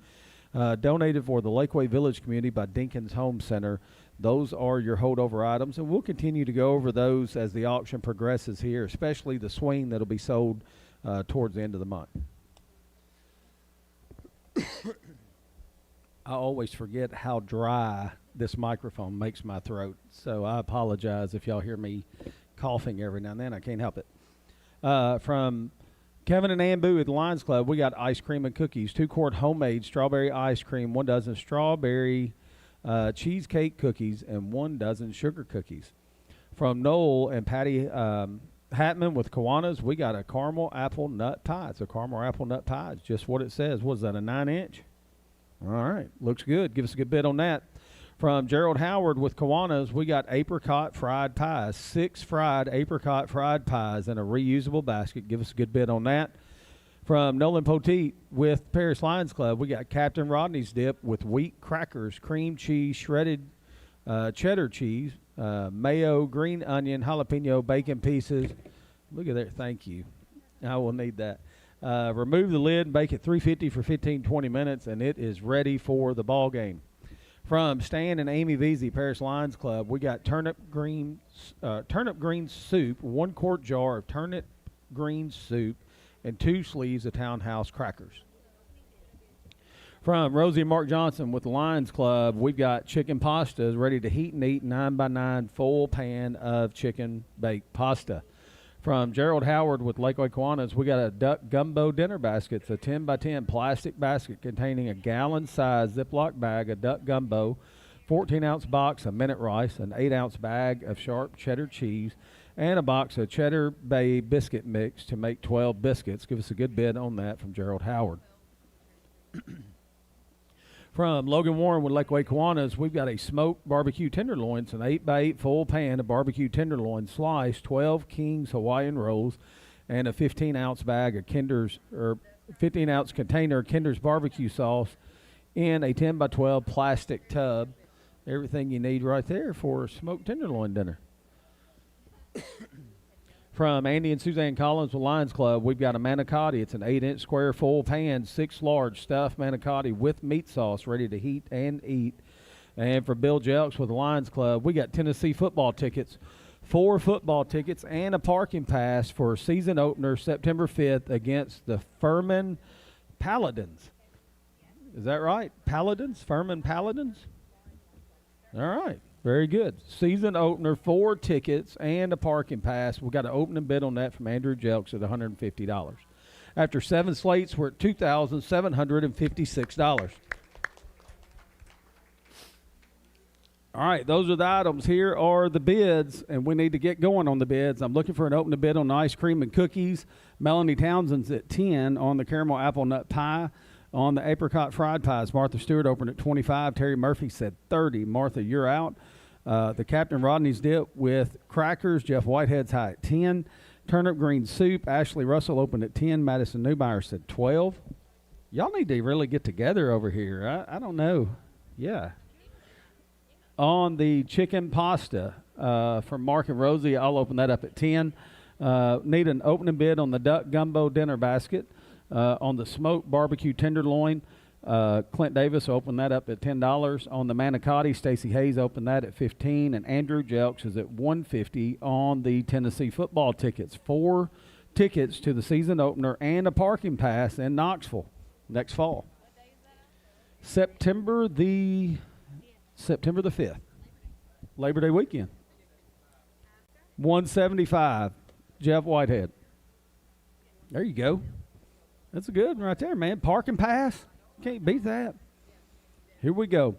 [SPEAKER 1] donated for the Lakeway Village community by Dinkins Home Center. Those are your holdover items, and we'll continue to go over those as the auction progresses here, especially the swing that'll be sold towards the end of the month. I always forget how dry this microphone makes my throat, so I apologize if y'all hear me coughing every now and then. I can't help it. From Kevin and Ann Boo at the Lions Club, we got ice cream and cookies, 2-quart homemade strawberry ice cream, 1 dozen strawberry cheesecake cookies, and 1 dozen sugar cookies. From Noel and Patty Hatman with Kiwanis, we got a caramel apple nut pie. It's a caramel apple nut pie. It's just what it says. What is that, a 9-inch? All right, looks good. Give us a good bid on that. From Gerald Howard with Kiwanis, we got apricot fried pies, 6 fried apricot fried pies in a reusable basket. Give us a good bid on that. From Nolan Poteet with Paris Lions Club, we got Captain Rodney's dip with wheat crackers, cream cheese, shredded cheddar cheese, mayo, green onion, jalapeno, bacon pieces. Look at that. Thank you. I will need that. Remove the lid and bake it 350 for 15-20 minutes, and it is ready for the ball game. From Stan and Amy Veazey, Paris Lions Club, we got turnip green soup, 1 quart jar of turnip green soup, and 2 sleeves of Townhouse crackers. From Rosie and Mark Johnson with the Lions Club, we've got chicken pastas ready to heat and eat, 9x9 full pan of chicken baked pasta. From Gerald Howard with Lakeway Kiwanis, we got a duck gumbo dinner basket. It's a 10x10 plastic basket containing a gallon-size Ziploc bag of duck gumbo, 14-ounce box of minute rice, an 8-ounce bag of sharp cheddar cheese, and a box of Cheddar Bay biscuit mix to make 12 biscuits. Give us a good bid on that from Gerald Howard. From Logan Warren with Lakeway Kiwanis, we've got a smoked barbecue tenderloins, an 8x8 full pan of barbecue tenderloin sliced, 12 King's Hawaiian rolls, and a 15-ounce bag of 15-ounce container of Kinder's barbecue sauce in a 10x12 plastic tub. Everything you need right there for a smoked tenderloin dinner. From Andy and Suzanne Collins with Lions Club, we've got a manicotti. It's an 8-inch square full pan, 6 large stuffed manicotti with meat sauce ready to heat and eat. And for Bill Jelks with the Lions Club, we got Tennessee football tickets, 4 football tickets, and a parking pass for season opener September 5th against the Furman Paladins. Is that right? Paladins? Furman Paladins? All right. Very good. Season opener, 4 tickets, and a parking pass. We've got an opening bid on that from Andrew Jelks at $150. After 7 slates, we're at $2,756. All right, those are the items. Here are the bids, and we need to get going on the bids. I'm looking for an opening bid on ice cream and cookies. Melanie Townsend's at 10 on the caramel apple nut pie. On the apricot fried pies, Martha Stewart opened at 25. Terry Murphy said 30. Martha, you're out. The Captain Rodney's dip with crackers. Jeff Whitehead's high at 10. Turnip green soup. Ashley Russell opened at 10. Madison Newmeyer said 12. Y'all need to really get together over here. I don't know. Yeah. On the chicken pasta from Mark and Rosie, I'll open that up at 10. Need an opening bid on the duck gumbo dinner basket. On the smoked barbecue tenderloin, Clint Davis opened that up at $10. On the manicotti, Stacey Hayes opened that at $15, and Andrew Jelks is at $150 on the Tennessee football tickets. 4 tickets to the season opener and a parking pass in Knoxville next fall. September the 5th, Labor Day weekend. 175, Jeff Whitehead. There you go. That's a good one right there, man. Parking pass. Can't beat that. Here we go.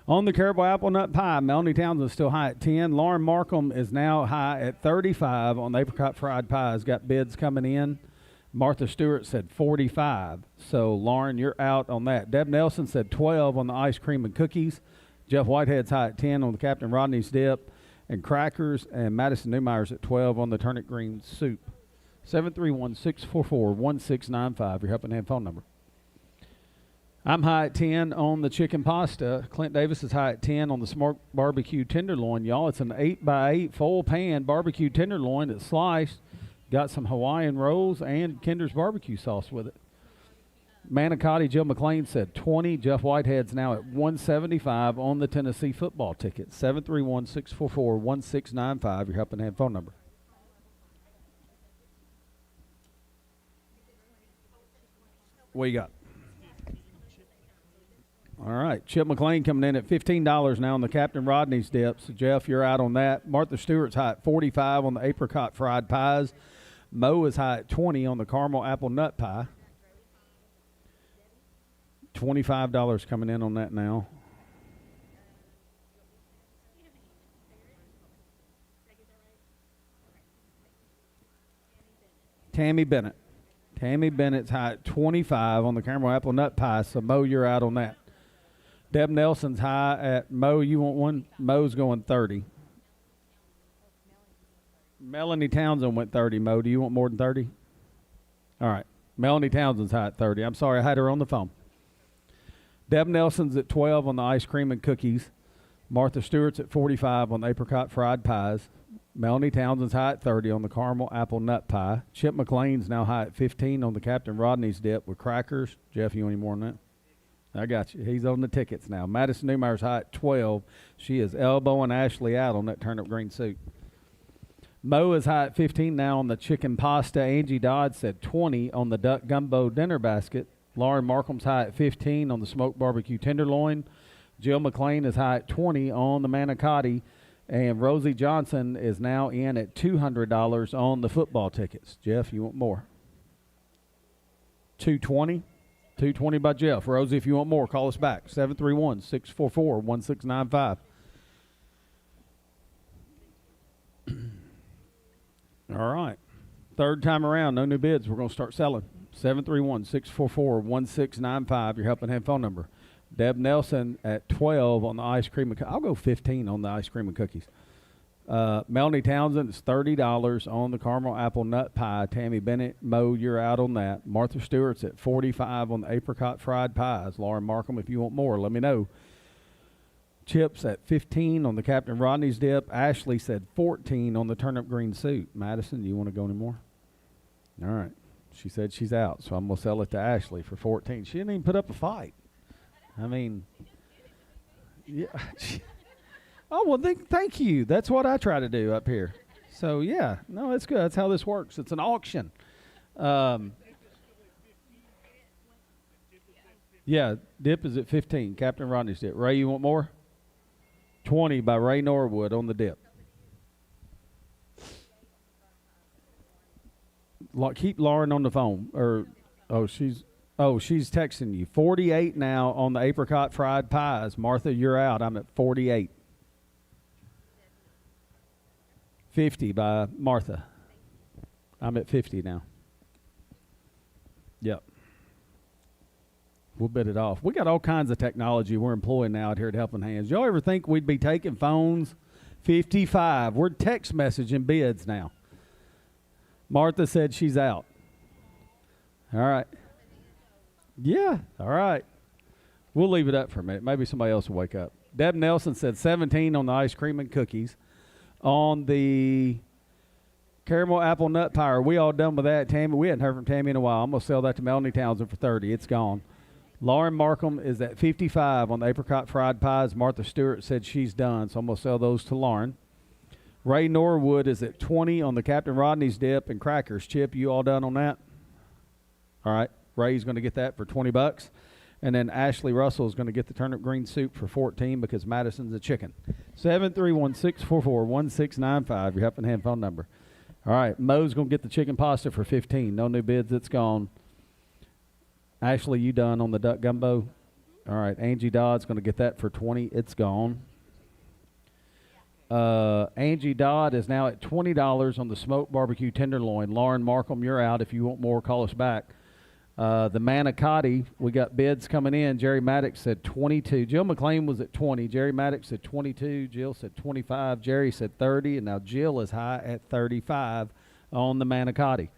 [SPEAKER 1] On the Caribou Apple Nut Pie, Melanie Townsend is still high at 10. Lauren Markham is now high at 35 on the apricot fried pies. Got bids coming in. Martha Stewart said 45. So, Lauren, you're out on that. Deb Nelson said 12 on the ice cream and cookies. Jeff Whitehead's high at 10 on the Captain Rodney's dip and crackers. And Madison Newmeyer's at 12 on the turnip green soup. 731-644-1695, your helping hand phone number. I'm high at 10 on the chicken pasta. Clint Davis is high at 10 on the smoked barbecue tenderloin. Y'all, it's an 8x8 full pan barbecue tenderloin that's sliced. Got some Hawaiian rolls and Kinder's barbecue sauce with it. Manicotti, Jill McLean said 20. Jeff Whitehead's now at 175 on the Tennessee football ticket. 731-644-1695, your helping hand phone number. What you got? All right. Chip McLean coming in at $15 now on the Captain Rodney's dips. So Jeff, you're out on that. Martha Stewart's high at 45 on the apricot fried pies. Mo is high at 20 on the caramel apple nut pie. $25 coming in on that now. Tammy Bennett. Tammy Bennett's high at 25 on the caramel apple nut pie, so Mo, you're out on that. Deb Nelson's high at Mo. You want one? Mo's going 30. Melanie Townsend went 30, Mo. Do you want more than 30? All right. Melanie Townsend's high at 30. I'm sorry, I had her on the phone. Deb Nelson's at 12 on the ice cream and cookies. Martha Stewart's at 45 on the apricot fried pies. Melanie Townsend's high at 30 on the caramel apple nut pie. Chip McLean's now high at 15 on the Captain Rodney's dip with crackers. Jeff, you want any more than that? I got you. He's on the tickets now. Madison Newmeyer's high at 12. She is elbowing Ashley out on that turnip green soup. Mo is high at 15 now on the chicken pasta. Angie Dodd said 20 on the duck gumbo dinner basket. Lauren Markham's high at 15 on the smoked barbecue tenderloin. Jill McLean is high at 20 on the manicotti. And Rosie Johnson is now in at $200 on the football tickets. Jeff, you want more? 220? 220 by Jeff. Rosie, if you want more, call us back. 731-644-1695. All right. Third time around, no new bids. We're going to start selling. 731-644-1695, your helping hand phone number. Deb Nelson at 12 on the ice cream. I'll go 15 on the ice cream and cookies. Melanie Townsend is $30 on the caramel apple nut pie. Tammy Bennett, Mo, you're out on that. Martha Stewart's at 45 on the apricot fried pies. Lauren Markham, if you want more, let me know. Chip's at 15 on the Captain Rodney's dip. Ashley said 14 on the turnip green soup. Madison, you want to go any more? All right. She said she's out, so I'm going to sell it to Ashley for 14. She didn't even put up a fight. I mean, yeah. Oh, well, thank you. That's what I try to do up here. So, yeah. No, that's good. That's how this works. It's an auction. Yeah, dip is at 15. Captain Rodney's dip. Ray, you want more? 20 by Ray Norwood on the dip. Keep Lauren on the phone. She's texting you. 48 now on the apricot fried pies. Martha, you're out. I'm at 48. 50 by Martha. I'm at 50 now. Yep. We'll bid it off. We got all kinds of technology we're employing now out here at Helping Hands. Y'all ever think we'd be taking phones? 55. We're text messaging bids now. Martha said she's out. All right. Yeah, all right. We'll leave it up for a minute. Maybe somebody else will wake up. Deb Nelson said 17 on the ice cream and cookies. On the caramel apple nut pie, are we all done with that, Tammy? We hadn't heard from Tammy in a while. I'm going to sell that to Melanie Townsend for 30. It's gone. Lauren Markham is at 55 on the apricot fried pies. Martha Stewart said she's done, so I'm going to sell those to Lauren. Ray Norwood is at 20 on the Captain Rodney's dip and crackers. Chip, you all done on that? All right. Ray's going to get that for $20. And then Ashley Russell is going to get the turnip green soup for 14 because Madison's a chicken. 731-644-1695, your Helping Hand phone number. All right. Mo's going to get the chicken pasta for 15. No new bids. It's gone. Ashley, you done on the duck gumbo? All right. Angie Dodd's going to get that for 20. It's gone. Angie Dodd is now at $20 on the smoked barbecue tenderloin. Lauren Markham, you're out. If you want more, call us back. The manicotti, we got bids coming in. Jerry Maddox said 22. Jill McLean was at 20. Jerry Maddox said 22. Jill said 25. Jerry said 30. And now Jill is high at 35 on the manicotti.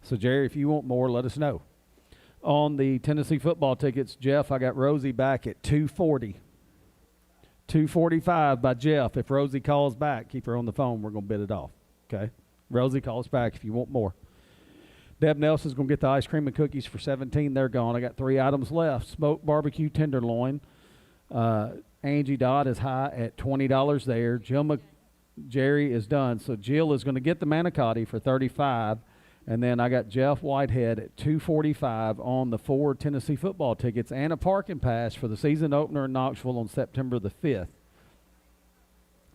[SPEAKER 1] So, Jerry, if you want more, let us know. On the Tennessee football tickets, Jeff, I got Rosie back at 240. 245 by Jeff. If Rosie calls back, keep her on the phone. We're going to bid it off. Okay? Rosie calls back if you want more. Deb Nelson's going to get the ice cream and cookies for 17. They're gone. I got 3 items left. Smoked barbecue tenderloin. Angie Dodd is high at $20 there. Jerry is done. So Jill is going to get the manicotti for 35. And then I got Jeff Whitehead at 245 on the 4 Tennessee football tickets and a parking pass for the season opener in Knoxville on September the 5th.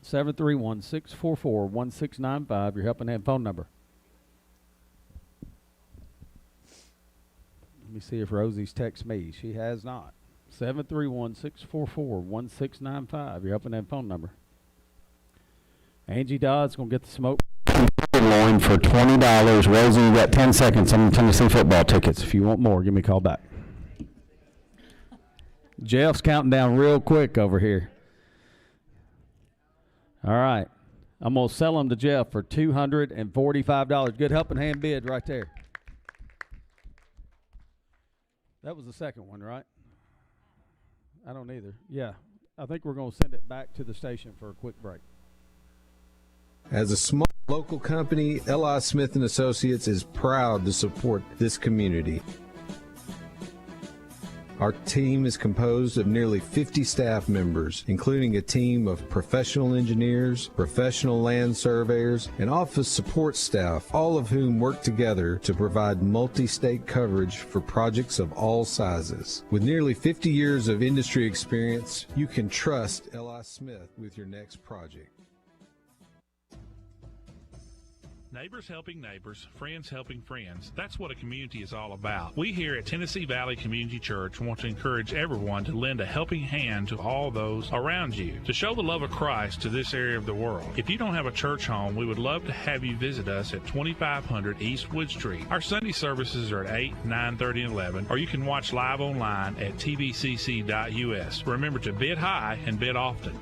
[SPEAKER 1] 731-644-1695, your Helping Hand phone number. Let me see if Rosie's text me. She has not. 731-644-1695, your Helping Hand phone number. Angie Dodd's going to get the smoke tenderloin for $20. Rosie, you got 10 seconds on the Tennessee football tickets. If you want more, give me a call back. Jeff's counting down real quick over here. All right. I'm going to sell them to Jeff for $245. Good Helping Hand bid right there. That was the second one, right? I don't either. Yeah. I think we're going to send it back to the station for a quick break.
[SPEAKER 3] As a small local company, L.I. Smith & Associates is proud to support this community. Our team is composed of nearly 50 staff members, including a team of professional engineers, professional land surveyors, and office support staff, all of whom work together to provide multi-state coverage for projects of all sizes. With nearly 50 years of industry experience, you can trust L.I. Smith with your next project.
[SPEAKER 4] Neighbors helping neighbors, friends helping friends. That's what a community is all about. We here at Tennessee Valley Community Church want to encourage everyone to lend a helping hand to all those around you, to show the love of Christ to this area of the world. If you don't have a church home, we would love to have you visit us at 2500 East Wood Street. Our Sunday services are at 8, 9:30, and 11, or you can watch live online at tvcc.us. Remember to bid high and bid often.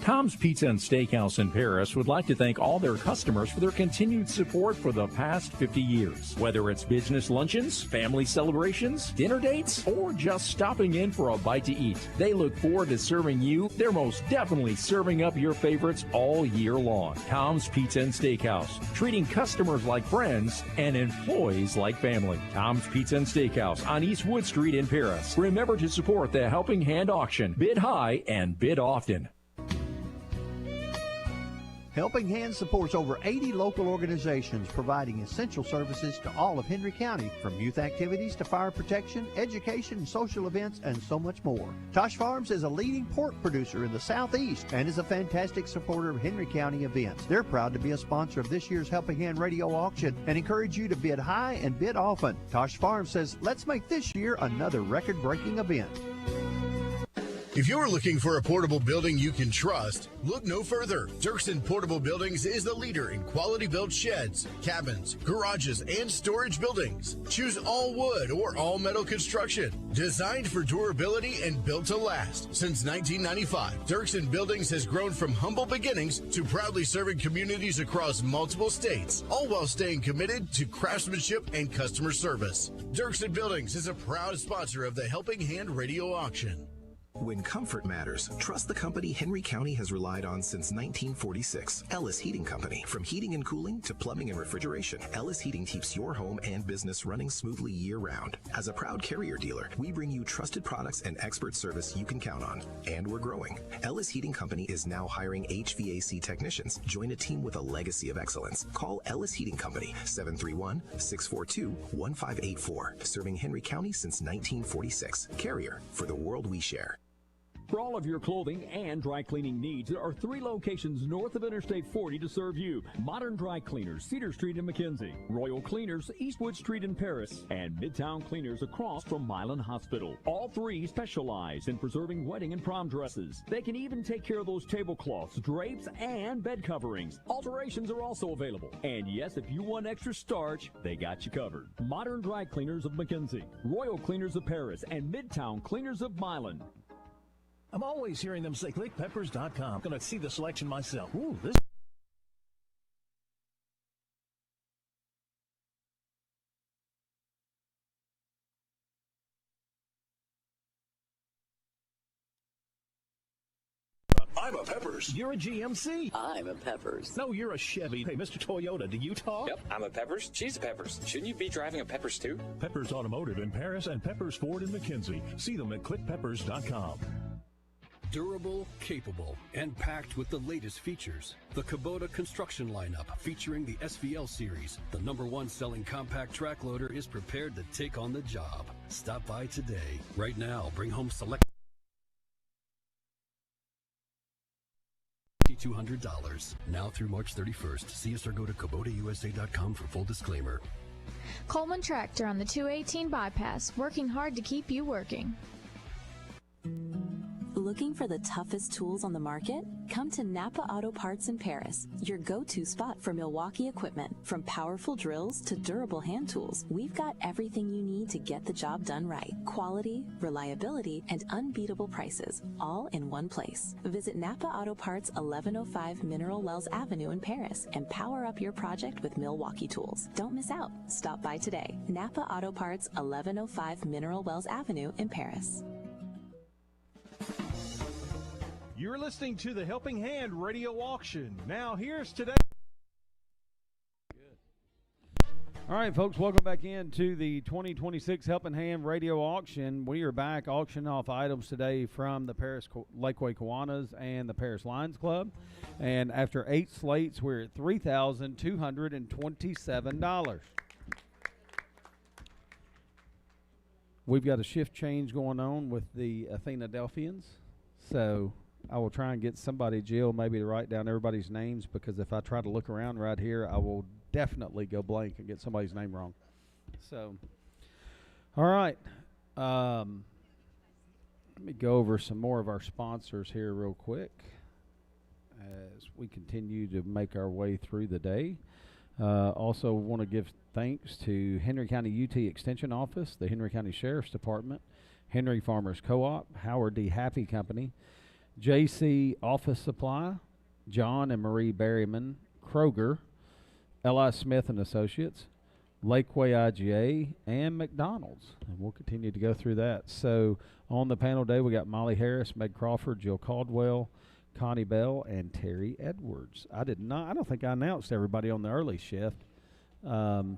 [SPEAKER 5] Tom's Pizza and Steakhouse in Paris would like to thank all their customers for their continued support for the past 50 years. Whether it's business luncheons, family celebrations, dinner dates, or just stopping in for a bite to eat, they look forward to serving you. They're most definitely serving up your favorites all year long. Tom's Pizza and Steakhouse, treating customers like friends and employees like family. Tom's Pizza and Steakhouse on East Wood Street in Paris. Remember to support the Helping Hand auction. Bid high and bid often.
[SPEAKER 6] Helping Hand supports over 80 local organizations providing essential services to all of Henry County, from youth activities to fire protection, education, social events, and so much more. Tosh Farms is a leading pork producer in the Southeast and is a fantastic supporter of Henry County events. They're proud to be a sponsor of this year's Helping Hand radio auction and encourage you to bid high and bid often. Tosh Farms says, let's make this year another record-breaking event.
[SPEAKER 7] If you're looking for a portable building you can trust, look no further. Dirksen Portable Buildings is the leader in quality built sheds, cabins, garages, and storage buildings. Choose all wood or all metal construction. Designed for durability and built to last. Since 1995, Dirksen Buildings has grown from humble beginnings to proudly serving communities across multiple states, all while staying committed to craftsmanship and customer service. Dirksen Buildings is a proud sponsor of the Helping Hand Radio Auction.
[SPEAKER 8] When comfort matters, trust the company Henry County has relied on since 1946. Ellis Heating Company. From heating and cooling to plumbing and refrigeration, Ellis Heating keeps your home and business running smoothly year-round. As a proud Carrier dealer, we bring you trusted products and expert service you can count on. And we're growing. Ellis Heating Company is now hiring HVAC technicians. Join a team with a legacy of excellence. Call Ellis Heating Company, 731-642-1584. Serving Henry County since 1946. Carrier, for the world we share.
[SPEAKER 5] For all of your clothing and dry cleaning needs, there are 3 locations north of Interstate 40 to serve you. Modern Dry Cleaners, Cedar Street in McKenzie. Royal Cleaners, Eastwood Street in Paris. And Midtown Cleaners across from Milan Hospital. All 3 specialize in preserving wedding and prom dresses. They can even take care of those tablecloths, drapes, and bed coverings. Alterations are also available. And yes, if you want extra starch, they got you covered. Modern Dry Cleaners of McKenzie, Royal Cleaners of Paris, and Midtown Cleaners of Milan.
[SPEAKER 9] I'm always hearing them say clickpeppers.com. Gonna see the selection myself. Ooh, this. I'm a Peppers. You're a GMC.
[SPEAKER 10] I'm a Peppers.
[SPEAKER 9] No, you're a Chevy. Hey, Mr. Toyota, do you talk?
[SPEAKER 10] Yep, I'm a Peppers. She's a Peppers. Shouldn't you be driving a Peppers too?
[SPEAKER 9] Peppers Automotive in Paris and Peppers Ford in McKenzie. See them at clickpeppers.com.
[SPEAKER 11] Durable, capable, and packed with the latest features. The Kubota construction lineup featuring the SVL series, the #1 selling compact track loader, is prepared to take on the job. Stop by today. Right now, bring home select $200. Now through March 31st. See us or go to KubotaUSA.com for full disclaimer.
[SPEAKER 12] Coleman Tractor on the 218 bypass, working hard to keep you working.
[SPEAKER 13] Looking for the toughest tools on the market? Come to Napa Auto Parts in Paris, your go-to spot for Milwaukee equipment. From powerful drills to durable hand tools, we've got everything you need to get the job done right. Quality, reliability, and unbeatable prices, all in one place. Visit Napa Auto Parts 1105 Mineral Wells Avenue in Paris and power up your project with Milwaukee tools. Don't miss out. Stop by today. Napa Auto Parts 1105 Mineral Wells Avenue in Paris.
[SPEAKER 14] You're listening to the Helping Hand Radio Auction. Now here's today.
[SPEAKER 1] All right, folks, welcome back into the 2026 Helping Hand Radio Auction. We are back auctioning off items today from the Paris Lakeway Kiwanis and the Paris Lions Club. And after 8 slates, we're at $3,227. We've got a shift change going on with the Athena Delphians. So I will try and get somebody, Jill, maybe to write down everybody's names, because if I try to look around right here, I will definitely go blank and get somebody's name wrong. So, all right. Let me go over some more of our sponsors here real quick as we continue to make our way through the day. Also want to give thanks to Henry County UT Extension Office, the Henry County Sheriff's Department, Henry Farmers Co-op, Howard D. Happy Company, JC Office Supply, John and Marie Berryman, Kroger, L.I. Smith and Associates, Lakeway IGA, and McDonald's. And we'll continue to go through that. So on the panel today, we got Molly Harris, Meg Crawford, Jill Caldwell, Connie Bell, and Terry Edwards. I don't think I announced everybody on the early shift, but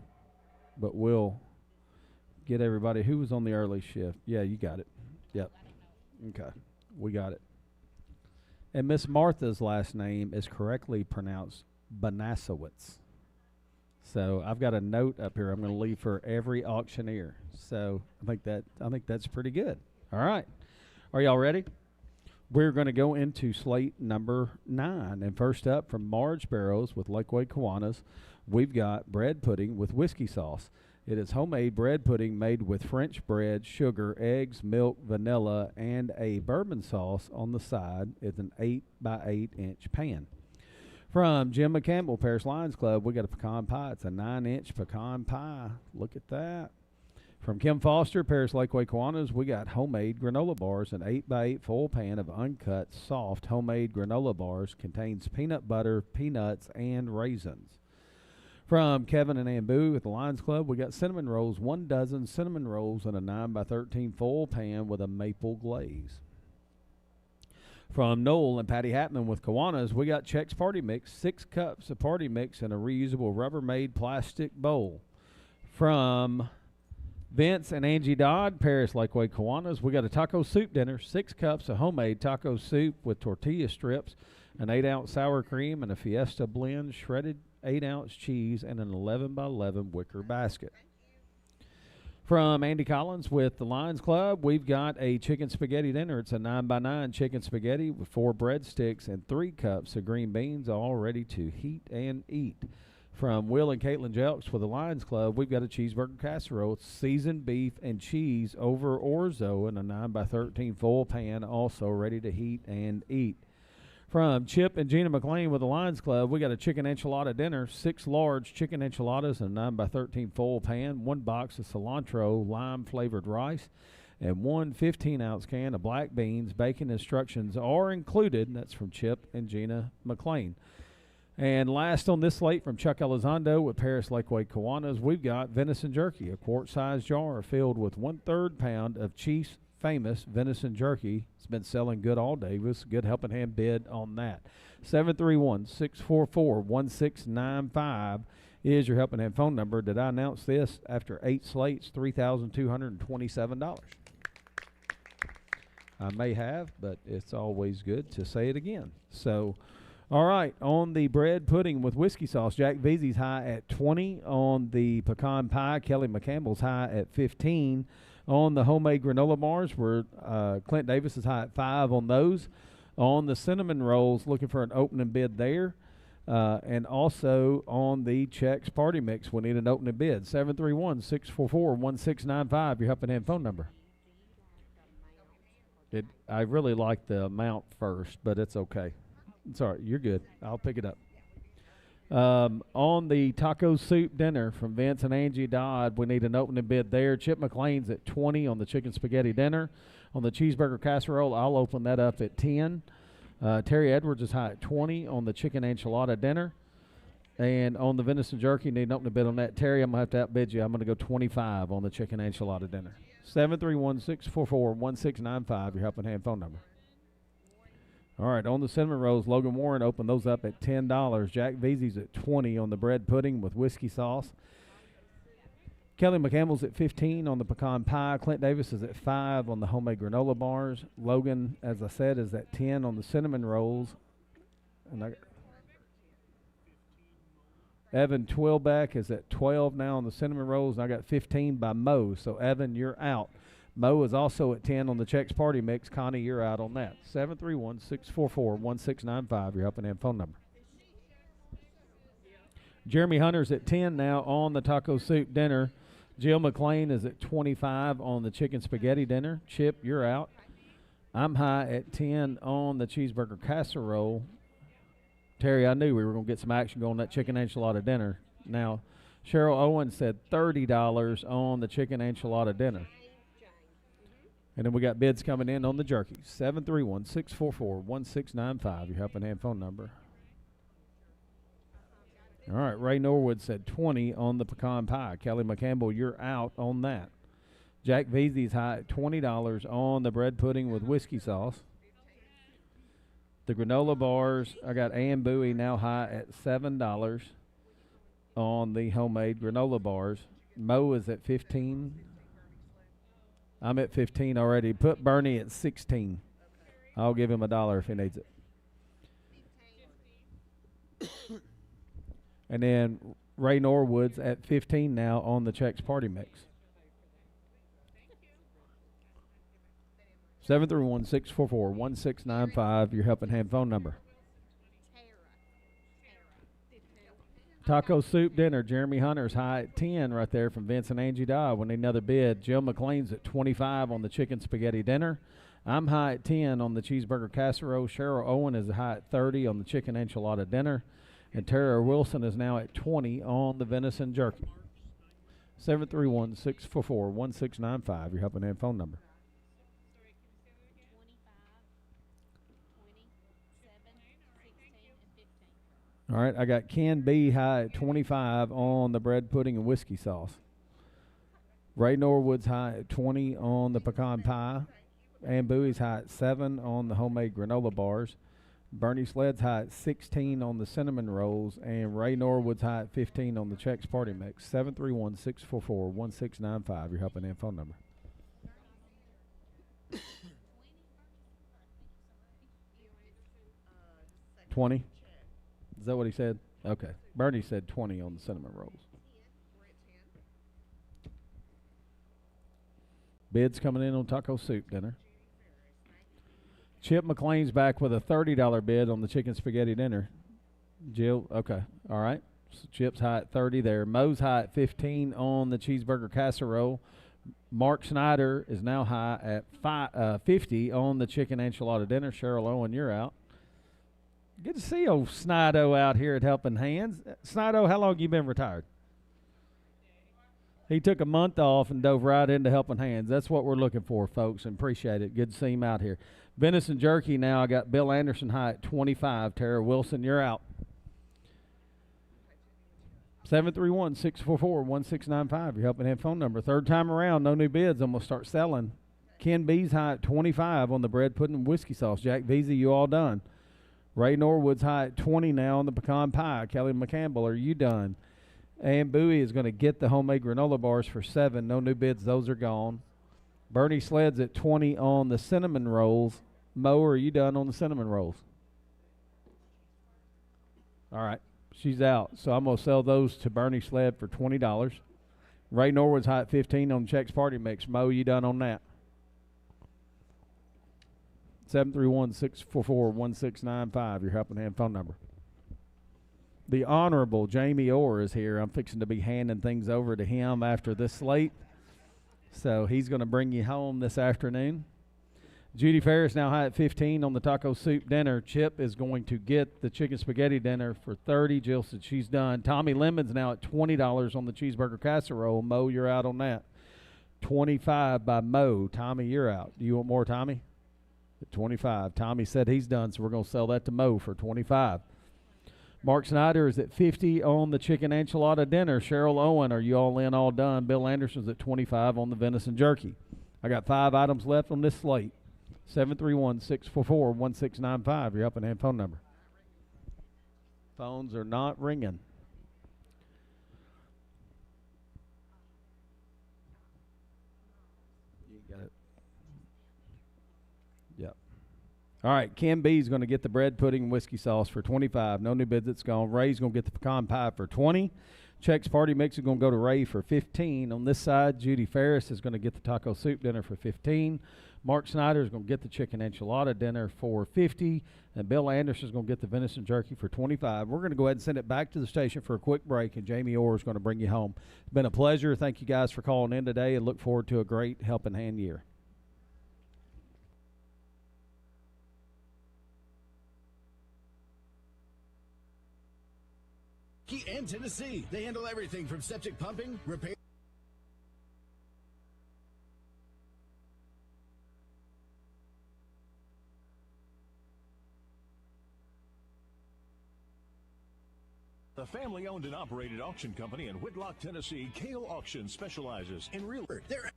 [SPEAKER 1] we'll get everybody who was on the early shift. Yeah, you got it. Yep. Okay, we got it. And Miss Martha's last name is correctly pronounced Banasowitz. So I've got a note up here I'm going to leave for every auctioneer. So I think that's pretty good. All right. Are y'all ready? We're going to go into slate number 9. And first up, from Marge Barrows with Lakeway Kiwanis, we've got bread pudding with whiskey sauce. It is homemade bread pudding made with French bread, sugar, eggs, milk, vanilla, and a bourbon sauce on the side. It's an 8 by 8 inch pan. From Jim McCampbell, Paris Lions Club, we got a pecan pie. It's a 9-inch pecan pie. Look at that. From Kim Foster, Paris Lakeway Kiwanis, we got homemade granola bars. An 8 by 8 full pan of uncut, soft, homemade granola bars. Contains peanut butter, peanuts, and raisins. From Kevin and Ann Bowie with the Lions Club, we got cinnamon rolls. 1 dozen cinnamon rolls in a 9 by 13 full pan with a maple glaze. From Noel and Patty Hatman with Kiwanis, we got Chex Party Mix. 6 cups of Party Mix in a reusable Rubbermaid plastic bowl. From Vince and Angie Dodd, Paris Lakeway Kiwanis, we got a taco soup dinner. 6 cups of homemade taco soup with tortilla strips, an 8-ounce sour cream, and a Fiesta blend, shredded 8-ounce cheese, and an 11 by 11 wicker basket. From Andy Collins with the Lions Club, we've got a chicken spaghetti dinner. It's a 9 by 9 chicken spaghetti with 4 breadsticks and 3 cups of green beans, all ready to heat and eat. From Will and Caitlin Jelks with the Lions Club, we've got a cheeseburger casserole, seasoned beef and cheese over orzo in a 9 by 13 full pan, also ready to heat and eat. From Chip and Gina McLean with the Lions Club, we got a chicken enchilada dinner, 6 large chicken enchiladas in a 9 by 13 full pan, 1 box of cilantro lime-flavored rice, and 1 15-ounce can of black beans. Bacon instructions are included, and that's from Chip and Gina McLean. And last on this slate from Chuck Elizondo with Paris Lakeway Kiwanis, we've got venison jerky, a quart-sized jar filled with 1/3 pound of Chiefs Famous venison jerky. It's been selling good all day. It was a good helping hand bid on that. 731-644-1695 is your helping hand phone number. Did I announce this? After 8 slates, $3,227. I may have, but it's always good to say it again. So, all right, on the bread pudding with whiskey sauce, Jack Veazey's high at 20. On the pecan pie, Kelly McCampbell's high at 15. On the homemade granola bars, where Clint Davis is high at 5 on those. On the cinnamon rolls, looking for an opening bid there. And also on the Chex Party Mix, we need an opening bid. 731-644-1695, your helping hand phone number. I really like the amount first, but it's okay. It's all right. You're good. I'll pick it up. On the taco soup dinner from Vince and Angie Dodd, we need an opening bid there. Chip McLean's at 20 on the chicken spaghetti dinner. On the cheeseburger casserole, I'll open that up at 10. Terry Edwards is high at 20 on the chicken enchilada dinner. And on the venison jerky, need an opening bid on that. Terry, I'm going to have to outbid you. I'm going to go 25 on the chicken enchilada dinner. 731-644-1695, your helping hand phone number. All right, on the cinnamon rolls, Logan Warren opened those up at $10. Jack Veazey's at 20 on the bread pudding with whiskey sauce. Kelly McCampbell's at 15 on the pecan pie. Clint Davis is at 5 on the homemade granola bars. Logan, as I said, is at 10 on the cinnamon rolls. And Evan Twilbeck is at 12 now on the cinnamon rolls. And I got 15 by Mo. So, Evan, you're out. Mo is also at 10 on the Chex Party Mix. Connie, you're out on that. 731-644-1695, your helping hand phone number. Jeremy Hunter's at 10 now on the taco soup dinner. Jill McLean is at 25 on the chicken spaghetti dinner. Chip, you're out. I'm high at 10 on the cheeseburger casserole. Terry, I knew we were going to get some action going on that chicken enchilada dinner. Now, Cheryl Owen said $30 on the chicken enchilada dinner. And then we got bids coming in on the jerky. 731-644-1695, your helping hand phone number. All right, Ray Norwood said 20 on the pecan pie. Kelly McCampbell, you're out on that. Jack Veazey's high at $20 on the bread pudding with whiskey sauce. The granola bars, I got Ann Bowie now high at $7 on the homemade granola bars. Mo is at 15. I'm at 15 already. Put Bernie at 16. I'll give him $1 if he needs it. And then Ray Norwood's at 15 now on the Chex Party Mix. 731-644-1695, your helping hand phone number. Taco soup dinner. Jeremy Hunter's high at 10 right there from Vince and Angie Dodd. We need another bid. Jill McLean's at 25 on the chicken spaghetti dinner. I'm high at 10 on the cheeseburger casserole. Cheryl Owen is high at 30 on the chicken enchilada dinner. And Tara Wilson is now at 20 on the venison jerky. 731-644-1695, your helping hand phone number. All right, I got Ken B high at 25 on the bread pudding and whiskey sauce. Ray Norwood's high at 20 on the pecan pie. Ann Bowie's high at 7 on the homemade granola bars. Bernie Sled's high at 16 on the cinnamon rolls. And Ray Norwood's high at 15 on the Chex Party Mix. 731-644-1695, your helping hand phone number. $20? Is that what he said? Okay. Bernie said 20 on the cinnamon rolls. Bids coming in on taco soup dinner. Chip McLean's back with a $30 bid on the chicken spaghetti dinner. Jill, okay. All right. So Chip's high at 30 there. Mo's high at 15 on the cheeseburger casserole. Mark Snyder is now high at 50 on the chicken enchilada dinner. Cheryl Owen, you're out. Good to see old Snido out here at Helping Hands. Snido, how long you been retired? He took a month off and dove right into Helping Hands. That's what we're looking for, folks, and appreciate it. Good to see him out here. Venison jerky now. I got Bill Anderson high at 25. Tara Wilson, you're out. 731-644-1695, your Helping Hand phone number. Third time around, no new bids. I'm going to start selling. Ken B's high at 25 on the bread pudding and whiskey sauce. Jack Veazey, you all done. Ray Norwood's high at 20 now on the pecan pie. Kelly McCampbell, are you done? Ann Bowie is going to get the homemade granola bars for 7. No new bids. Those are gone. Bernie Sled's at 20 on the cinnamon rolls. Mo, are you done on the cinnamon rolls? All right. She's out. So I'm going to sell those to Bernie Sled for $20. Ray Norwood's high at 15 on the Chex Party Mix. Mo, you done on that? 731-644-1695, your Helping Hand phone number. The Honorable Jamie Orr is here. I'm fixing to be handing things over to him after this slate. So he's going to bring you home this afternoon. Judy Ferris now high at 15 on the taco soup dinner. Chip is going to get the chicken spaghetti dinner for 30. Jill said she's done. Tommy Lemon's now at $20 on the cheeseburger casserole. Mo, you're out on that. 25 by Mo. Tommy, you're out. Do you want more, Tommy? At 25. Tommy said he's done, so we're going to sell that to Mo for 25. Mark Snyder is at 50 on the chicken enchilada dinner. Cheryl Owen, are you all in, all done? Bill Anderson's at 25 on the venison jerky. I got 5 items left on this slate. 731-644-1695, your Helping Hand phone number. Phones are not ringing. You got it. Yep. All right, Ken B's going to get the bread pudding and whiskey sauce for 25. No new bids, it's gone. Ray's going to get the pecan pie for 20. Chex Party Mix is going to go to Ray for 15. On this side, Judy Ferris is going to get the taco soup dinner for 15. Mark Snyder is going to get the chicken enchilada dinner for 50. And Bill Anderson is going to get the venison jerky for 25. We're going to go ahead and send it back to the station for a quick break, and Jamie Orr is going to bring you home. It's been a pleasure. Thank you guys for calling in today, and look forward to a great Helping Hand year.
[SPEAKER 7] And Tennessee. They handle everything from septic pumping, repair.
[SPEAKER 9] The family-owned and operated auction company in Whitlock, Tennessee, Kale Auction specializes in real estate.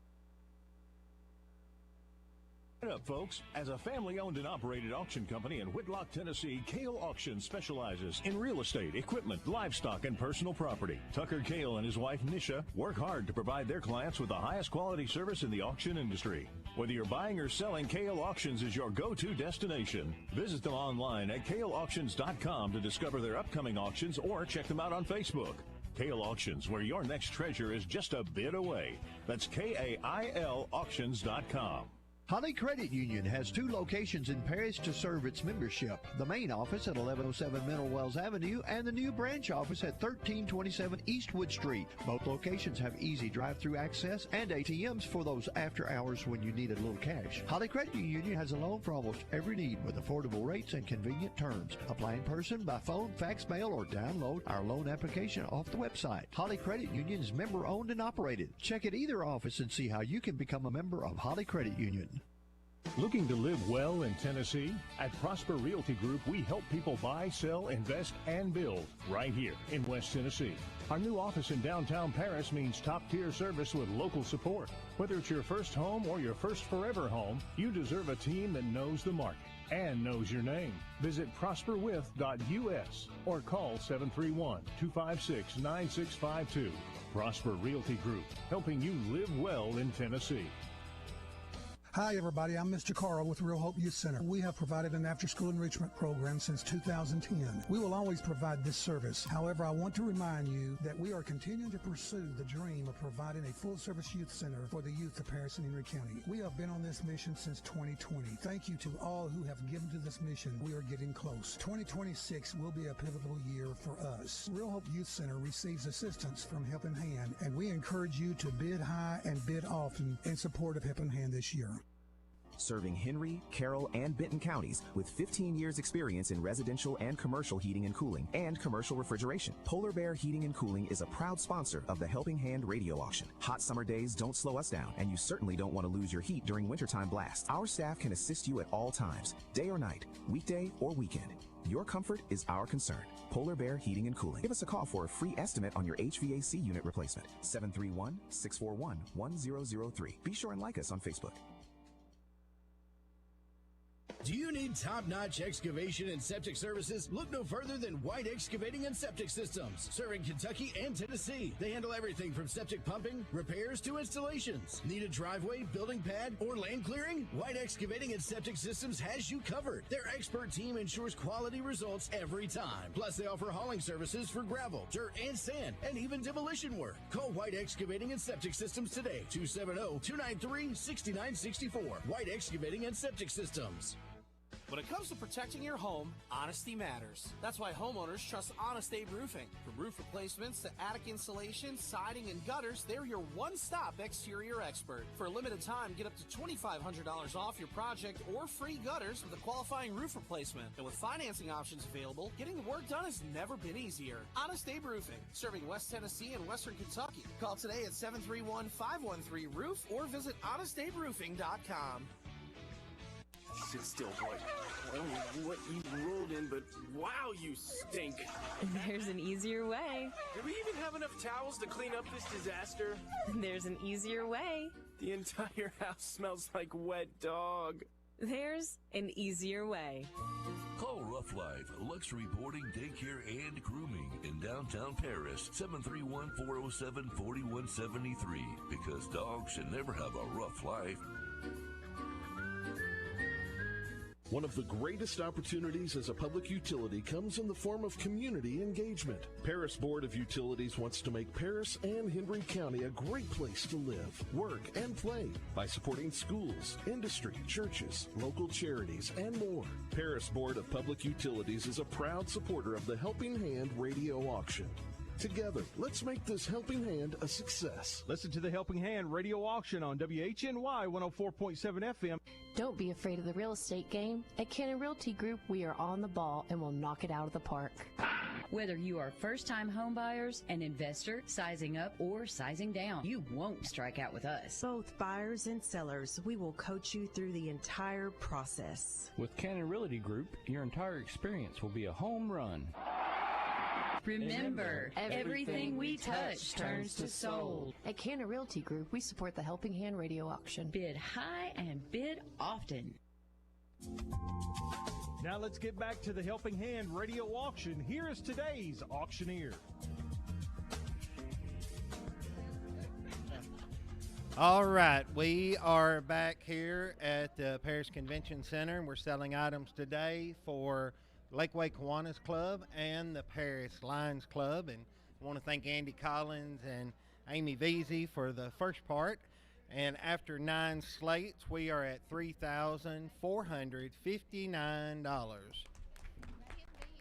[SPEAKER 9] Up, folks. As a family-owned and operated auction company in Whitlock, Tennessee, Kale Auction specializes in real estate, equipment, livestock, and personal property. Tucker Kale and his wife, Nisha, work hard to provide their clients with the highest quality service in the auction industry. Whether you're buying or selling, Kale Auctions is your go-to destination. Visit them online at kaleauctions.com to discover their upcoming auctions or check them out on Facebook. Kale Auctions, where your next treasure is just a bid away. That's KAIL auctions.com.
[SPEAKER 6] Holly Credit Union has 2 locations in Paris to serve its membership. The main office at 1107 Mineral Wells Avenue and the new branch office at 1327 Eastwood Street. Both locations have easy drive-through access and ATMs for those after hours when you need a little cash. Holly Credit Union has a loan for almost every need with affordable rates and convenient terms. Apply in person, by phone, fax, mail, or download our loan application off the website. Holly Credit Union is member-owned and operated. Check at either office and see how you can become a member of Holly Credit Union.
[SPEAKER 9] Looking to live well in Tennessee? At Prosper Realty Group, we help people buy, sell, invest, and build right here in West Tennessee. Our new office in downtown Paris means top-tier service with local support. Whether it's your first home or your first forever home, you deserve a team that knows the market and knows your name. Visit prosperwith.us or call 731-256-9652. Prosper Realty Group, helping you live well in Tennessee.
[SPEAKER 15] Hi, everybody. I'm Mr. Carl with Real Hope Youth Center. We have provided an after-school enrichment program since 2010. We will always provide this service. However, I want to remind you that we are continuing to pursue the dream of providing a full-service youth center for the youth of Paris and Henry County. We have been on this mission since 2020. Thank you to all who have given to this mission. We are getting close. 2026 will be a pivotal year for us. Real Hope Youth Center receives assistance from Helping Hand, and we encourage you to bid high and bid often in support of Helping Hand this year.
[SPEAKER 16] Serving Henry, Carroll, and Benton counties with 15 years experience in residential and commercial heating and cooling and commercial refrigeration. Polar Bear Heating and Cooling is a proud sponsor of the Helping Hand radio auction. Hot summer days don't slow us down, and you certainly don't want to lose your heat during wintertime blasts. Our staff can assist you at all times, day or night, weekday or weekend. Your comfort is our concern. Polar Bear Heating and Cooling. Give us a call for a free estimate on your HVAC unit replacement. 731-641-1003. Be sure and like us on Facebook.
[SPEAKER 7] Do you need top-notch excavation and septic services? Look no further than White Excavating and Septic Systems, serving Kentucky and Tennessee. They handle everything from septic pumping, repairs to installations. Need a driveway, building pad, or land clearing? White Excavating and Septic Systems has you covered. Their expert team ensures quality results every time. Plus, they offer hauling services for gravel, dirt, and sand, and even demolition work. Call White Excavating and Septic Systems today, 270-293-6964. White Excavating and Septic Systems.
[SPEAKER 17] When it comes to protecting your home, honesty matters. That's why homeowners trust Honest Abe Roofing. From roof replacements to attic insulation, siding, and gutters, they're your one-stop exterior expert. For a limited time, get up to $2,500 off your project or free gutters with a qualifying roof replacement. And with financing options available, getting the work done has never been easier. Honest Abe Roofing, serving West Tennessee and Western Kentucky. Call today at 731-513-ROOF or visit honestaberoofing.com.
[SPEAKER 18] Sit still, boy. I don't know what you rolled in, but wow, you stink.
[SPEAKER 19] There's an easier way.
[SPEAKER 18] Do we even have enough towels to clean up this disaster?
[SPEAKER 19] There's an easier way.
[SPEAKER 18] The entire house smells like wet dog.
[SPEAKER 19] There's an easier way.
[SPEAKER 20] Call Rough Life, luxury boarding, daycare, and grooming in downtown Paris, 731-407-4173, because dogs should never have a rough life.
[SPEAKER 21] One of the greatest opportunities as a public utility comes in the form of community engagement. Paris Board of Utilities wants to make Paris and Henry County a great place to live, work, and play by supporting schools, industry, churches, local charities, and more. Paris Board of Public Utilities is a proud supporter of the Helping Hand radio auction. Together, let's make this Helping Hand a success.
[SPEAKER 14] Listen to the Helping Hand radio auction on WHNY 104.7 FM.
[SPEAKER 22] Don't be afraid of the real estate game. At Cannon Realty Group, we are on the ball and will knock it out of the park.
[SPEAKER 23] Whether you are first-time homebuyers, an investor, sizing up, or sizing down, you won't strike out with us.
[SPEAKER 24] Both buyers and sellers, we will coach you through the entire process.
[SPEAKER 25] With Cannon Realty Group, your entire experience will be a home run.
[SPEAKER 23] Remember, everything we touch turns to sold.
[SPEAKER 22] At Cannon Realty Group, we support the Helping Hand radio auction.
[SPEAKER 23] Bid high and bid often.
[SPEAKER 14] Now let's get back to the Helping Hand radio auction. Here is today's auctioneer.
[SPEAKER 26] All right, we are back here at the Paris Convention Center, and we're selling items today for Lakeway Kiwanis Club and the Paris Lions Club. And I want to thank Andy Collins and Amy Veazey for the first part. And after 9 slates, we are at $3,459.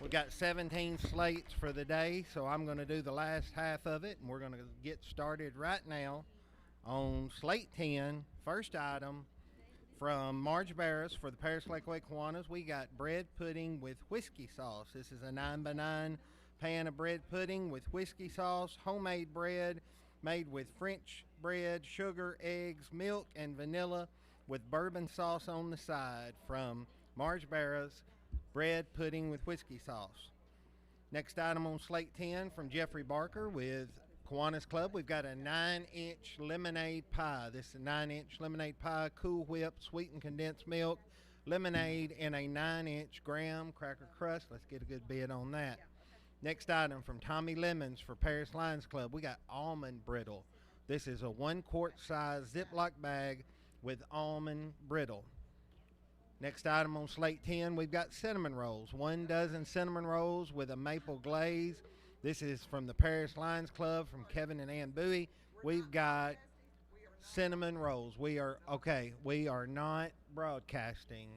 [SPEAKER 26] We got 17 slates for the day, so I'm going to do the last half of it, and we're going to get started right now on slate 10. First item from Marge Barris for the Paris Lakeway Kiwanis. We got bread pudding with whiskey sauce. This is a 9x9 pan of bread pudding with whiskey sauce, homemade bread made with French bread, sugar, eggs, milk, and vanilla with bourbon sauce on the side from Marge Barris, bread pudding with whiskey sauce. Next item on slate 10 from Jeffrey Barker with Kiwanis Club. We've got a 9-inch lemonade pie. This is a 9-inch lemonade pie, Cool Whip, sweetened condensed milk, lemonade in a 9-inch graham cracker crust. Let's get a good bid on that. Next item from Tommy Lemons for Paris Lions Club. We got almond brittle. This is a 1-quart size Ziploc bag with almond brittle. Next item on slate 10, we've got cinnamon rolls. 1 dozen cinnamon rolls with a maple glaze. This is from the Paris Lions Club from Kevin and Ann Bowie. We've got cinnamon rolls. We are not broadcasting.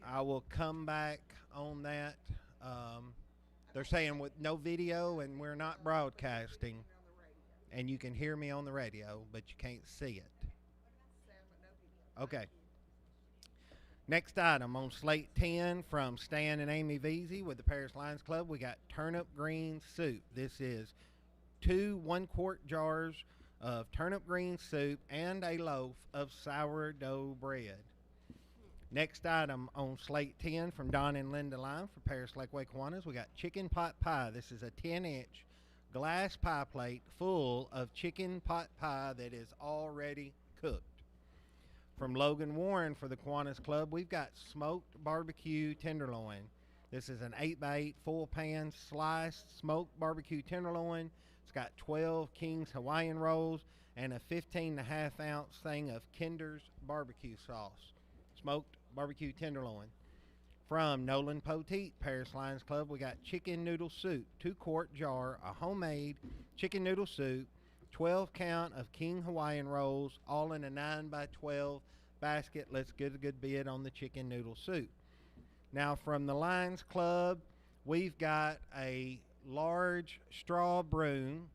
[SPEAKER 26] I will come back on that. They're saying with no video and we're not broadcasting, and you can hear me on the radio, but you can't see it. Okay. Next item on slate 10 from Stan and Amy Veazey with the Paris Lions Club. We got turnip green soup. This is 2 1-quart jars of turnip green soup and a loaf of sourdough bread. Next item on slate 10 from Don and Linda Lime for Paris Lakeway Kiwanis. We got chicken pot pie. This is a 10-inch glass pie plate full of chicken pot pie that is already cooked. From Logan Warren for the Kiwanis Club, we've got smoked barbecue tenderloin. This is an 8x8 full pan sliced smoked barbecue tenderloin. It's got 12 King's Hawaiian rolls and a 15.5-ounce thing of Kinder's barbecue sauce. Smoked barbecue tenderloin. From Nolan Poteet, Paris Lions Club, we got chicken noodle soup, 2-quart jar, a homemade chicken noodle soup, 12 count of King Hawaiian rolls, all in a 9x12 basket. Let's get a good bid on the chicken noodle soup. Now from the Lions Club, we've got a large straw broom,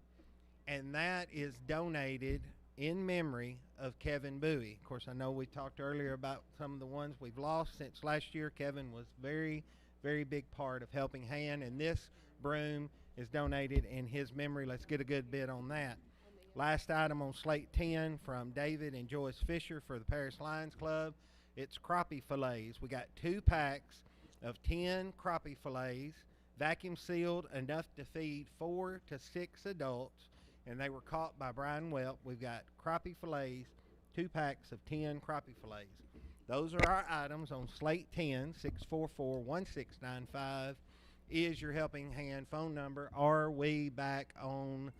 [SPEAKER 26] and that is donated in memory of Kevin Bowie. Of course, I know we talked earlier about some of the ones we've lost since last year. Kevin was very, very big part of Helping Hand, and this broom is donated in his memory. Let's get a good bid on that. Last item on slate 10 from David and Joyce Fisher for the Paris Lions Club. It's crappie fillets. We got 2 packs of 10 crappie fillets, vacuum sealed, enough to feed 4 to 6 adults, and they were caught by Brian Welp. We've got crappie fillets, 2 packs of 10 crappie fillets. Those are our items on slate 10. 644-1695 is your Helping Hand phone number. Are we back on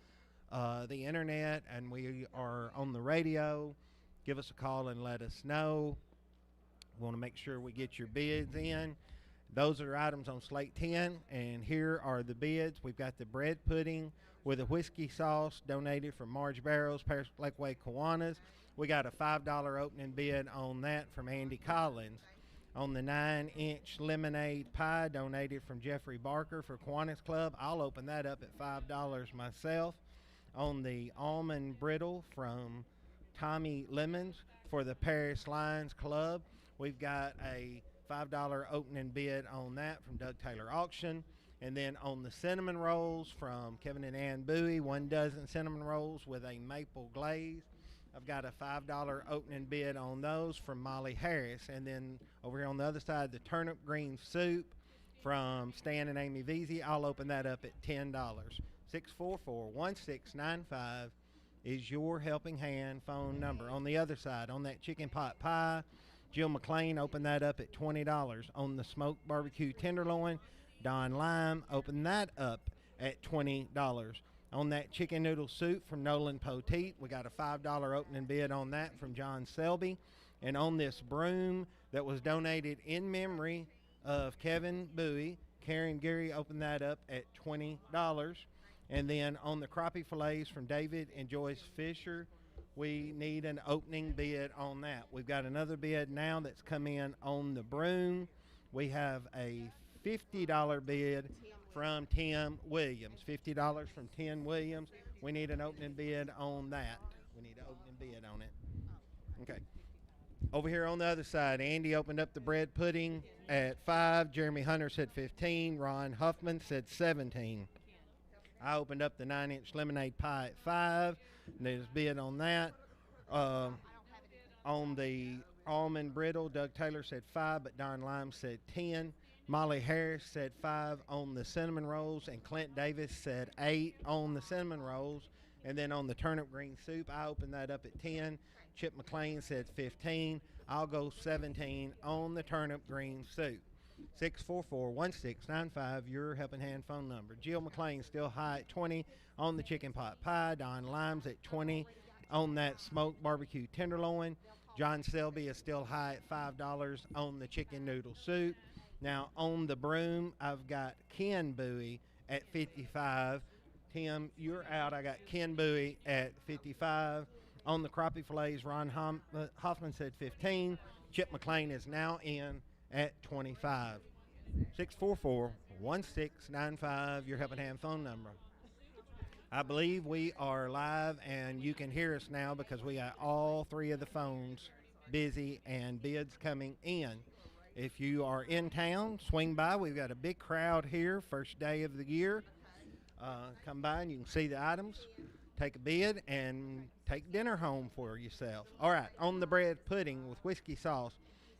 [SPEAKER 26] the internet and we are on the radio? Give us a call and let us know. We want to make sure we get your bids in. Those are items on slate 10, and here are the bids. We've got the bread pudding with a whiskey sauce donated from Marge Barrows, Paris Lakeway Kiwanis. We got a $5 opening bid on that from Andy Collins. On the 9-inch lemonade pie donated from Jeffrey Barker for Kiwanis Club, I'll open that up at $5 myself. On the almond brittle from Tommy Lemons for the Paris Lions Club, we've got a $5 opening bid on that from Doug Taylor Auction. And then on the cinnamon rolls from Kevin and Ann Bowie, 1 dozen cinnamon rolls with a maple glaze, I've got a $5 opening bid on those from Molly Harris. And then over here on the other side, the turnip green soup from Stan and Amy Veazey, I'll open that up at $10. 644-1695 is your Helping Hand phone number. On the other side, on that chicken pot pie, Jill McLean opened that up at $20. On the smoked barbecue tenderloin, Don Lime opened that up at $20. On that chicken noodle soup from Nolan Poteet, we got a $5 opening bid on that from John Selby. And on this broom that was donated in memory of Kevin Bowie, Karen Geary opened that up at $20. And then on the crappie fillets from David and Joyce Fisher, We need an opening bid on that. We've got another bid now that's come in on the broom. We have a $50 bid from Tim Williams. $50 from Tim Williams. We need an opening bid on that. We need an opening bid on it. Okay. Over here on the other side, Andy opened up the bread pudding at 5. Jeremy Hunter said 15. Ron Huffman said 17. I opened up the 9-inch lemonade pie at 5. And there's a bid on that. On the almond brittle, Doug Taylor said 5, but Don Lime said 10. Molly Harris said 5 on the cinnamon rolls, and Clint Davis said 8 on the cinnamon rolls. And then on the turnip green soup, I opened that up at 10. Chip McLean said 15. I'll go 17 on the turnip green soup. 644-1695, your helping hand phone number. Jill McLean still high at 20 on the chicken pot pie. Don Limes at 20 on that smoked barbecue tenderloin. John Selby is still high at $5 on the chicken noodle soup. Now on the broom, I've got Ken Bowie at 55. Tim, you're out. I got Ken Bowie at 55. On the crappie fillets, Ron Hoffman said 15. Chip McLean is now in at 25. 644-1695, your helping hand phone number. I believe we are live, and you can hear us now because we got all 3 of the phones busy and bids coming in. If you are in town, swing by. We've got a big crowd here, first day of the year. Come by and you can see the items, take a bid, and take dinner home for yourself. All right, on the bread pudding with whiskey sauce,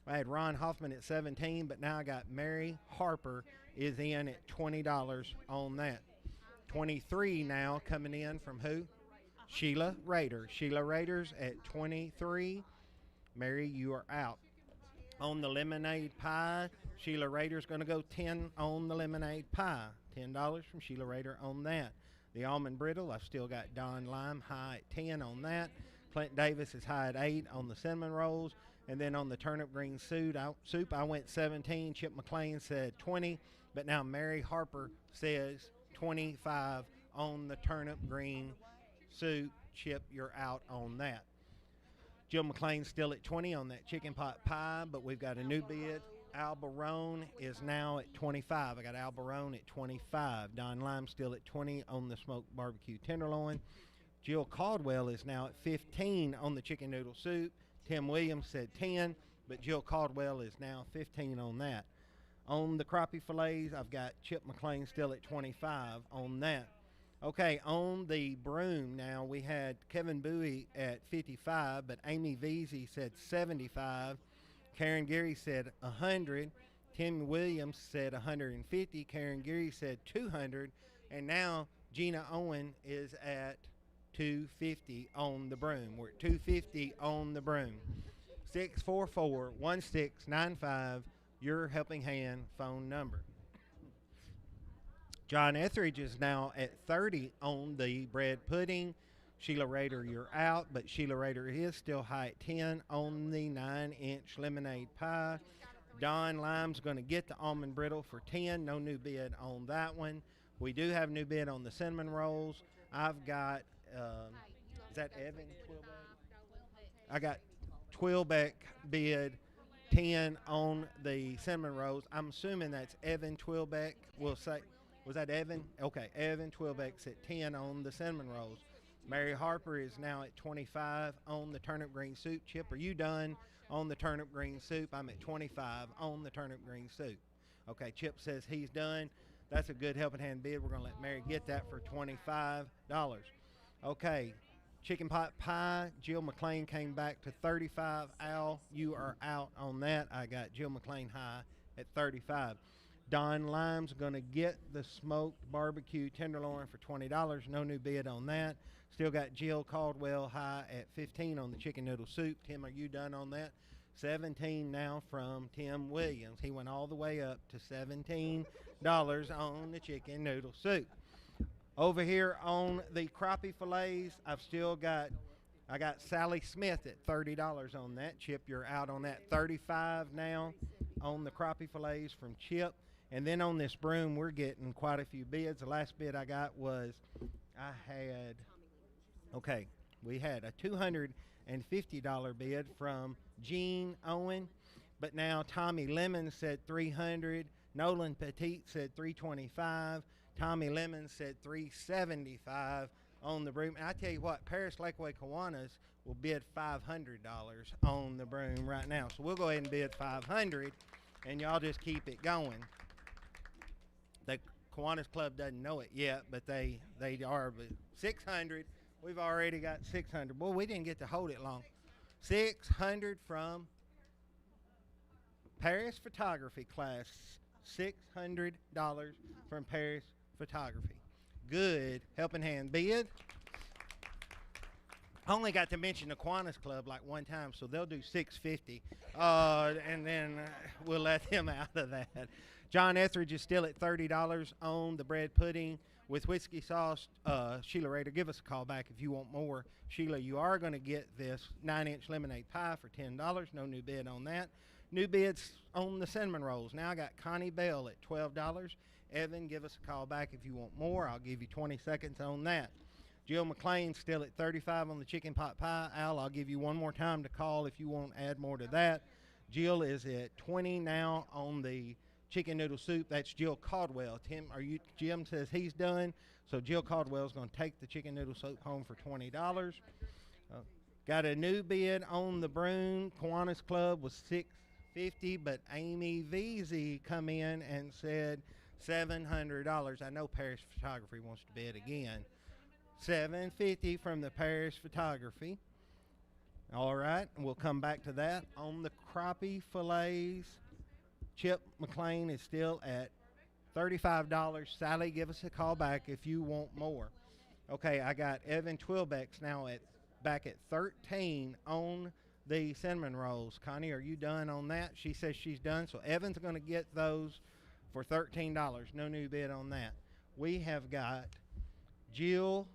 [SPEAKER 26] I had Ron Hoffman at 17, but now I got Mary Harper is in at $20 on that. 23 now coming in from who? Sheila Rader. Sheila Rader's at 23. Mary, you are out. On the lemonade pie, Sheila Rader's going to go 10 on the lemonade pie. $10 from Sheila Rader on that. The almond brittle, I've still got Don Lime high at 10 on that. Clint Davis is high at 8 on the cinnamon rolls. And then on the turnip green soup, I went 17. Chip McLean said 20. But now Mary Harper says 25 on the turnip green soup. Chip, you're out on that. Jill McLean's still at 20 on that chicken pot pie, but we've got a new bid. Al Barone is now at 25. I got Al Barone at 25. Don Lime still at 20 on the smoked barbecue tenderloin. Jill Caldwell is now at 15 on the chicken noodle soup. Tim Williams said 10, but Jill Caldwell is now 15 on that. On the crappie fillets, I've got Chip McLean still at 25 on that. Okay, on the broom now, we had Kevin Bowie at 55, but Amy Veazey said 75. Karen Geary said 100. Tim Williams said 150. Karen Geary said 200. And now Gina Owen is at 250 on the broom. We're at 250 on the broom. 644-1695, your helping hand phone number. John Etheridge is now at 30 on the bread pudding. Sheila Rader, you're out, but Sheila Rader is still high at 10 on the 9-inch lemonade pie. Don Lime's going to get the almond brittle for 10. No new bid on that one. We do have a new bid on the cinnamon rolls. I've got, is that Evan Twilbeck? I got Twilbeck bid 10 on the cinnamon rolls. I'm assuming that's Evan Twilbeck. We'll say, was that Evan? Okay, Evan Twilbeck's at 10 on the cinnamon rolls. Mary Harper is now at 25 on the turnip green soup. Chip, are you done on the turnip green soup? I'm at 25 on the turnip green soup. Okay, Chip says he's done. That's a good helping hand bid. We're going to let Mary get that for $25. Okay, chicken pot pie. Jill McLean came back to 35. Al, you are out on that. I got Jill McLean high at 35. Don Lime's going to get the smoked barbecue tenderloin for $20. No new bid on that. Still got Jill Caldwell high at 15 on the chicken noodle soup. Tim, are you done on that? 17 now from Tim Williams. He went all the way up to $17 on the chicken noodle soup. Over here on the crappie fillets, I got Sally Smith at $30 on that. Chip, you're out on that. 35 now on the crappie fillets from Chip. And then on this broom, we're getting quite a few bids. The last bid I got was, We had a $250 bid from Gene Owen, but now Tommy Lemon said $300. Nolan Petit said $325. Tommy Lemon said $375 on the broom. And I tell you what, Paris Lakeway Kiwanis will bid $500 on the broom right now. So we'll go ahead and bid $500, and y'all just keep it going. The Kiwanis Club doesn't know it yet, but they are. But $600. We've already got $600. Boy, we didn't get to hold it long. $600 from Paris Photography class. $600 from Paris Photography. Good helping hand bid. I only got to mention the Kiwanis Club like one time, so they'll do $650, and then we'll let them out of that. John Etheridge is still at $30 on the bread pudding with whiskey sauce. Sheila Rader, give us a call back if you want more. Sheila, you are going to get this 9-inch lemonade pie for $10. No new bid on that. New bids on the cinnamon rolls. Now I got Connie Bell at $12. Evan, give us a call back if you want more. I'll give you 20 seconds on that. Jill McLean still at $35 on the chicken pot pie. Al, I'll give you one more time to call if you want to add more to that. Jill is at $20 now on the chicken noodle soup. That's Jill Caldwell. Jim says he's done, so Jill Caldwell is going to take the chicken noodle soup home for $20. Got a new bid on the broom. Kiwanis Club was $650, but Amy Veazey come in and said $700. I know Paris Photography wants to bid again. $750 from the Paris Photography. All right, and we'll come back to that. On the crappie fillets, Chip McLean is still at $35. Sally, give us a call back if you want more. Okay, I got Evan Twilbeck's now back at $13 on the cinnamon rolls. Connie, are you done on that? She says she's done, so Evan's going to get those for $13. No new bid on that. We have got Jill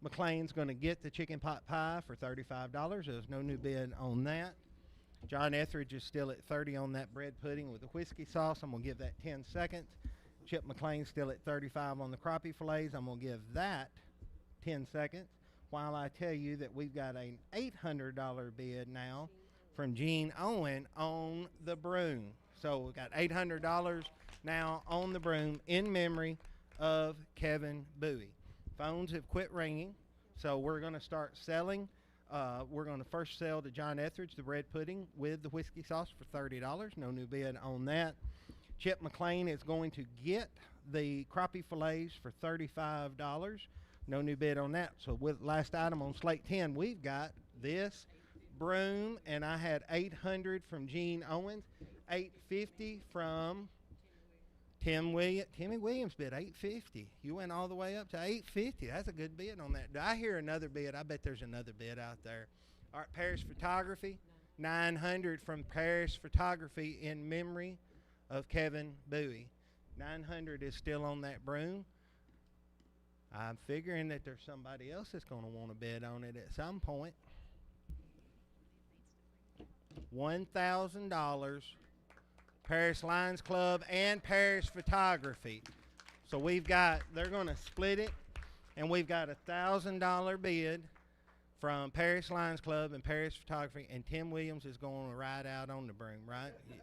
[SPEAKER 26] McLean's going to get the chicken pot pie for $35. There's no new bid on that. John Etheridge is still at $30 on that bread pudding with the whiskey sauce. I'm going to give that 10 seconds. Chip McLean's still at $35 on the crappie fillets. I'm going to give that 10 seconds. While I tell you that we've got an $800 bid now from Gene Owen on the broom. So we've got $800 now on the broom in memory of Kevin Bowie. Phones have quit ringing, so we're going to start selling. We're going to first sell to John Etheridge the bread pudding with the whiskey sauce for $30. No new bid on that. Chip McLean is going to get the crappie fillets for $35. No new bid on that. So with last item on slate 10, we've got this broom, and I had $800 from Gene Owens, $850 from Timmy Williams bid $850. You went all the way up to $850. That's a good bid on that. Do I hear another bid? I bet there's another bid out there. All right, Paris Photography, $900 from Paris Photography in memory of Kevin Bowie. $900 is still on that broom. I'm figuring that there's somebody else that's going to want to bid on it at some point. $1,000. Paris Lions Club and Paris Photography. So they're going to split it, and we've got $1,000 bid from Paris Lions Club and Paris Photography, and Tim Williams is going to ride out on the broom, right? Yeah.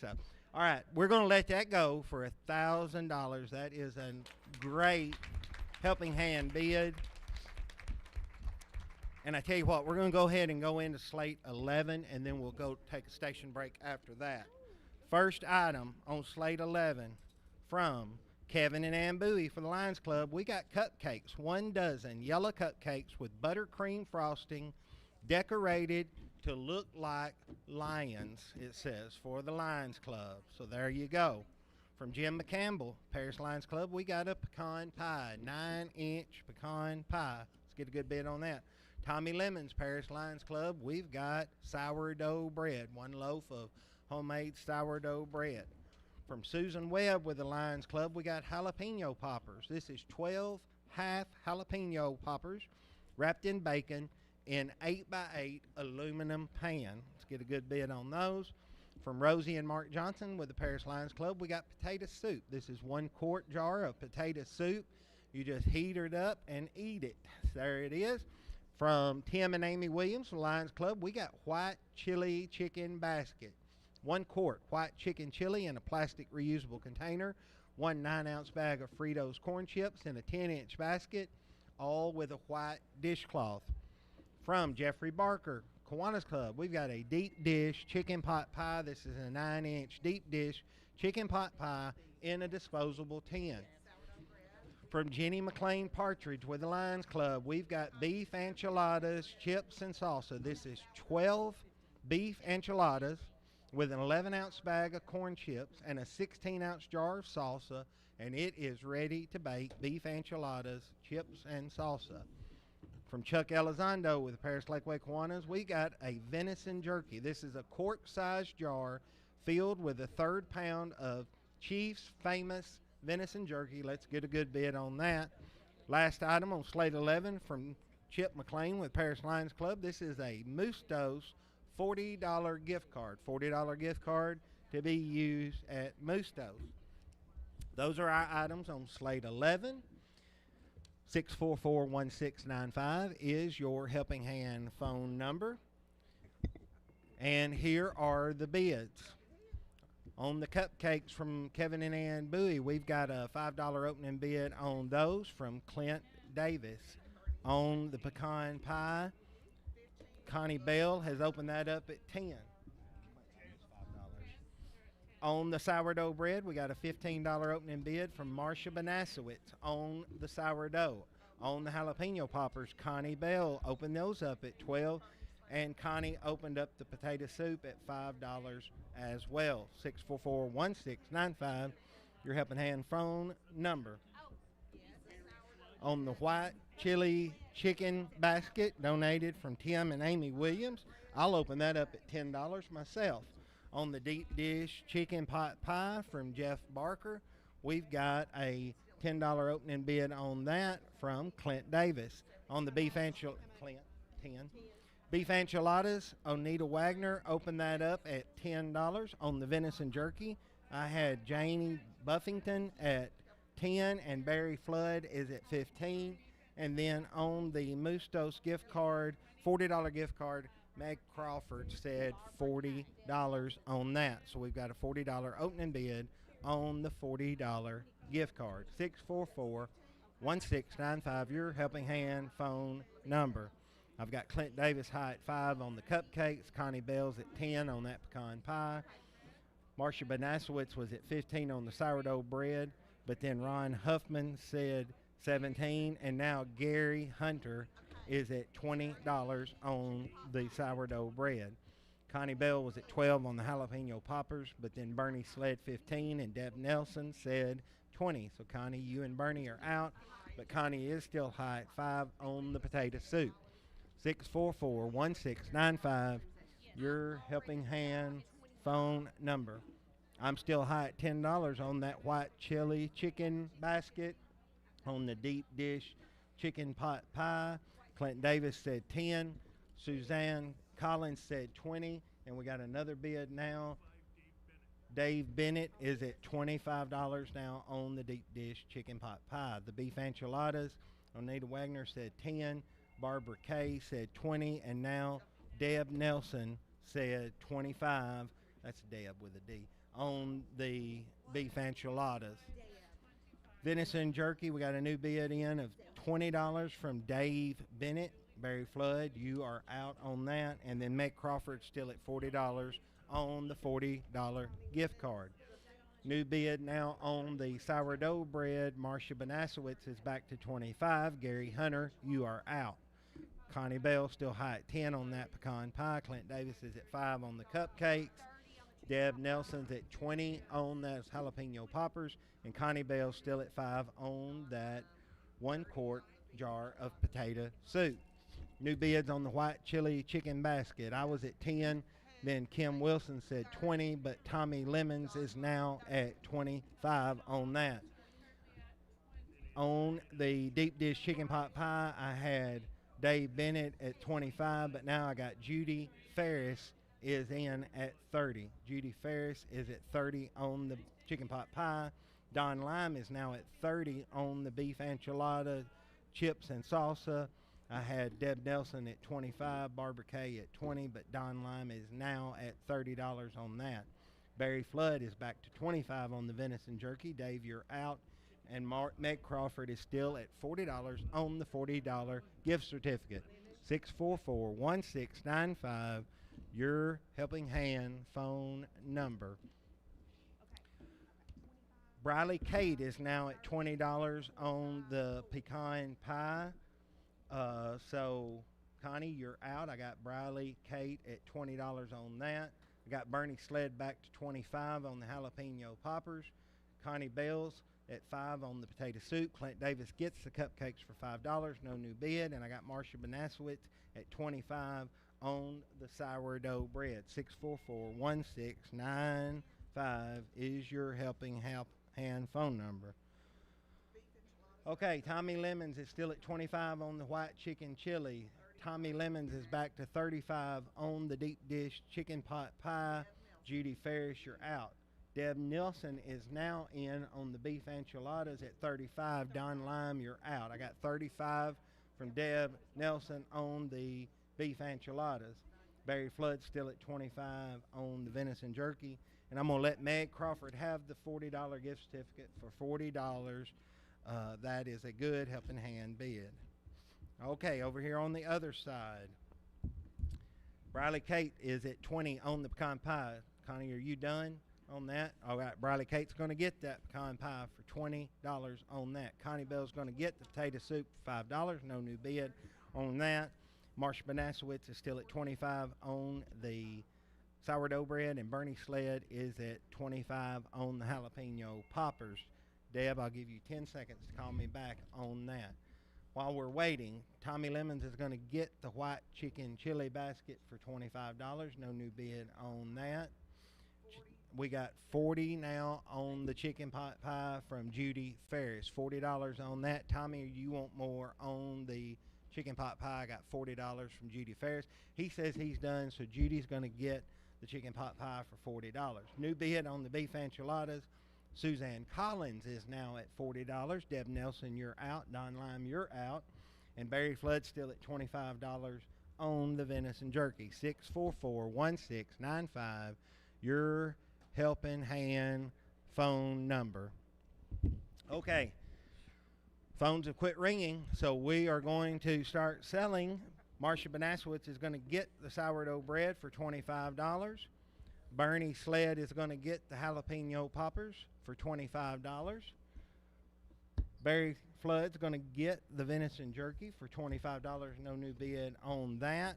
[SPEAKER 26] So, all right, we're going to let that go for $1,000. That is a great helping hand bid. And I tell you what, we're going to go ahead and go into slate 11, and then we'll go take a station break after that. First item on slate 11 from Kevin and Ann Bowie for the Lions Club. We got cupcakes, 1 dozen yellow cupcakes with buttercream frosting, decorated to look like lions, it says, for the Lions Club. So there you go. From Jim McCampbell, Paris Lions Club, we got a pecan pie, 9-inch pecan pie. Let's get a good bid on that. Tommy Lemon's Paris Lions Club, we've got sourdough bread, 1 loaf of homemade sourdough bread. From Susan Webb with the Lions Club, we got jalapeno poppers. This is 12 half jalapeno poppers wrapped in bacon in 8x8 aluminum pan. Let's get a good bid on those. From Rosie and Mark Johnson with the Paris Lions Club, we got potato soup. This is 1 quart jar of potato soup. You just heat it up and eat it. There it is. From Tim and Amy Williams, the Lions Club, we got white chili chicken basket. 1 quart white chicken chili in a plastic reusable container. 1 9-ounce bag of Fritos corn chips in a 10-inch basket, all with a white dishcloth. From Jeffrey Barker, Kiwanis Club, we've got a deep dish chicken pot pie. This is a 9-inch deep dish chicken pot pie in a disposable tin. From Jenny McLean Partridge with the Lions Club, we've got beef enchiladas, chips, and salsa. This is 12 beef enchiladas with an 11-ounce bag of corn chips and a 16-ounce jar of salsa, and it is ready to bake beef enchiladas, chips, and salsa. From Chuck Elizondo with Paris Lakeway Kiwanis, we got a venison jerky. This is a quart-sized jar filled with a 1/3 pound of Chief's Famous venison jerky. Let's get a good bid on that. Last item on Slate 11 from Chip McLean with Paris Lions Club. This is a Moose-Dose $40 gift card. $40 gift card to be used at Moose-Dose. Those are our items on Slate 11. 644-1695 is your Helping Hand phone number. And here are the bids. On the cupcakes from Kevin and Ann Bowie, we've got a $5 opening bid on those from Clint Davis. On the pecan pie, Connie Bell has opened that up at 10. On the sourdough bread, we got a $15 opening bid from Marcia Banasowitz on the sourdough. On the jalapeno poppers, Connie Bell opened those up at 12, and Connie opened up the potato soup at $5 as well. 644-1695, your Helping Hand phone number. On the white chili chicken basket donated from Tim and Amy Williams, I'll open that up at $10 myself. On the deep dish chicken pot pie from Jeff Barker, we've got a $10 opening bid on that from Clint Davis. On the beef beef enchiladas, Onita Wagner opened that up at $10. On the venison jerky, I had Janie Buffington at 10 and Barry Flood is at 15. And then on the Moose-Dose gift card, $40 gift card, Meg Crawford said $40 on that. So we've got a $40 opening bid on the $40 gift card. 644-1695, your Helping Hand phone number. I've got Clint Davis high at 5 on the cupcakes. Connie Bell's at 10 on that pecan pie. Marcia Banasowitz was at 15 on the sourdough bread. But then Ron Huffman said 17. And now Gary Hunter is at $20 on the sourdough bread. Connie Bell was at 12 on the jalapeno poppers. But then Bernie Sled 15 and Deb Nelson said 20. So Connie, you and Bernie are out. But Connie is still high at 5 on the potato soup. 644-1695, your Helping Hand phone number. I'm still high at $10 on that white chili chicken basket. On the deep dish chicken pot pie, Clint Davis said 10. Suzanne Collins said 20. And we got another bid now. Dave Bennett is at $25 now on the deep dish chicken pot pie. The beef enchiladas, Onita Wagner said 10. Barbara Kay said 20, and now Deb Nelson said 25. That's Deb with a D. On the beef enchiladas. Venison jerky, we got a new bid in of $20 from Dave Bennett. Barry Flood, you are out on that. And then Meg Crawford still at $40 on the $40 gift card. New bid now on the sourdough bread. Marcia Banasowitz is back to 25. Gary Hunter, you are out. Connie Bell still high at 10 on that pecan pie. Clint Davis is at 5 on the cupcakes. Deb Nelson's at 20 on those jalapeno poppers. And Connie Bell still at 5 on that 1 quart jar of potato soup. New bids on the white chili chicken basket. I was at 10. Then Kim Wilson said 20, but Tommy Lemons is now at 25 on that. On the deep dish chicken pot pie, I had Dave Bennett at 25, but now I got Judy Ferris is in at 30. Judy Ferris is at 30 on the chicken pot pie. Don Lime is now at 30 on the beef enchilada, chips, and salsa. I had Deb Nelson at 25, Barbara Kay at 20, but Don Lime is now at $30 on that. Barry Flood is back to 25 on the venison jerky. Dave, you're out. And Meg Crawford is still at $40 on the $40 gift certificate. 644-1695, your Helping Hand phone number. Briley Kate is now at $20 on the pecan pie. So, Connie, you're out. I got Briley Kate at $20 on that. I got Bernie Sled back to 25 on the jalapeno poppers. Connie Bells at 5 on the potato soup. Clint Davis gets the cupcakes for $5, no new bid. And I got Marcia Benasowitz at 25 on the sourdough bread. 644-1695 is your Helping Hand phone number. Okay, Tommy Lemons is still at 25 on the white chicken chili. Tommy Lemons is back to 35 on the deep dish chicken pot pie. Judy Ferris, you're out. Deb Nelson is now in on the beef enchiladas at 35. Don Lime, you're out. I got 35 from Deb Nelson on the beef enchiladas. Barry Flood still at 25 on the venison jerky. And I'm going to let Meg Crawford have the $40 gift certificate for $40. That is a good Helping Hand bid. Okay, over here on the other side, Briley Kate is at 20 on the pecan pie. Connie, are you done on that? All right, Briley Kate's going to get that pecan pie for $20 on that. Connie Bell's going to get the potato soup for $5. No new bid on that. Marcia Benasowitz is still at 25 on the sourdough bread, and Bernie Sled is at 25 on the jalapeno poppers. Deb, I'll give you 10 seconds to call me back on that. While we're waiting, Tommy Lemons is going to get the white chicken chili basket for $25. No new bid on that. We got 40 now on the chicken pot pie from Judy Ferris. $40 on that. Tommy, you want more on the chicken pot pie? I got $40 from Judy Ferris. He says he's done, so Judy's going to get the chicken pot pie for $40. New bid on the beef enchiladas. Suzanne Collins is now at $40. Deb Nelson, you're out. Don Lime, you're out. And Barry Flood still at $25 on the venison jerky. 644-1695, your Helping Hand phone number. Okay, phones have quit ringing, so we are going to start selling. Marcia Benasowitz is going to get the sourdough bread for $25. Bernie Sled is going to get the jalapeno poppers for $25. Barry Flood's going to get the venison jerky for $25. No new bid on that.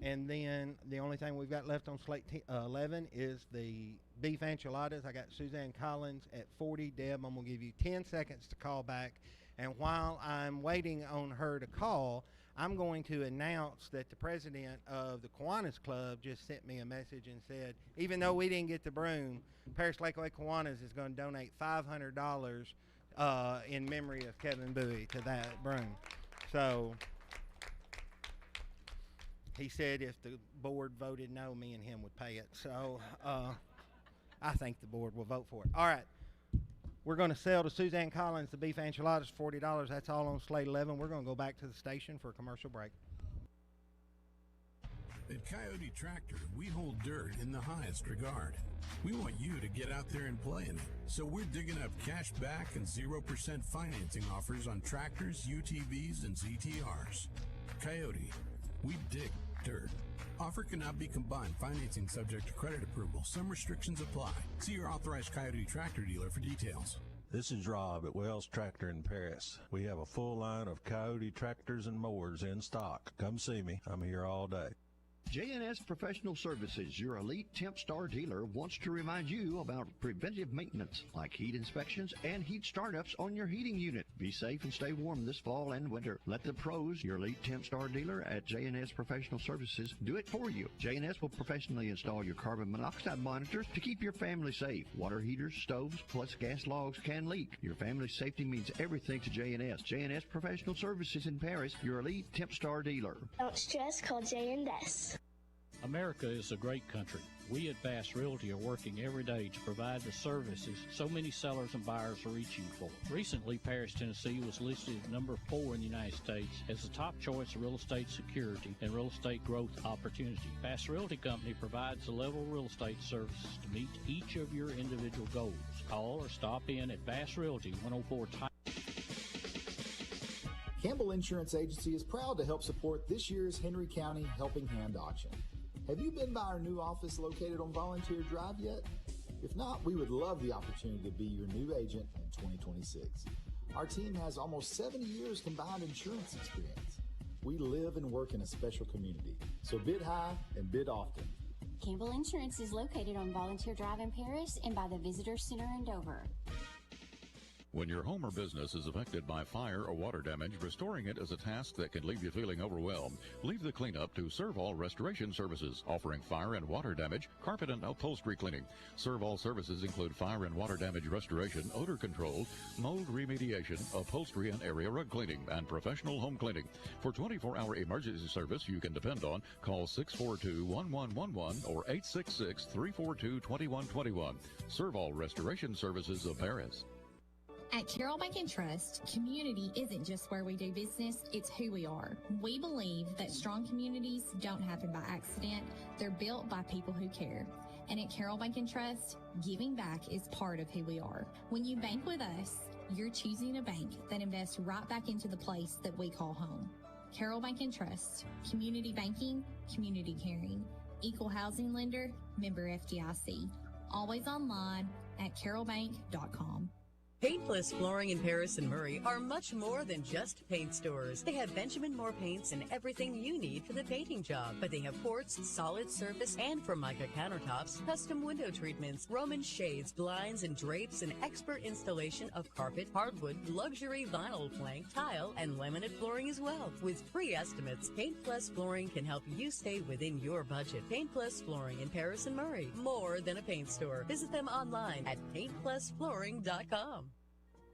[SPEAKER 26] And then the only thing we've got left on slate 11 is the beef enchiladas. I got Suzanne Collins at 40. Deb, I'm going to give you 10 seconds to call back. And while I'm waiting on her to call, I'm going to announce that the president of the Kiwanis Club just sent me a message and said, even though we didn't get the broom, Paris Lakeway Kiwanis is going to donate $500 in memory of Kevin Bowie to that broom. So he said if the board voted no, me and him would pay it. So I think the board will vote for it. All right. We're going to sell to Suzanne Collins the beef enchiladas for $40. That's all on slate 11. We're going to go back to the station for a commercial break.
[SPEAKER 2] At Coyote Tractor, we hold dirt in the highest regard. We want you to get out there and play in it. So we're digging up cash back and 0% financing offers on tractors, UTVs, and ZTRs. Coyote, we dig dirt. Offer cannot be combined. Financing subject to credit approval. Some restrictions apply. See your authorized Coyote Tractor dealer for details.
[SPEAKER 3] This is Rob at Wells Tractor in Paris. We have a full line of Coyote tractors and mowers in stock. Come see me. I'm here all day.
[SPEAKER 6] J&S Professional Services, your elite Temp Star dealer, wants to remind you about preventive maintenance like heat inspections and heat startups on your heating unit. Be safe and stay warm this fall and winter. Let the pros, your elite Temp Star dealer at J&S Professional Services, do it for you. J&S will professionally install your carbon monoxide monitors to keep your family safe. Water heaters, stoves, plus gas logs can leak. Your family's safety means everything to J&S. J&S Professional Services in Paris, your elite Temp Star dealer.
[SPEAKER 4] Don't stress, call J&S. America is a great country. We at Bass Realty are working every day to provide the services so many sellers and buyers are reaching for. Recently, Paris, Tennessee was listed at number 4 in the United States as the top choice of real estate security and real estate growth opportunity. Bass Realty Company provides the level of real estate services to meet each of your individual goals. Call or stop in at Bass Realty, 104
[SPEAKER 5] Campbell Insurance Agency is proud to help support this year's Henry County Helping Hand Auction. Have you been by our new office located on Volunteer Drive yet? If not, we would love the opportunity to be your new agent in 2026. Our team has almost 70 years combined insurance experience. We live and work in a special community, so bid high and bid often.
[SPEAKER 8] Campbell Insurance is located on Volunteer Drive in Paris and by the Visitor Center in Dover.
[SPEAKER 10] When your home or business is affected by fire or water damage, restoring it is a task that can leave you feeling overwhelmed. Leave the cleanup to Servall Restoration Services, offering fire and water damage, carpet and upholstery cleaning. Servall services include fire and water damage restoration, odor control, mold remediation, upholstery and area rug cleaning, and professional home cleaning. For 24-hour emergency service you can depend on, call 642-1111 or 866-342-2121. Servall Restoration Services of Paris.
[SPEAKER 11] At Carroll Bank and Trust, community isn't just where we do business, it's who we are. We believe that strong communities don't happen by accident, they're built by people who care. And at Carroll Bank and Trust, giving back is part of who we are. When you bank with us, you're choosing a bank that invests right back into the place that we call home. Carroll Bank and Trust, community banking, community caring. Equal housing lender, member FDIC. Always online at carrollbank.com.
[SPEAKER 12] Paint Plus Flooring in Paris and Murray are much more than just paint stores. They have Benjamin Moore paints and everything you need for the painting job. But they have quartz, solid surface, and Formica countertops, custom window treatments, Roman shades, blinds, and drapes, and expert installation of carpet, hardwood, luxury vinyl plank, tile, and laminate flooring as well. With free estimates, Paint Plus Flooring can help you stay within your budget. Paint Plus Flooring in Paris and Murray. More than a paint store. Visit them online at paintplusflooring.com.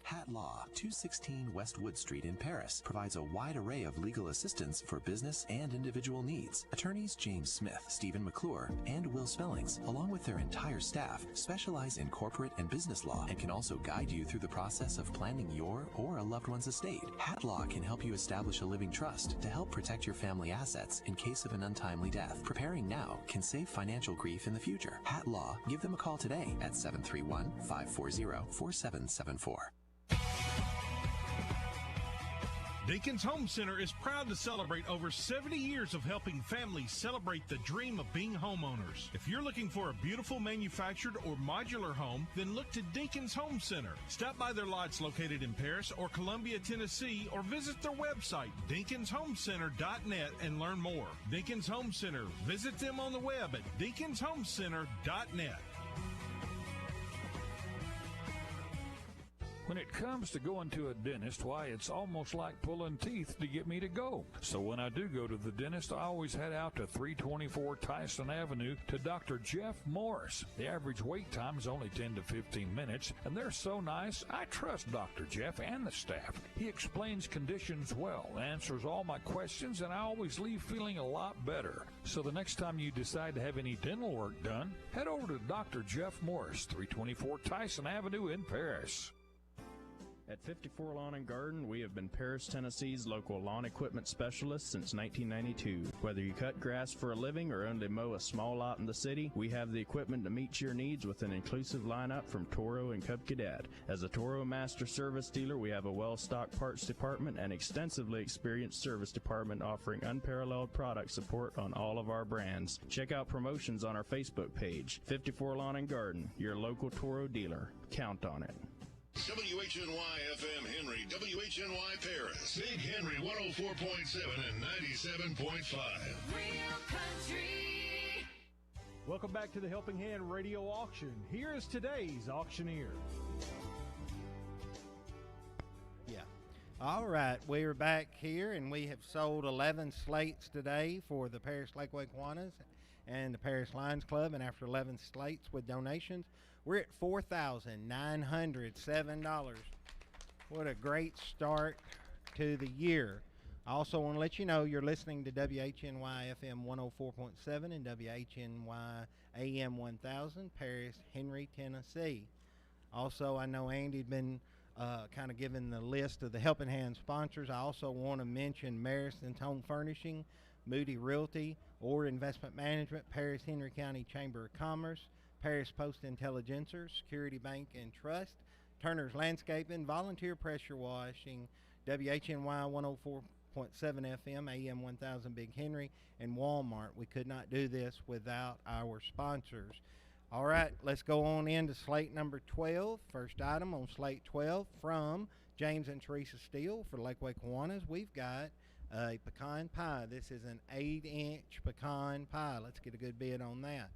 [SPEAKER 16] Hat Law, 216 West Wood Street in Paris, provides a wide array of legal assistance for business and individual needs. Attorneys James Smith, Stephen McClure, and Will Spellings, along with their entire staff, specialize in corporate and business law and can also guide you through the process of planning your or a loved one's estate. Hat Law can help you establish a living trust to help protect your family assets in case of an untimely death. Preparing now can save financial grief in the future. Hat Law, give them a call today at 731-540-4774.
[SPEAKER 14] Dinkins Home Center is proud to celebrate over 70 years of helping families celebrate the dream of being homeowners. If you're looking for a beautiful manufactured or modular home, then look to Dinkins Home Center. Stop by their lots located in Paris or Columbia, Tennessee, or visit their website, DinkinsHomeCenter.net, and learn more. Dinkins Home Center. Visit them on the web at DinkinsHomeCenter.net.
[SPEAKER 27] When it comes to going to a dentist, why, it's almost like pulling teeth to get me to go. So when I do go to the dentist, I always head out to 324 Tyson Avenue to Dr. Jeff Morris. The average wait time is only 10 to 15 minutes, and they're so nice, I trust Dr. Jeff and the staff. He explains conditions well, answers all my questions, and I always leave feeling a lot better. So the next time you decide to have any dental work done, head over to Dr. Jeff Morris, 324 Tyson Avenue in Paris.
[SPEAKER 28] At 54 Lawn and Garden, we have been Paris, Tennessee's local lawn equipment specialist since 1992. Whether you cut grass for a living or only mow a small lot in the city, we have the equipment to meet your needs with an inclusive lineup from Toro and Cub Cadet. As a Toro Master Service dealer, we have a well-stocked parts department and extensively experienced service department offering unparalleled product support on all of our brands. Check out promotions on our Facebook page. 54 Lawn and Garden, your local Toro dealer. Count on it.
[SPEAKER 29] WHNY FM Henry, WHNY Paris, Big Henry 104.7 and 97.5.
[SPEAKER 30] Real country.
[SPEAKER 14] Welcome back to the Helping Hand Radio Auction. Here is today's auctioneer.
[SPEAKER 26] Yeah. All right, we're back here, and we have sold 11 slates today for the Paris Lakeway Kiwanis and the Paris Lions Club, and after 11 slates with donations, we're at $4,907. What a great start to the year. I also want to let you know you're listening to WHNY FM 104.7 and WHNY AM 1000, Paris, Henry, Tennessee. Also, I know Andy'd been kind of giving the list of the Helping Hand sponsors. I also want to mention Marison's Home Furnishing, Moody Realty, or Investment Management, Paris Henry County Chamber of Commerce, Paris Post Intelligencer, Security Bank and Trust, Turner's Landscaping, Volunteer Pressure Washing, WHNY 104.7 FM, AM 1000 Big Henry, and Walmart. We could not do this without our sponsors. All right, let's go on into slate number 12. First item on slate 12 from James and Teresa Steele for Lakeway Kiwanis. We've got a pecan pie. This is an 8-inch pecan pie. Let's get a good bid on that.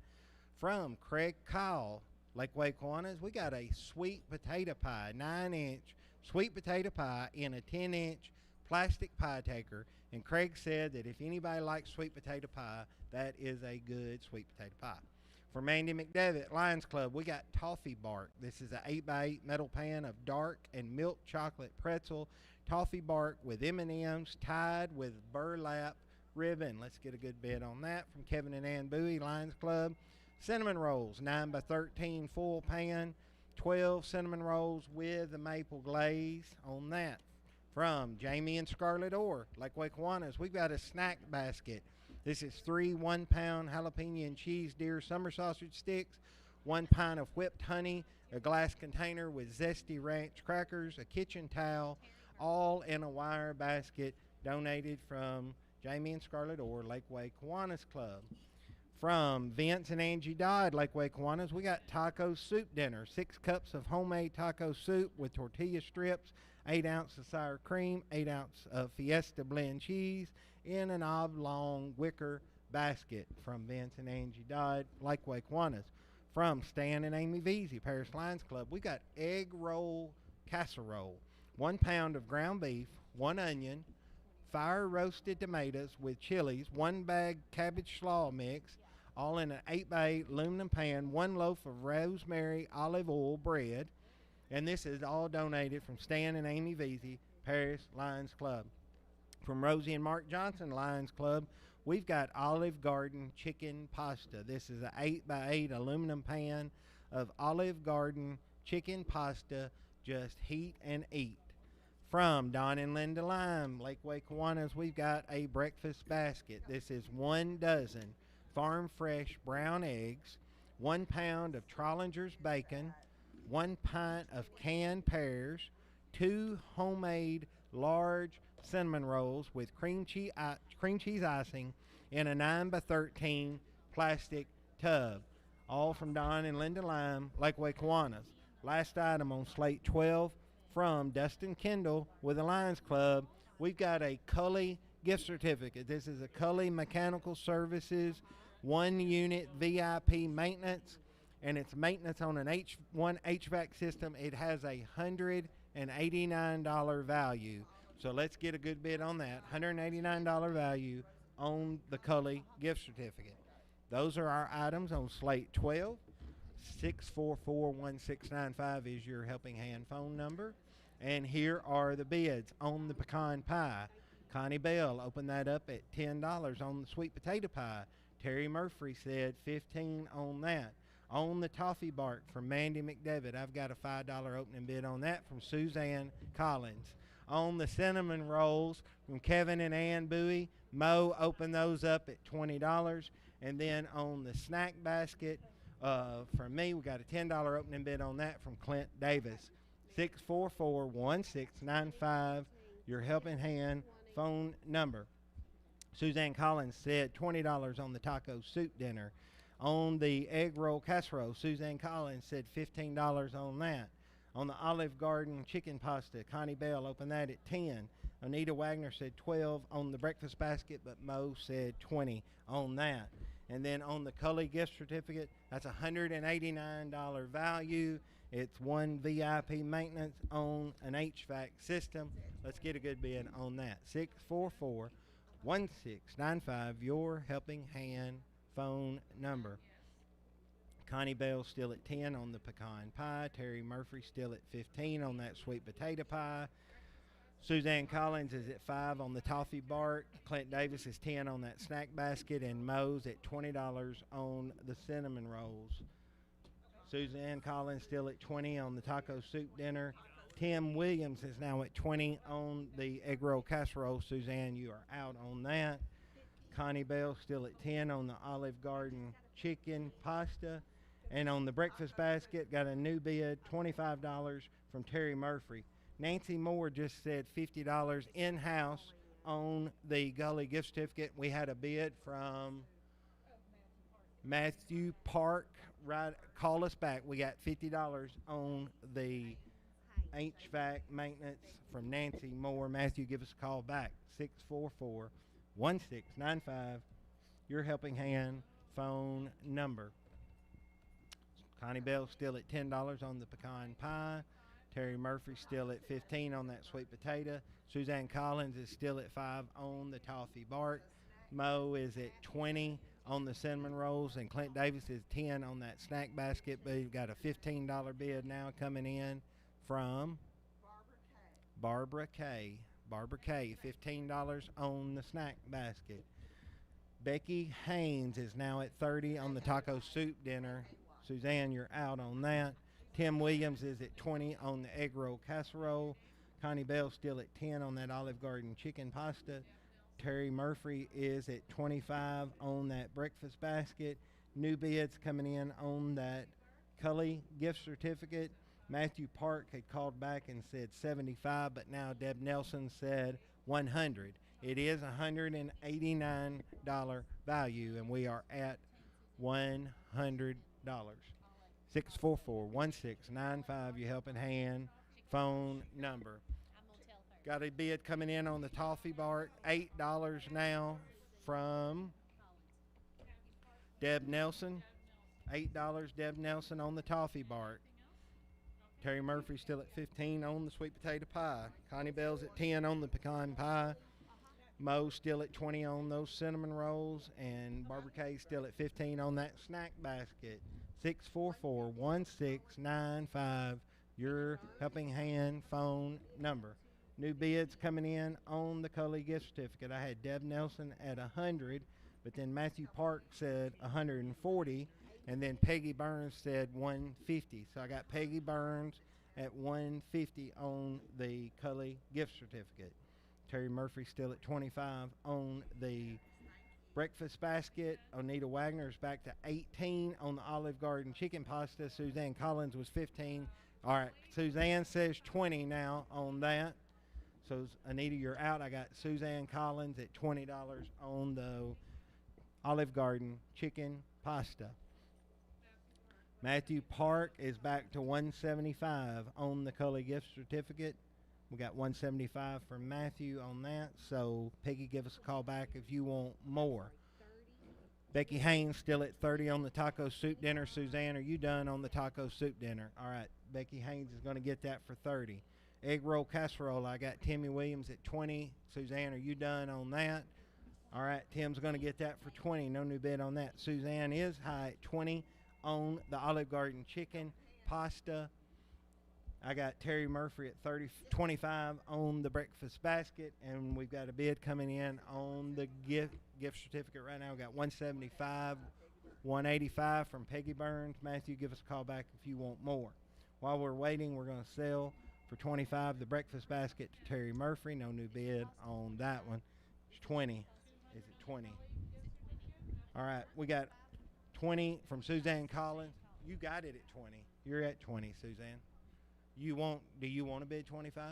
[SPEAKER 26] From Craig Kyle, Lakeway Kiwanis, we got a sweet potato pie, 9-inch sweet potato pie in a 10-inch plastic pie taker. And Craig said that if anybody likes sweet potato pie, that is a good sweet potato pie. For Mandy McDevitt, Lions Club, we got Toffee Bark. This is an 8x8 metal pan of dark and milk chocolate pretzel toffee bark with M&Ms tied with burlap ribbon. Let's get a good bid on that. From Kevin and Ann Bowie, Lions Club, cinnamon rolls, 9x13 full pan, 12 cinnamon rolls with the maple glaze on that. From Jamie and Scarlett Orr, Lakeway Kiwanis, we've got a snack basket. This is 3 1-pound jalapeno and cheese deer summer sausage sticks, 1 pint of whipped honey, a glass container with zesty ranch crackers, a kitchen towel, all in a wire basket, donated from Jamie and Scarlett Orr, Lakeway Kiwanis Club. From Vince and Angie Dodd, Lakeway Kiwanis, we got taco soup dinner, 6 cups of homemade taco soup with tortilla strips, 8 ounces of sour cream, 8 ounces of Fiesta blend cheese in an oblong wicker basket. From Vince and Angie Dodd, Lakeway Kiwanis. From Stan and Amy Veazey, Paris Lions Club, we got egg roll casserole, 1 pound of ground beef, 1 onion, fire roasted tomatoes with chilies, 1 bag cabbage slaw mix, all in an 8x8 aluminum pan, 1 loaf of rosemary olive oil bread. And this is all donated from Stan and Amy Veazey, Paris Lions Club. From Rosie and Mark Johnson, Lions Club, we've got Olive Garden chicken pasta. This is an 8x8 aluminum pan of Olive Garden chicken pasta, just heat and eat. From Don and Linda Lime, Lakeway Kiwanis, we've got a breakfast basket. This is 1 dozen farm fresh brown eggs, 1 pound of Trollinger's bacon, 1 pint of canned pears, 2 homemade large cinnamon rolls with cream cheese icing in a 9x13 plastic tub. All from Don and Linda Lime, Lakeway Kiwanis. Last item on slate 12 from Dustin Kendall with the Lions Club. We've got a Cully gift certificate. This is a Cully Mechanical Services 1 unit VIP maintenance, and it's maintenance on an H1 HVAC system. It has a $189 value. So let's get a good bid on that. $189 value on the Cully gift certificate. Those are our items on slate 12. 644-1695 is your Helping Hand phone number. And here are the bids on the pecan pie. Connie Bell opened that up at $10 on the sweet potato pie. Terry Murphy said $15 on that. On the toffee bark from Mandy McDevitt, I've got a $5 opening bid on that from Suzanne Collins. On the cinnamon rolls from Kevin and Ann Bowie, Mo opened those up at $20. And then on the snack basket, from me, we got a $10 opening bid on that from Clint Davis. 644-1695, your Helping Hand phone number. Suzanne Collins said $20 on the taco soup dinner. On the egg roll casserole, Suzanne Collins said $15 on that. On the Olive Garden chicken pasta, Connie Bell opened that at $10. Anita Wagner said $12 on the breakfast basket, but Mo said $20 on that. And then on the Cully gift certificate, that's a $189 value. It's 1 VIP maintenance on an HVAC system. Let's get a good bid on that. 644-1695, your Helping Hand phone number. Connie Bell still at 10 on the pecan pie. Terry Murphy still at 15 on that sweet potato pie. Suzanne Collins is at 5 on the toffee bark. Clint Davis is 10 on that snack basket, and Moe's at $20 on the cinnamon rolls. Suzanne Collins still at 20 on the taco soup dinner. Tim Williams is now at 20 on the egg roll casserole. Suzanne, you are out on that. Connie Bell still at 10 on the Olive Garden chicken pasta. And on the breakfast basket, got a new bid, $25 from Terry Murphy. Nancy Moore just said $50 in-house on the Gully gift certificate. We had a bid from Matthew Park. Right, call us back. We got $50 on the HVAC maintenance from Nancy Moore. Matthew, give us a call back, 644-1695. Your helping hand phone number. Connie Bell still at $10 on the pecan pie. Terry Murphy still at 15 on that sweet potato. Suzanne Collins is still at 5 on the toffee bark. Mo is at 20 on the cinnamon rolls, and Clint Davis is 10 on that snack basket. But we've got a $15 bid now coming in from Barbara K. Barbara K, $15 on the snack basket. Becky Haynes is now at 30 on the taco soup dinner. Suzanne, you're out on that. Tim Williams is at 20 on the egg roll casserole. Connie Bell still at 10 on that Olive Garden chicken pasta. Terry Murphy is at 25 on that breakfast basket. New bids coming in on that Cully gift certificate. Matthew Park had called back and said 75, but now Deb Nelson said 100. It is $189 value, and we are at $100. 644-1695, your helping hand phone number. Got a bid coming in on the toffee bark, $8 now from Deb Nelson. $8, Deb Nelson on the toffee bark. Terry Murphy still at 15 on the sweet potato pie. Connie Bell's at 10 on the pecan pie. Mo still at 20 on those cinnamon rolls, and Barbara K still at 15 on that snack basket. 644-1695, your helping hand phone number. New bids coming in on the Cully gift certificate. I had Deb Nelson at 100, but then Matthew Park said 140, and then Peggy Burns said 150. So I got Peggy Burns at 150 on the Cully gift certificate. Terry Murphy still at 25 on the breakfast basket. Onita Wagner's back to 18 on the Olive Garden chicken pasta. Suzanne Collins was 15. All right, Suzanne says 20 now on that. So, Anita, you're out. I got Suzanne Collins at $20 on the Olive Garden chicken pasta. Matthew Park is back to 175 on the Cully gift certificate. We got 175 from Matthew on that. So, Peggy, give us a call back if you want more. Becky Haynes still at 30 on the taco soup dinner. Suzanne, are you done on the taco soup dinner? All right, Becky Haynes is going to get that for 30. Egg roll casserole, I got Timmy Williams at 20. Suzanne, are you done on that? All right, Tim's going to get that for 20. No new bid on that. Suzanne is high at 20 on the Olive Garden chicken pasta. I got Terry Murphy at 25 on the breakfast basket, and we've got a bid coming in on the gift certificate right now. We got 175, 185 from Peggy Burns. Matthew, give us a call back if you want more. While we're waiting, we're going to sell for 25 the breakfast basket to Terry Murphy. No new bid on that one. It's 20. Is it 20? All right, we got 20 from Suzanne Collins. You got it at 20. You're at 20, Suzanne. Do you want to bid 25?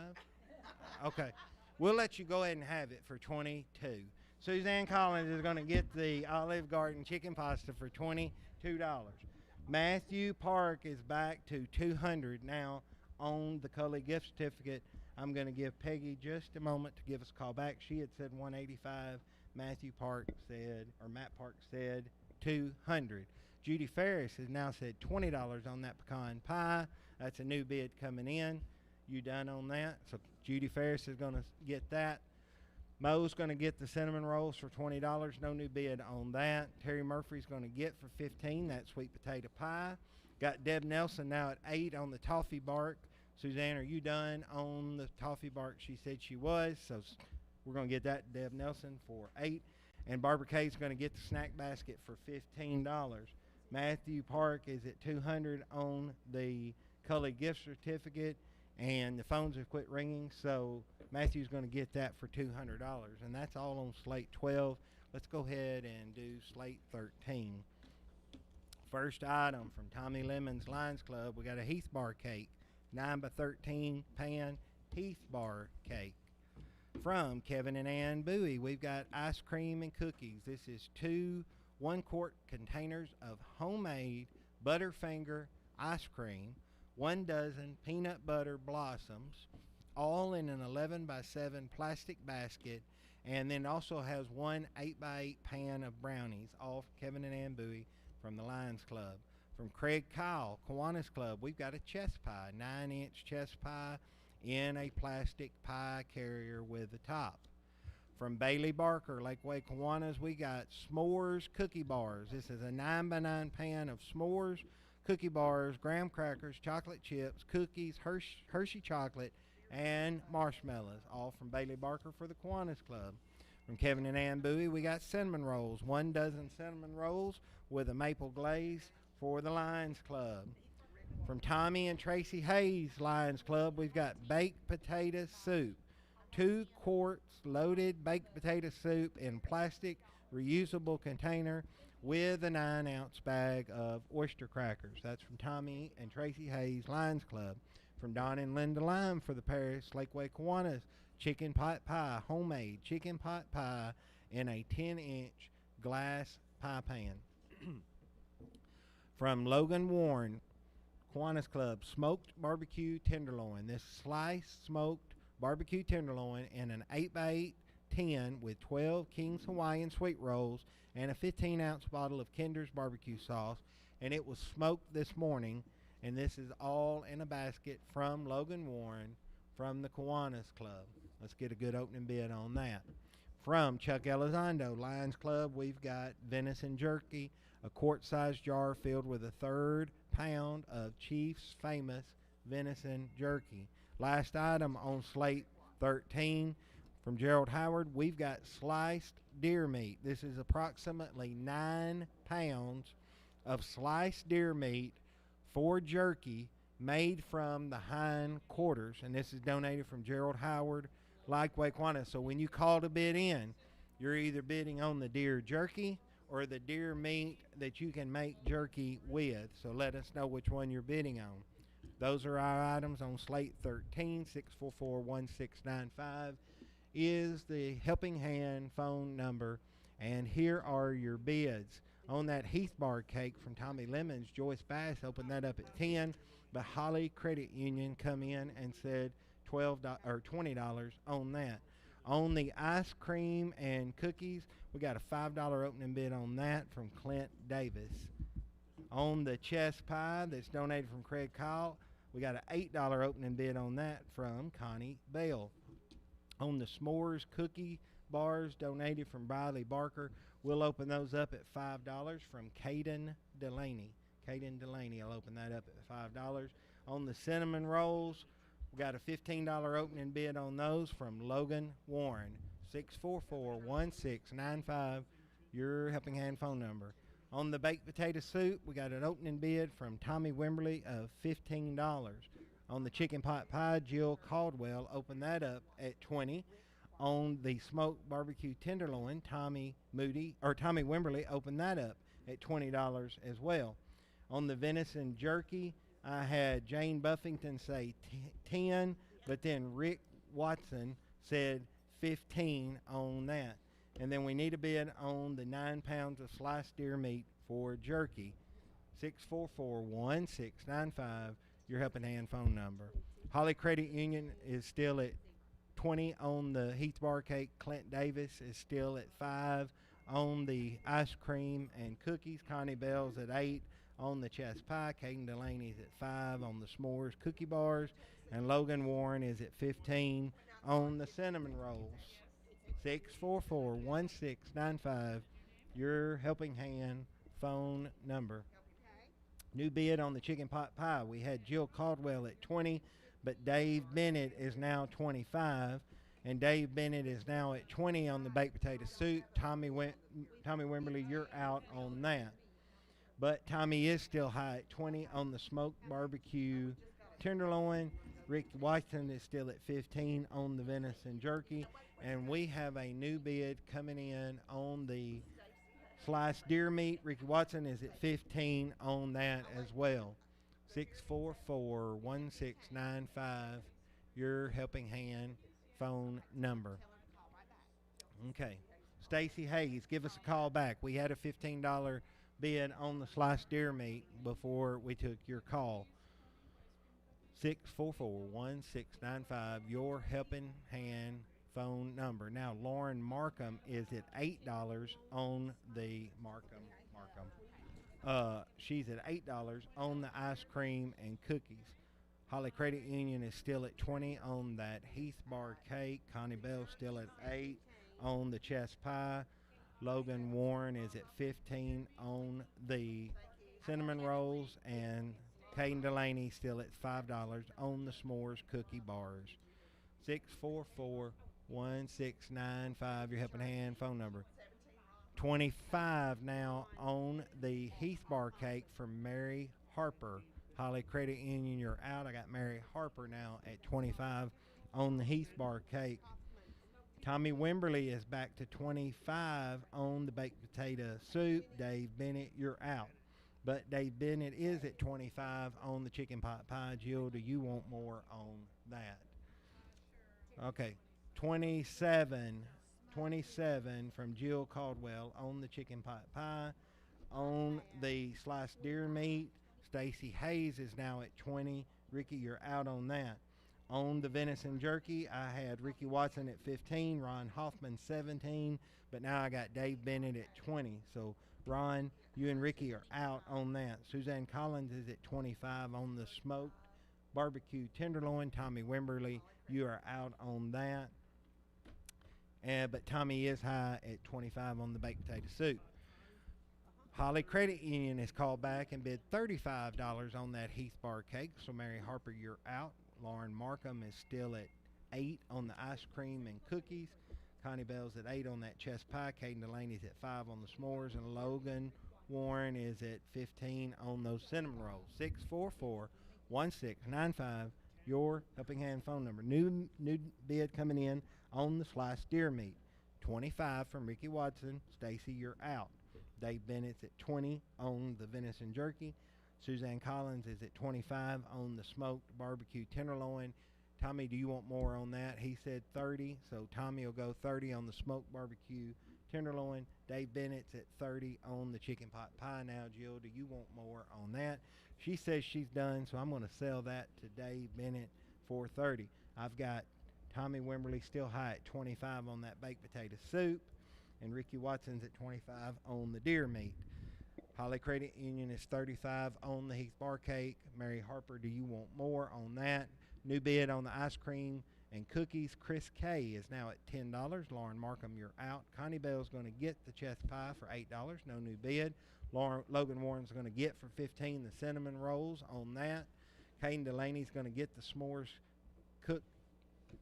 [SPEAKER 26] Okay. We'll let you go ahead and have it for 22. Suzanne Collins is going to get the Olive Garden chicken pasta for $22. Matthew Park is back to 200 now on the Cully gift certificate. I'm going to give Peggy just a moment to give us a call back. She had said 185. Matt Park said 200. Judy Ferris has now said $20 on that pecan pie. That's a new bid coming in. You done on that? So Judy Ferris is going to get that. Mo's going to get the cinnamon rolls for $20. No new bid on that. Terry Murphy's going to get for $15 that sweet potato pie. Got Deb Nelson now at 8 on the toffee bark. Suzanne, are you done on the toffee bark? She said she was, so we're going to get that to Deb Nelson for $8. And Barbara Kay's going to get the snack basket for $15. Matthew Park is at $200 on the Cully gift certificate, and the phones have quit ringing, so Matthew's going to get that for $200. And that's all on slate 12. Let's go ahead and do slate 13. First item from Tommy Lemon's Lions Club, we got a Heath Bar cake, 9x13 pan Heath Bar cake. From Kevin and Ann Bowie, we've got ice cream and cookies. This is 2 1-quart containers of homemade Butterfinger ice cream, 1 dozen peanut butter blossoms, all in an 11x7 plastic basket, and then also has 1 8x8 pan of brownies, all from Kevin and Ann Bowie from the Lions Club. From Craig Kyle, Kiwanis Club, we've got a chess pie, 9-inch chess pie in a plastic pie carrier with a top. From Bailey Barker, Lakeway Kiwanis, we got s'mores cookie bars. This is a 9x9 pan of s'mores cookie bars, graham crackers, chocolate chips, cookies, Hershey chocolate, and marshmallows, all from Bailey Barker for the Kiwanis Club. From Kevin and Ann Bowie, we got cinnamon rolls, 1 dozen cinnamon rolls with a maple glaze for the Lions Club. From Tommy and Tracy Hayes Lions Club, we've got baked potato soup, 2 quarts loaded baked potato soup in plastic reusable container with a 9-ounce bag of oyster crackers. That's from Tommy and Tracy Hayes Lions Club. From Don and Linda Lime for the Paris Lakeway Kiwanis, chicken pot pie, homemade chicken pot pie in a 10-inch glass pie pan. From Logan Warren, Kiwanis Club, smoked barbecue tenderloin. This sliced smoked barbecue tenderloin in an 8x8 tin with 12 King's Hawaiian sweet rolls and a 15-ounce bottle of Kinder's barbecue sauce, and it was smoked this morning, and this is all in a basket from Logan Warren from the Kiwanis Club. Let's get a good opening bid on that. From Chuck Elizondo Lions Club, we've got venison jerky, a quart-sized jar filled with 1/3 pound of Chief's famous venison jerky. Last item on slate 13 from Gerald Howard, we've got sliced deer meat. This is approximately 9 pounds of sliced deer meat for jerky made from the hind quarters, and this is donated from Gerald Howard, Lakeway Kiwanis. So when you call to bid in, you're either bidding on the deer jerky or the deer meat that you can make jerky with. So let us know which one you're bidding on. Those are our items on slate 13. 644-1695 is the Helping Hand phone number. And here are your bids. On that Heath Bar cake from Tommy Lemons, Joyce Bass opened that up at 10, but Holly Credit Union come in and said $20 on that. On the ice cream and cookies, we got a $5 opening bid on that from Clint Davis. On the chess pie that's donated from Craig Kyle, we got an $8 opening bid on that from Connie Bell. On the s'mores cookie bars donated from Briley Barker, we'll open those up at $5 from Caden Delaney. Caden Delaney will open that up at $5. On the cinnamon rolls, we got a $15 opening bid on those from Logan Warren. 644-1695, your Helping Hand phone number. On the baked potato soup, we got an opening bid from Tommy Wimberly of $15. On the chicken pot pie, Jill Caldwell opened that up at $20. On the smoked barbecue tenderloin, Tommy Wimberly opened that up at $20 as well. On the venison jerky, I had Jane Buffington say 10, but then Rick Watson said 15 on that. And then we need a bid on the 9 pounds of sliced deer meat for jerky. 644-1695, your Helping Hand phone number. Holly Credit Union is still at 20 on the Heath Bar cake. Clint Davis is still at 5 on the ice cream and cookies. Connie Bell's at 8 on the chess pie. Caden Delaney's at 5 on the s'mores cookie bars. And Logan Warren is at 15 on the cinnamon rolls. 644-1695, your Helping Hand phone number. New bid on the chicken pot pie. We had Jill Caldwell at 20, but Dave Bennett is now 25, and Dave Bennett is now at 20 on the baked potato soup. Tommy Wimberly, you're out on that. But Tommy is still high at 20 on the smoked barbecue tenderloin. Rick Whiteson is still at 15 on the venison jerky. And we have a new bid coming in on the sliced deer meat. Ricky Watson is at 15 on that as well. 644-1695, your helping hand phone number. Okay. Stacy Hayes, give us a call back. We had a $15 bid on the sliced deer meat before we took your call. 644-1695, your helping hand phone number. Now, Lauren Markham is at $8 on the Markham. She's at $8 on the ice cream and cookies. Holly Credit Union is still at 20 on that Heath Bar cake. Connie Bell still at 8 on the chess pie. Logan Warren is at 15 on the cinnamon rolls, and Caden Delaney still at $5 on the s'mores cookie bars. 644-1695, your helping hand phone number. 25 now on the Heath Bar cake from Mary Harper. Holly Credit Union, you're out. I got Mary Harper now at 25 on the Heath Bar cake. Tommy Wimberly is back to 25 on the baked potato soup. Dave Bennett, you're out. But Dave Bennett is at 25 on the chicken pot pie. Jill, do you want more on that? Okay, 27 from Jill Caldwell on the chicken pot pie. On the sliced deer meat, Stacy Hayes is now at 20. Ricky, you're out on that. On the venison jerky, I had Ricky Watson at 15, Ron Hoffman 17, but now I got Dave Bennett at 20. So, Ron, you and Ricky are out on that. Suzanne Collins is at 25 on the smoked barbecue tenderloin. Tommy Wimberly, you are out on that. But Tommy is high at 25 on the baked potato soup. Holly Credit Union has called back and bid $35 on that Heath Bar cake. So, Mary Harper, you're out. Lauren Markham is still at 8 on the ice cream and cookies. Connie Bell's at 8 on that chess pie. Caden Delaney's at 5 on the s'mores. And Logan Warren is at 15 on those cinnamon rolls. 644-1695, your helping hand phone number. New bid coming in on the sliced deer meat. 25 from Ricky Watson. Stacy, you're out. Dave Bennett's at 20 on the venison jerky. Suzanne Collins is at 25 on the smoked barbecue tenderloin. Tommy, do you want more on that? He said 30, so Tommy will go 30 on the smoked barbecue tenderloin. Dave Bennett's at 30 on the chicken pot pie. Now, Jill, do you want more on that? She says she's done, so I'm going to sell that to Dave Bennett for 30. I've got Tommy Wimberly still high at 25 on that baked potato soup, and Ricky Watson's at 25 on the deer meat. Holly Credit Union is 35 on the Heath Bar cake. Mary Harper, do you want more on that? New bid on the ice cream and cookies. Chris K is now at $10. Lauren Markham, you're out. Connie Bell's going to get the chess pie for $8. No new bid. Logan Warren's going to get for $15 the cinnamon rolls on that. Caden Delaney's going to get the s'mores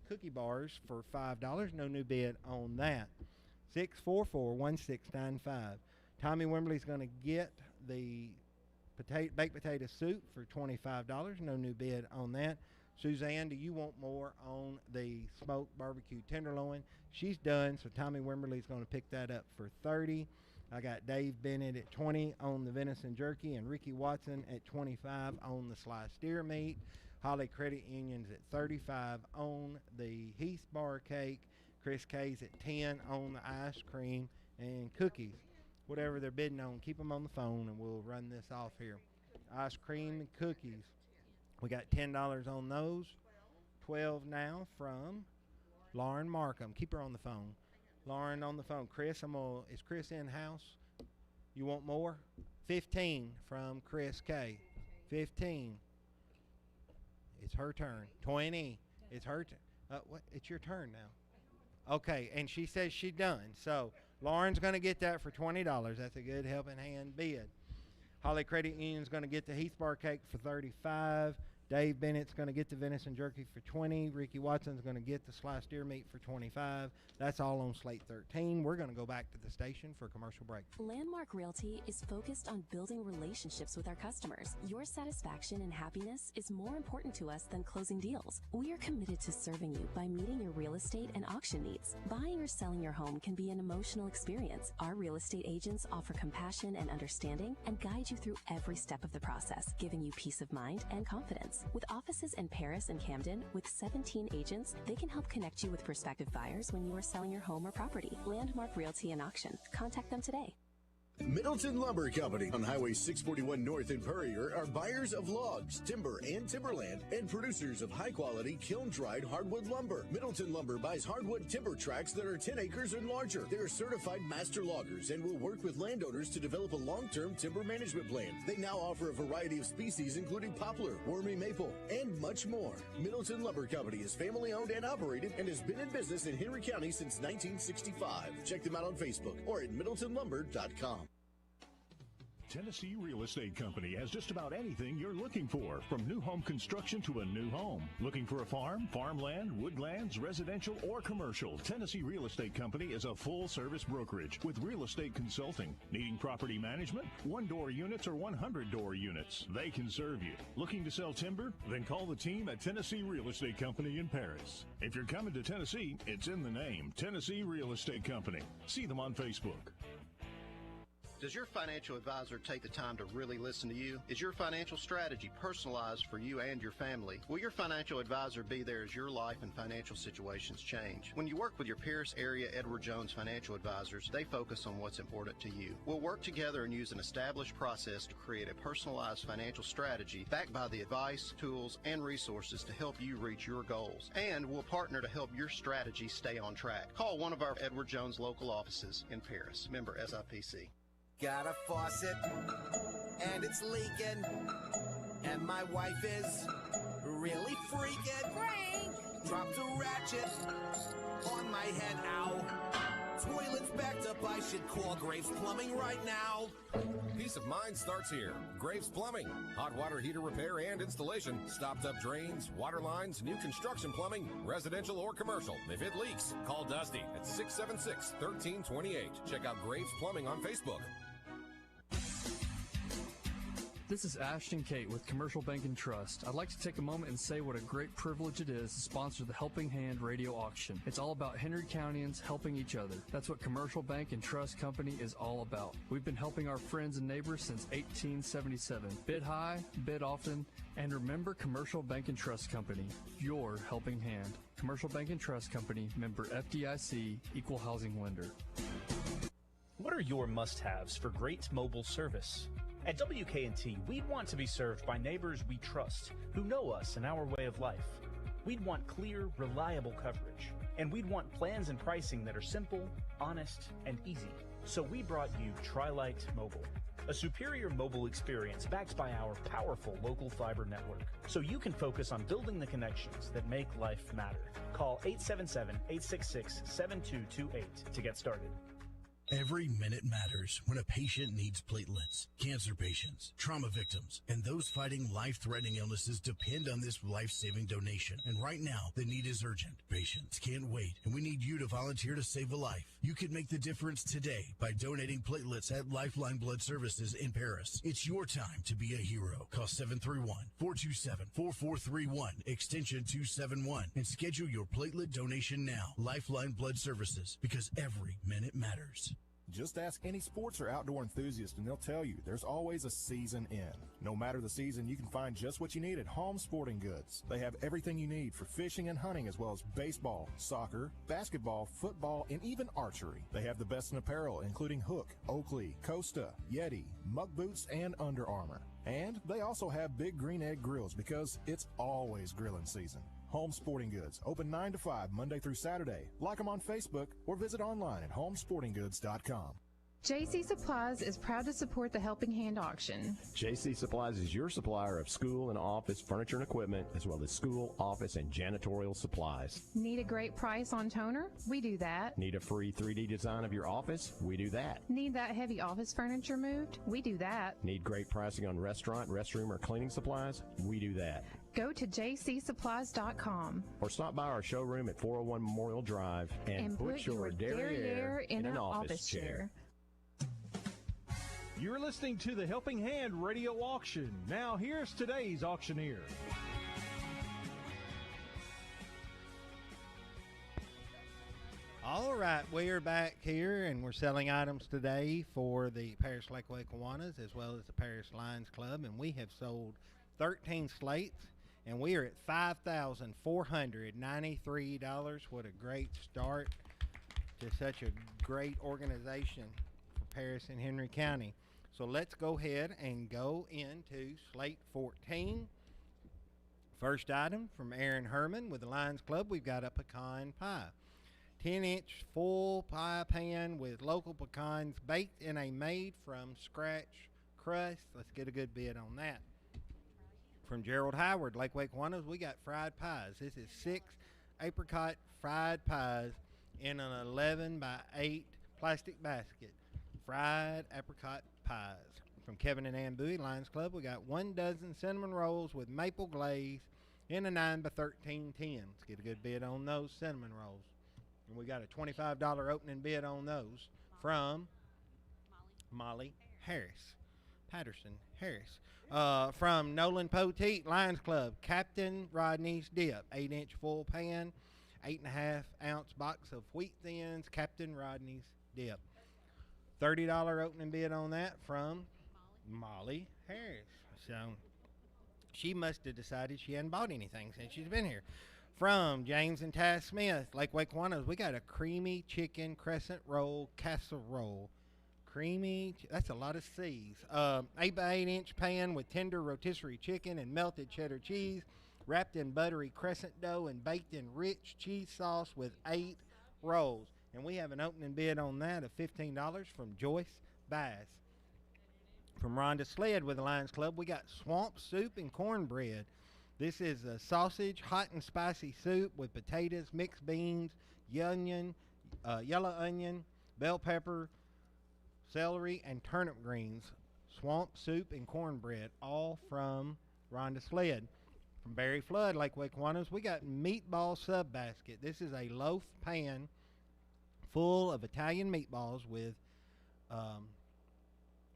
[SPEAKER 26] cookie bars for $5. No new bid on that. 644-1695. Tommy Wimberly's going to get the baked potato soup for $25. No new bid on that. Suzanne, do you want more on the smoked barbecue tenderloin? She's done, so Tommy Wimberly's going to pick that up for $30. I got Dave Bennett at 20 on the venison jerky and Ricky Watson at 25 on the sliced deer meat. Holly Credit Union's at 35 on the Heath Bar cake. Chris K's at 10 on the ice cream and cookies. Whatever they're bidding on, keep them on the phone and we'll run this off here. Ice cream and cookies. We got $10 on those. 12 now from Lauren Markham. Keep her on the phone. Lauren on the phone. Chris, is Chris in house? You want more? 15 from Chris K. 15. It's her turn. 20. It's her turn. It's your turn now. Okay, and she says she's done. So Lauren's going to get that for $20. That's a good helping hand bid. Holly Credit Union's going to get the Heath Bar cake for $35. Dave Bennett's going to get the venison jerky for $20. Ricky Watson's going to get the sliced deer meat for $25. That's all on Slate 13. We're going to go back to the station for a commercial break.
[SPEAKER 1] Landmark Realty is focused on building relationships with our customers. Your satisfaction and happiness is more important to us than closing deals. We are committed to serving you by meeting your real estate and auction needs. Buying or selling your home can be an emotional experience. Our real estate agents offer compassion and understanding and guide you through every step of the process, giving you peace of mind and confidence. With offices in Paris and Camden, with 17 agents, they can help connect you with prospective buyers when you are selling your home or property. Landmark Realty and Auction. Contact them today.
[SPEAKER 7] Middleton Lumber Company on Highway 641 North in Puryear are buyers of logs, timber, and timberland, and producers of high-quality kiln-dried hardwood lumber. Middleton Lumber buys hardwood timber tracts that are 10 acres and larger. They are certified master loggers and will work with landowners to develop a long-term timber management plan. They now offer a variety of species, including poplar, wormy maple, and much more. Middleton Lumber Company is family-owned and operated and has been in business in Henry County since 1965. Check them out on Facebook or at middletonlumber.com.
[SPEAKER 9] Tennessee Real Estate Company has just about anything you're looking for, from new home construction to a new home. Looking for a farm, farmland, woodlands, residential, or commercial? Tennessee Real Estate Company is a full-service brokerage with real estate consulting. Needing property management? 1-door units or 100-door units? They can serve you. Looking to sell timber? Then call the team at Tennessee Real Estate Company in Paris. If you're coming to Tennessee, it's in the name, Tennessee Real Estate Company. See them on Facebook.
[SPEAKER 13] Does your financial advisor take the time to really listen to you? Is your financial strategy personalized for you and your family? Will your financial advisor be there as your life and financial situations change? When you work with your Pierce area Edward Jones financial advisors, they focus on what's important to you. We'll work together and use an established process to create a personalized financial strategy backed by the advice, tools, and resources to help you reach your goals. And we'll partner to help your strategy stay on track. Call one of our Edward Jones local offices in Paris. Member SIPC.
[SPEAKER 15] Got a faucet, and it's leaking, and my wife is really freaking. Frank! Dropped a ratchet on my head, ow. Toilet's backed up, I should call Graves Plumbing right now.
[SPEAKER 17] Peace of mind starts here. Graves Plumbing. Hot water heater repair and installation. Stopped up drains, water lines, new construction plumbing, residential or commercial. If it leaks, call Dusty at 676-1328. Check out Graves Plumbing on Facebook.
[SPEAKER 18] This is Ashton Kate with Commercial Bank and Trust. I'd like to take a moment and say what a great privilege it is to sponsor the Helping Hand radio auction. It's all about Henry Countyans helping each other. That's what Commercial Bank and Trust Company is all about. We've been helping our friends and neighbors since 1877. Bid high, bid often, and remember Commercial Bank and Trust Company, your helping hand. Commercial Bank and Trust Company, member FDIC, equal housing lender.
[SPEAKER 19] What are your must-haves for great mobile service? At WKNT, we'd want to be served by neighbors we trust, who know us and our way of life. We'd want clear, reliable coverage. And we'd want plans and pricing that are simple, honest, and easy. So we brought you Tri-Lite Mobile, a superior mobile experience backed by our powerful local fiber network. So you can focus on building the connections that make life matter. Call 877-866-7228 to get started.
[SPEAKER 20] Every minute matters when a patient needs platelets. Cancer patients, trauma victims, and those fighting life-threatening illnesses depend on this life-saving donation. And right now, the need is urgent. Patients can't wait, and we need you to volunteer to save a life. You can make the difference today by donating platelets at Lifeline Blood Services in Paris. It's your time to be a hero. Call 731-427-4431, extension 271, and schedule your platelet donation now. Lifeline Blood Services, because every minute matters.
[SPEAKER 21] Just ask any sports or outdoor enthusiast and they'll tell you there's always a season in. No matter the season, you can find just what you need at Home Sporting Goods. They have everything you need for fishing and hunting, as well as baseball, soccer, basketball, football, and even archery. They have the best in apparel, including Hook, Oakley, Costa, Yeti, Muck Boots, and Under Armour. And they also have Big Green Egg Grills, because it's always grilling season. Home Sporting Goods, open 9 to 5, Monday through Saturday. Like them on Facebook or visit online at homesportinggoods.com.
[SPEAKER 31] JC Supplies is proud to support the Helping Hand auction.
[SPEAKER 32] JC Supplies is your supplier of school and office furniture and equipment, as well as school, office, and janitorial supplies.
[SPEAKER 31] Need a great price on toner? We do that.
[SPEAKER 32] Need a free 3D design of your office? We do that.
[SPEAKER 31] Need that heavy office furniture moved? We do that.
[SPEAKER 32] Need great pricing on restaurant, restroom, or cleaning supplies? We do that.
[SPEAKER 31] Go to jcsupplies.com
[SPEAKER 32] Or stop by our showroom at 401 Memorial Drive and put your derriere in an office chair.
[SPEAKER 14] You're listening to the Helping Hand Radio Auction. Now, here's today's auctioneer.
[SPEAKER 26] All right, we are back here, and we're selling items today for the Paris Lakeway Kiwanis as well as the Paris Lions Club, and we have sold 13 slates, and we are at $5,493. What a great start to such a great organization for Paris and Henry County. So let's go ahead and go into slate 14. First item from Aaron Herman with the Lions Club, we've got a pecan pie. 10-inch full pie pan with local pecans baked in a made-from-scratch crust. Let's get a good bid on that. From Gerald Howard, Lakeway Kiwanis, we got fried pies. This is 6 apricot fried pies in an 11 by 8 plastic basket. Fried apricot pies. From Kevin and Ann Bowie, Lions Club, we got 1 dozen cinnamon rolls with maple glaze in a 9 by 13 tin. Let's get a good bid on those cinnamon rolls. And we got a $25 opening bid on those from Molly Harris. Patterson Harris. From Nolan Poteet, Lions Club, Captain Rodney's Dip. 8-inch full pan, 8.5 ounce box of wheat thins, Captain Rodney's Dip. $30 opening bid on that from Molly Harris. So she must have decided she hadn't bought anything since she's been here. From James and Taz Smith, Lakeway Kiwanis, we got a creamy chicken crescent roll casserole. Creamy, that's a lot of C's. 8 by 8 inch pan with tender rotisserie chicken and melted cheddar cheese, wrapped in buttery crescent dough and baked in rich cheese sauce with 8 rolls. And we have an opening bid on that of $15 from Joyce Bass. From Rhonda Sled with the Lions Club, we got swamp soup and cornbread. This is a sausage, hot and spicy soup with potatoes, mixed beans, yellow onion, bell pepper, celery, and turnip greens. Swamp soup and cornbread, all from Rhonda Sled. From Barry Flood, Lakeway Kiwanis, we got meatball sub basket. This is a loaf pan full of Italian meatballs with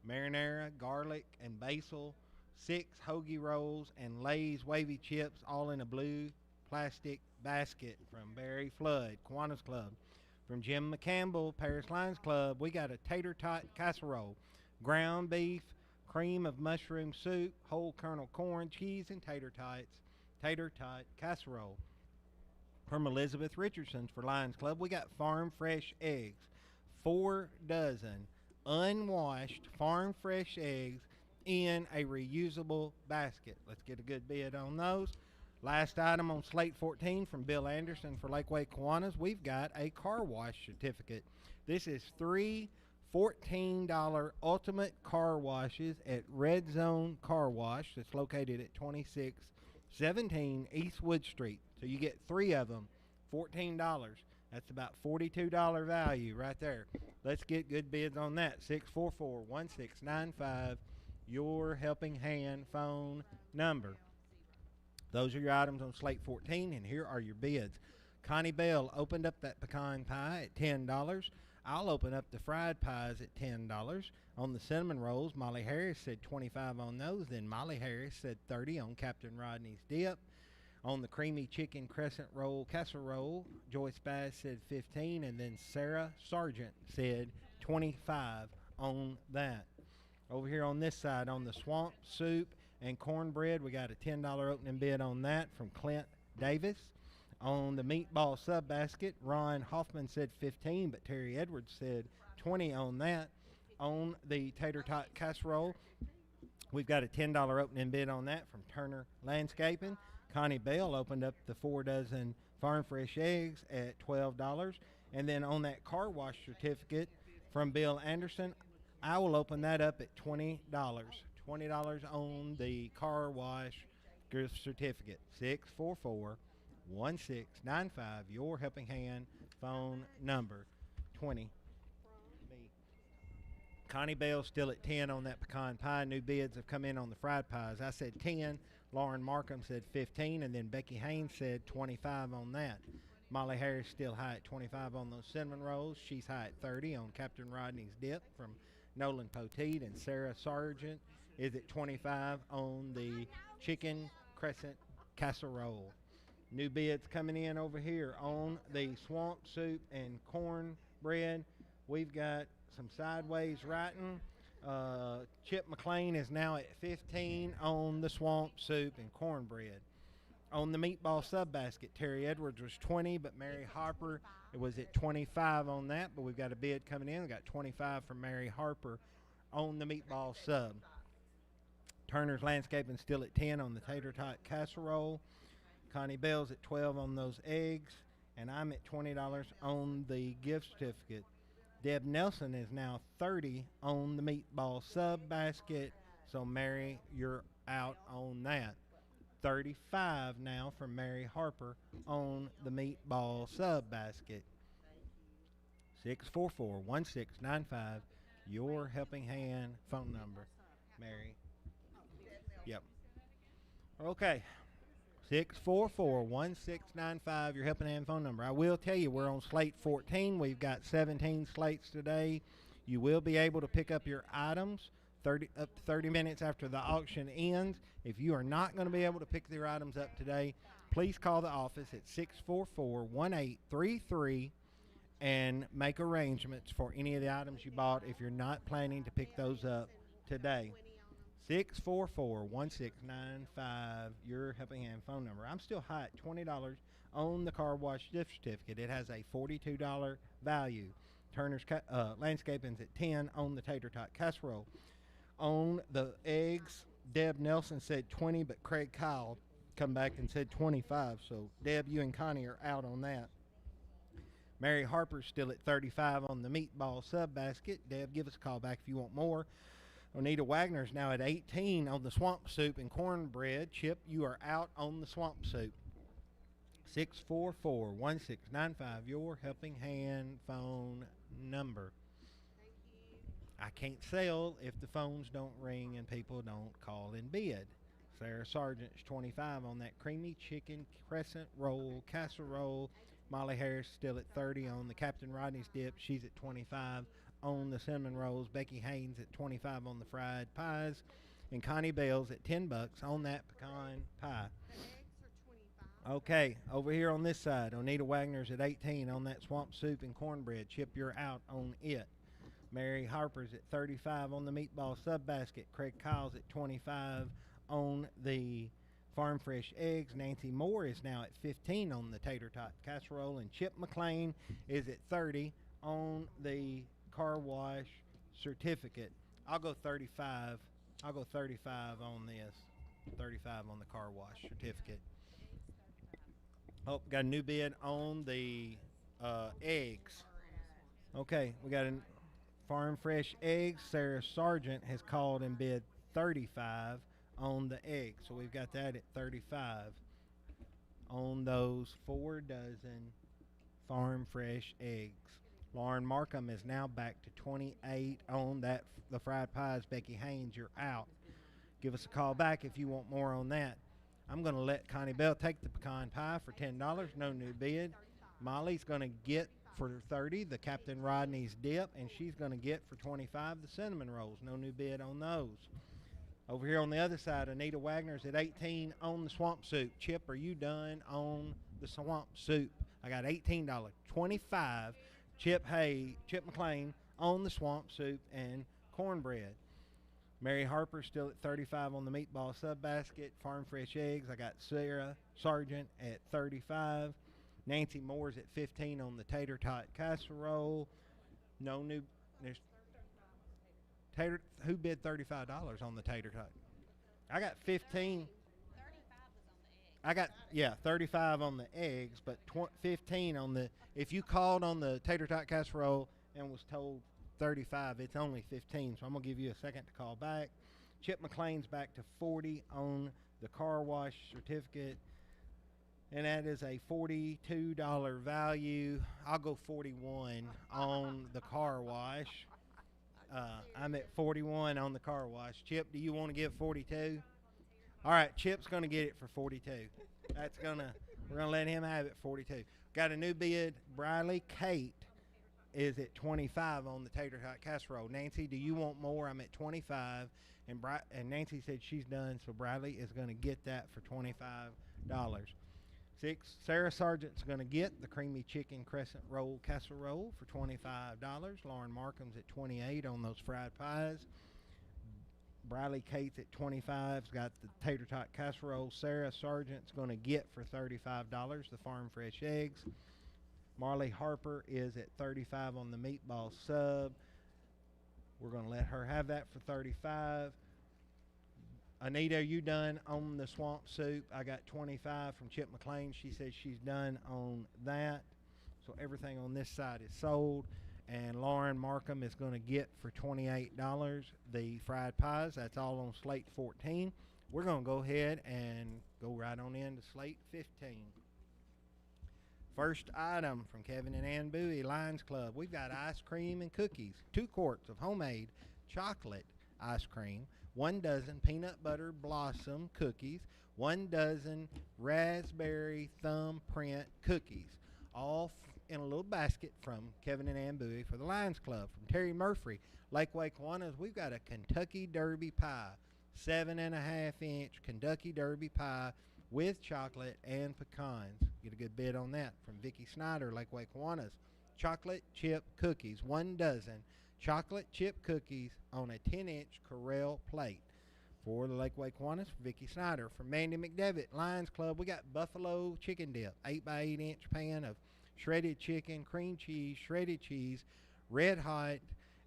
[SPEAKER 26] marinara, garlic, and basil, 6 hoagie rolls, and Lay's wavy chips, all in a blue plastic basket. From Barry Flood, Kiwanis Club. From Jim McCampbell, Paris Lions Club, we got a tater tot casserole, ground beef, cream of mushroom soup, whole kernel corn, cheese, and tater tot casserole. From Elizabeth Richardson for Lions Club, we got farm fresh eggs, 4 dozen unwashed farm fresh eggs in a reusable basket. Let's get a good bid on those. Last item on slate 14 from Bill Anderson for Lakeway Kiwanis, we've got a car wash certificate. This is 3 $14 ultimate car washes at Red Zone Car Wash that's located at 2617 East Wood Street. So you get 3 of them, $14. That's about $42 value right there. Let's get good bids on that. 644-1695, your Helping Hand phone number. Those are your items on slate 14, and here are your bids. Connie Bell opened up that pecan pie at $10. I'll open up the fried pies at $10. On the cinnamon rolls, Molly Harris said $25 on those. Then Molly Harris said $30 on Captain Rodney's Dip. On the creamy chicken crescent roll casserole, Joyce Bass said $15, and then Sarah Sargent said $25 on that. Over here on this side, on the swamp soup and cornbread, we got a $10 opening bid on that from Clint Davis. On the meatball sub basket, Ron Hoffman said $15, but Terry Edwards said $20 on that. On the tater tot casserole, we've got a $10 opening bid on that from Turner Landscaping. Connie Bell opened up the 4 dozen farm fresh eggs at $12. And then on that car wash certificate from Bill Anderson, I will open that up at $20. $20 on the car wash gift certificate. 644-1695, your Helping Hand phone number. 20. Connie Bell's still at 10 on that pecan pie. New bids have come in on the fried pies. I said 10 Lauren Markham said 15, and then Becky Haynes said 25 on that. Molly Harris still high at 25 on those cinnamon rolls. She's high at 30 on Captain Rodney's dip from Nolan Poteet, and Sarah Sargent is at 25 on the chicken crescent casserole. New bids coming in over here on the swamp soup and cornbread. We've got some sideways writing. Chip McLean is now at 15 on the swamp soup and cornbread. On the meatball sub basket, Terry Edwards was 20, but Mary Harper was at 25 on that. But we've got a bid coming in. We got 25 from Mary Harper on the meatball sub. Turner's Landscaping still at 10 on the tater tot casserole. Connie Bell's at 12 on those eggs, and I'm at $20 on the gift certificate. Deb Nelson is now 30 on the meatball sub basket. So Mary, you're out on that. 35 now from Mary Harper on the meatball sub basket. 644-1695, your helping hand phone number, Mary. Yep. Okay. 644-1695, your helping hand phone number. I will tell you, we're on slate 14. We've got 17 slates today. You will be able to pick up your items up to 30 minutes after the auction ends. If you are not going to be able to pick your items up today, please call the office at 644-1833 and make arrangements for any of the items you bought if you're not planning to pick those up today. 644-1695, your helping hand phone number. I'm still high at $20 on the car wash gift certificate. It has a $42 value. Turner's Landscaping's at 10 on the tater tot casserole. On the eggs, Deb Nelson said 20, but Craig Kyle come back and said 25. So, Deb, you and Connie are out on that. Mary Harper's still at 35 on the meatball sub basket. Deb, give us a call back if you want more. Onita Wagner's now at 18 on the swamp soup and cornbread. Chip, you are out on the swamp soup. 644-1695, your helping hand phone number. I can't sell if the phones don't ring and people don't call and bid. Sarah Sargent's 25 on that creamy chicken crescent roll casserole. Molly Harris still at 30 on the Captain Rodney's dip. She's at 25 on the cinnamon rolls. Becky Haynes at 25 on the fried pies. And Connie Bell's at $10 on that pecan pie. Okay, over here on this side, Onita Wagner's at 18 on that swamp soup and cornbread. Chip, you're out on it. Mary Harper's at 35 on the meatball sub basket. Craig Kyle's at 25 on the farm fresh eggs. Nancy Moore is now at 15 on the tater tot casserole, and Chip McLean is at 30 on the car wash certificate. I'll go 35. I'll go 35 on this. 35 on the car wash certificate. Oh, got a new bid on the eggs. Okay, we got a farm fresh eggs. Sarah Sargent has called and bid 35 on the eggs. So we've got that at 35 on those 4 dozen farm fresh eggs. Lauren Markham is now back to 28 on that. The fried pies. Becky Haynes, you're out. Give us a call back if you want more on that. I'm going to let Connie Bell take the pecan pie for $10. No new bid. Molly's going to get for 30 the Captain Rodney's dip, and she's going to get for 25 the cinnamon rolls. No new bid on those. Over here on the other side, Onita Wagner's at 18 on the swamp soup. Chip, are you done on the swamp soup? I got $18. 25. Chip McLean on the swamp soup and cornbread. Mary Harper still at 35 on the meatball sub basket. Farm fresh eggs. I got Sarah Sargent at 35. Nancy Moore's at 15 on the tater tot casserole. No new. There's tater. Who bid $35 on the tater tot? I got 15. I got 35 on the eggs, but 15 on the. If you called on the tater tot casserole and was told 35, it's only 15. So I'm gonna give you a second to call back. Chip McLean's back to 40 on the car wash certificate, and that is a $42 value. I'll go 41 on the car wash. I'm at 41 on the car wash. Chip, do you want to give 42? All right, Chip's going to get it for 42. We're going to let him have it 42. Got a new bid. Briley Kate is at 25 on the tater tot casserole. Nancy, do you want more? I'm at 25. And Nancy said she's done, so Bradley is going to get that for $25. 6, Sarah Sargent's going to get the creamy chicken crescent roll casserole for $25. Lauren Markham's at 28 on those fried pies. Bradley Cates at 25's got the tater tot casserole. Sarah Sargent's going to get for $35 the farm fresh eggs. Marley Harper is at 35 on the meatball sub. We're going to let her have that for 35. Anita, are you done on the swamp soup? I got 25 from Chip McLean. She says she's done on that. So everything on this side is sold. And Lauren Markham is going to get for $28 the fried pies. That's all on slate 14. We're going to go ahead and go right on into slate 15. First item from Kevin and Ann Bowie, Lions Club. We've got ice cream and cookies. 2 quarts of homemade chocolate ice cream. 1 dozen peanut butter blossom cookies. 1 dozen raspberry thumbprint cookies. All in a little basket from Kevin and Ann Bowie for the Lions Club. From Terry Murphy, Lakeway Kiwanis, we've got a Kentucky Derby pie. 7.5-inch Kentucky Derby pie with chocolate and pecans. Get a good bid on that. From Vicki Snyder, Lakeway Kiwanis, chocolate chip cookies. 1 dozen chocolate chip cookies on a 10-inch Corel plate. For the Lakeway Kiwanis, Vicki Snyder. From Mandy McDevitt, Lions Club, we got buffalo chicken dip. 8x8-inch pan of shredded chicken, cream cheese, shredded cheese, red hot,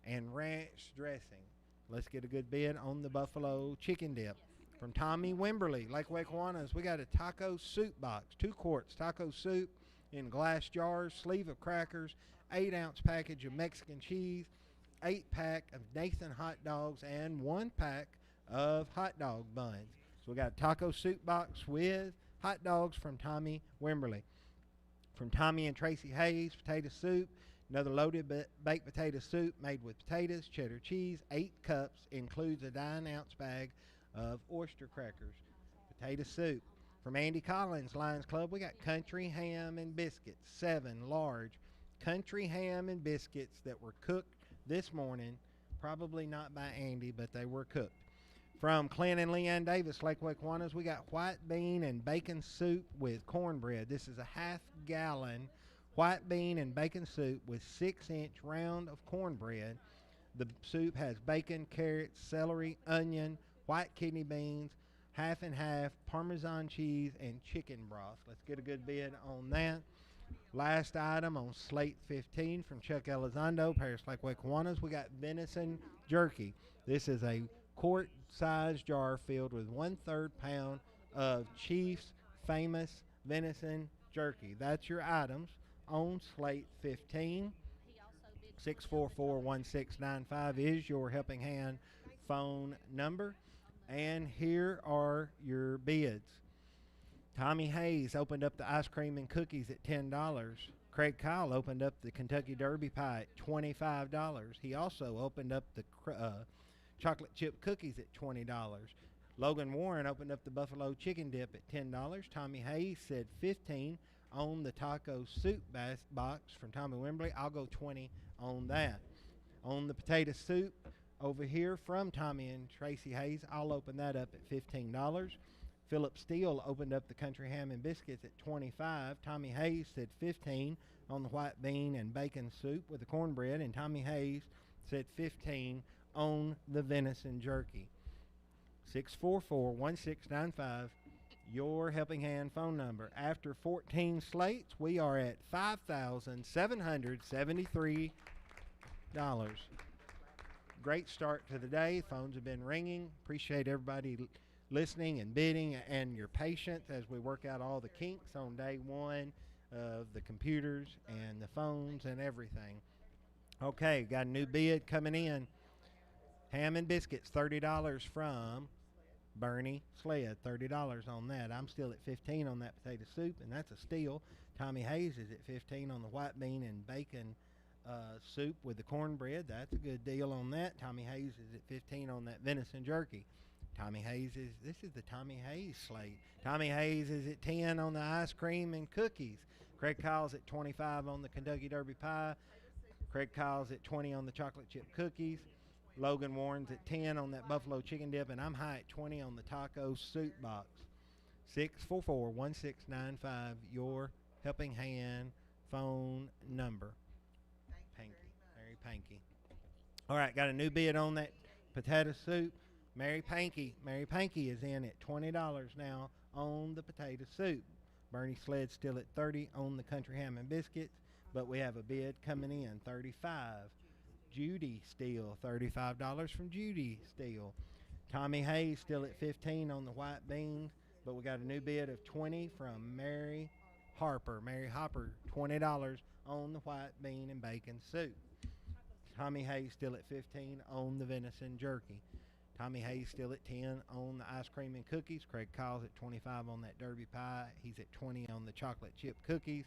[SPEAKER 26] and ranch dressing. Let's get a good bid on the buffalo chicken dip. From Tommy Wimberly, Lakeway Kiwanis, we got a taco soup box. 2 quarts taco soup in glass jars, sleeve of crackers, 8-ounce package of Mexican cheese, 8-pack of Nathan hot dogs, and 1 pack of hot dog buns. So we got a taco soup box with hot dogs from Tommy Wimberly. From Tommy and Tracy Hayes, potato soup, another loaded baked potato soup made with potatoes, cheddar cheese, 8 cups, includes a 9-ounce bag of oyster crackers. Potato soup. From Andy Collins, Lions Club, we got country ham and biscuits, 7 large country ham and biscuits that were cooked this morning, probably not by Andy, but they were cooked. From Clint and Leanne Davis, Lakeway Kiwanis, we got white bean and bacon soup with cornbread. This is a half-gallon white bean and bacon soup with 6-inch round of cornbread. The soup has bacon, carrots, celery, onion, white kidney beans, half and half, Parmesan cheese, and chicken broth. Let's get a good bid on that. Last item on slate 15 from Chuck Elizondo, Paris Lakeway Kiwanis, we got venison jerky. This is a quart-sized jar filled with 1/3 pound of Chief's famous venison jerky. That's your items on slate 15. 644-1695 is your helping hand phone number. And here are your bids. Tommy Hayes opened up the ice cream and cookies at $10. Craig Kyle opened up the Kentucky Derby pie at $25. He also opened up the chocolate chip cookies at $20. Logan Warren opened up the buffalo chicken dip at $10. Tommy Hayes said $15 on the taco soup box from Tommy Wimberly. I'll go $20 on that. On the potato soup over here from Tommy and Tracy Hayes, I'll open that up at $15. Philip Steele opened up the country ham and biscuits at $25. Tommy Hayes said $15 on the white bean and bacon soup with the cornbread, and Tommy Hayes said $15 on the venison jerky. 644-1695, your helping hand phone number. After 14 slates, we are at $5,773. Great start to the day. Phones have been ringing. Appreciate everybody listening and bidding and your patience as we work out all the kinks on day one of the computers and the phones and everything. Okay, got a new bid coming in. Ham and biscuits, $30 from Bernie Sled, $30 on that. I'm still at $15 on that potato soup, and that's a steal. Tommy Hayes is at $15 on the white bean and bacon soup with the cornbread. That's a good deal on that. Tommy Hayes is at $15 on that venison jerky. Tommy Hayes this is the Tommy Hayes slate. Tommy Hayes is at 10 on the ice cream and cookies. Craig Kyle's at 25 on the Kentucky Derby pie. Craig Kyle's at 20 on the chocolate chip cookies. Logan Warren's at 10 on that buffalo chicken dip, and I'm high at 20 on the taco soup box. 644-1695, your helping hand phone number. Mary Panky. All right, got a new bid on that potato soup. Mary Panky is in at $20 now on the potato soup. Bernie Sled's still at $30 on the country ham and biscuits, but we have a bid coming in, $35. Judy Steele, $35 from Judy Steele. Tommy Hayes still at $15 on the white beans, but we got a new bid of $20 from Mary Harper. Mary Harper, $20 on the white bean and bacon soup. Tommy Hayes still at $15 on the venison jerky. Tommy Hayes still at 10 on the ice cream and cookies. Craig Kyle's at 25 on that Derby pie. He's at 20 on the chocolate chip cookies.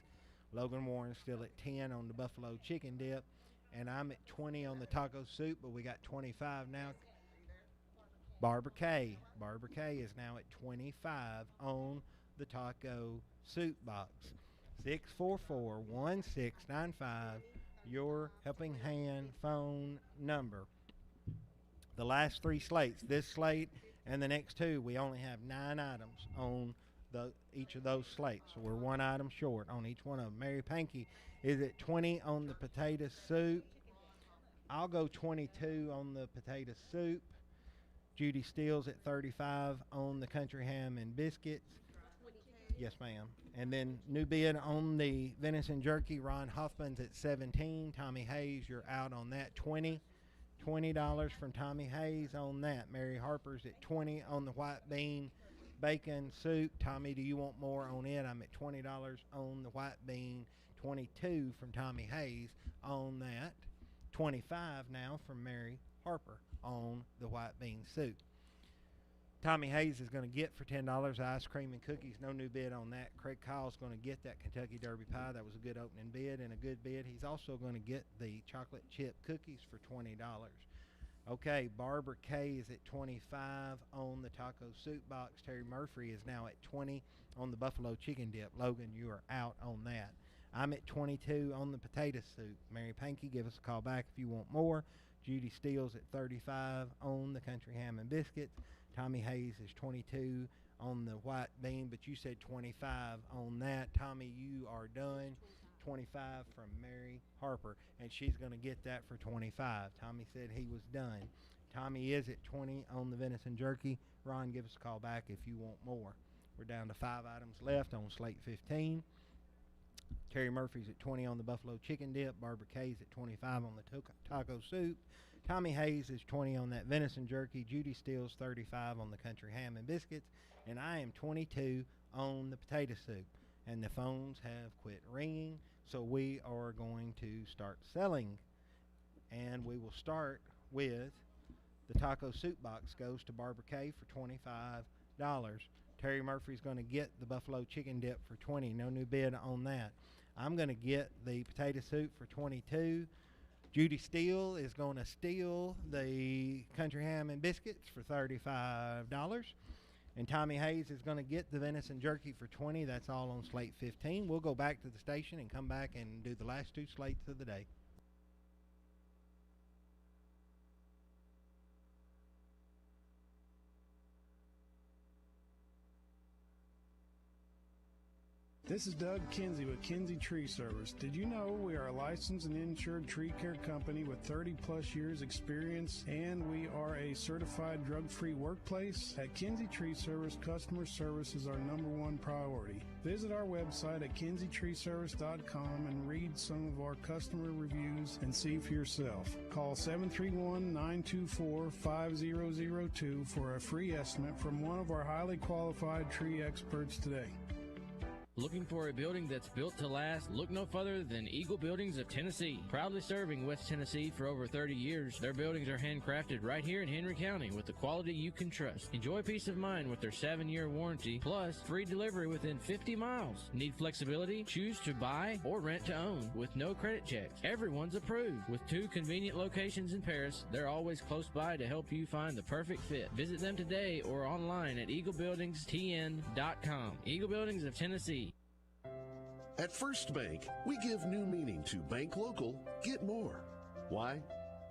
[SPEAKER 26] Logan Warren's still at 10 on the buffalo chicken dip. And I'm at 20 on the taco soup, but we got 25 now. Barbara Kay is now at 25 on the taco soup box. 644-1695, your helping hand phone number. The last three slates, this slate and the next two, we only have 9 items on each of those slates. So we're 1 item short on each one of them. Mary Panky is at 20 on the potato soup. I'll go 22 on the potato soup. Judy Steele's at 35 on the country ham and biscuits. 22. Yes, ma'am. And then new bid on the venison jerky. Ron Hoffman's at 17. Tommy Hayes, you're out on that. $20 from Tommy Hayes on that. Mary Harper's at 20 on the white bean bacon soup. Tommy, do you want more on it? I'm at $20 on the white bean. 22 from Tommy Hayes on that. 25 now from Mary Harper on the white bean soup. Tommy Hayes is going to get for $10 ice cream and cookies. No new bid on that. Craig Kyle's going to get that Kentucky Derby pie. That was a good opening bid and a good bid. He's also going to get the chocolate chip cookies for $20. Okay, Barbara Kay is at 25 on the taco soup box. Terry Murphy is now at 20 on the buffalo chicken dip. Logan, you are out on that. I'm at 22 on the potato soup. Mary Panky, give us a call back if you want more. Judy Steele's at 35 on the country ham and biscuits. Tommy Hayes is 22 on the white bean, but you said 25 on that. Tommy, you are done. 25 from Mary Harper, and she's going to get that for 25. Tommy said he was done. Tommy is at 20 on the venison jerky. Ron, give us a call back if you want more. We're down to 5 items left on slate 15. Terry Murphy's at 20 on the buffalo chicken dip. Barbara Kay's at 25 on the taco soup. Tommy Hayes is 20 on that venison jerky. Judy Steele's 35 on the country ham and biscuits. And I am 22 on the potato soup. And the phones have quit ringing, so we are going to start selling. And we will start with the taco soup box goes to Barbara Kay for $25. Terry Murphy's going to get the buffalo chicken dip for $20. No new bid on that. I'm going to get the potato soup for $22. Judy Steele is going to steal the country ham and biscuits for $35. And Tommy Hayes is going to get the venison jerky for $20. That's all on slate 15. We'll go back to the station and come back and do the last 2 slates of the day.
[SPEAKER 2] This is Doug Kinsey with Kinsey Tree Service. Did you know we are a licensed and insured tree care company with 30-plus years experience, and we are a certified drug-free workplace? At Kinsey Tree Service, customer service is our #1 priority. Visit our website at KinseyTreeService.com and read some of our customer reviews and see for yourself. Call 731-924-5002 for a free estimate from one of our highly qualified tree experts today.
[SPEAKER 3] Looking for a building that's built to last? Look no further than Eagle Buildings of Tennessee. Proudly serving West Tennessee for over 30 years, their buildings are handcrafted right here in Henry County with the quality you can trust. Enjoy peace of mind with their 7-year warranty, plus free delivery within 50 miles. Need flexibility? Choose to buy or rent to own with no credit checks. Everyone's approved. With 2 convenient locations in Paris, they're always close by to help you find the perfect fit. Visit them today or online at eaglebuildingstn.com. Eagle Buildings of Tennessee.
[SPEAKER 4] At First Bank, we give new meaning to bank local, get more. Why?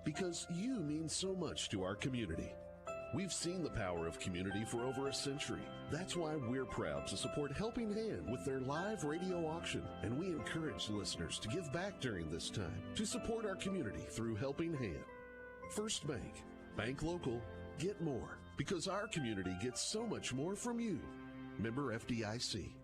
[SPEAKER 4] Because you mean so much to our community. We've seen the power of community for over a century. That's why we're proud to support Helping Hand with their live radio auction, and we encourage listeners to give back during this time to support our community through Helping Hand. First Bank, bank local, get more, because our community gets so much more from you. Member FDIC.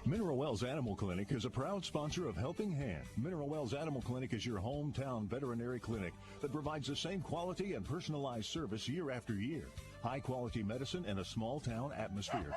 [SPEAKER 9] Mineral Wells Animal Clinic is a proud sponsor of Helping Hand. Mineral Wells Animal Clinic is your hometown veterinary clinic that provides the same quality and personalized service year after year. High-quality medicine in a small-town atmosphere.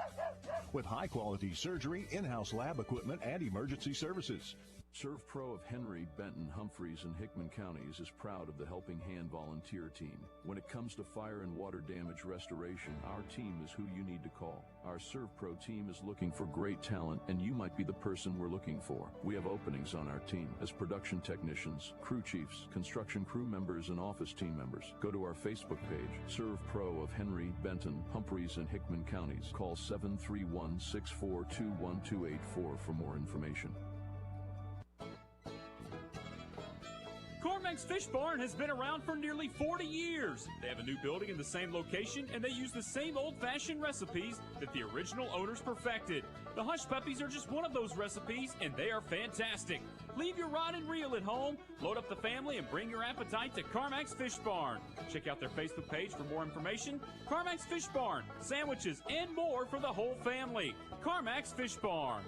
[SPEAKER 9] With high-quality surgery, in-house lab equipment, and emergency services.
[SPEAKER 5] ServPro of Henry, Benton, Humphreys, and Hickman counties is proud of the Helping Hand volunteer team. When it comes to fire and water damage restoration, our team is who you need to call. Our ServPro team is looking for great talent, and you might be the person we're looking for. We have openings on our team as production technicians, crew chiefs, construction crew members, and office team members. Go to our Facebook page, ServPro of Henry, Benton, Humphreys, and Hickman counties. Call 731-642-1284 for more information.
[SPEAKER 6] Cormack's Fish Barn has been around for nearly 40 years. They have a new building in the same location, and they use the same old-fashioned recipes that the original owners perfected. The Hush Puppies are just one of those recipes, and they are fantastic. Leave your rod and reel at home, load up the family, and bring your appetite to Cormack's Fish Barn. Check out their Facebook page for more information. Cormack's Fish Barn, sandwiches and more for the whole family. Cormack's Fish Barn.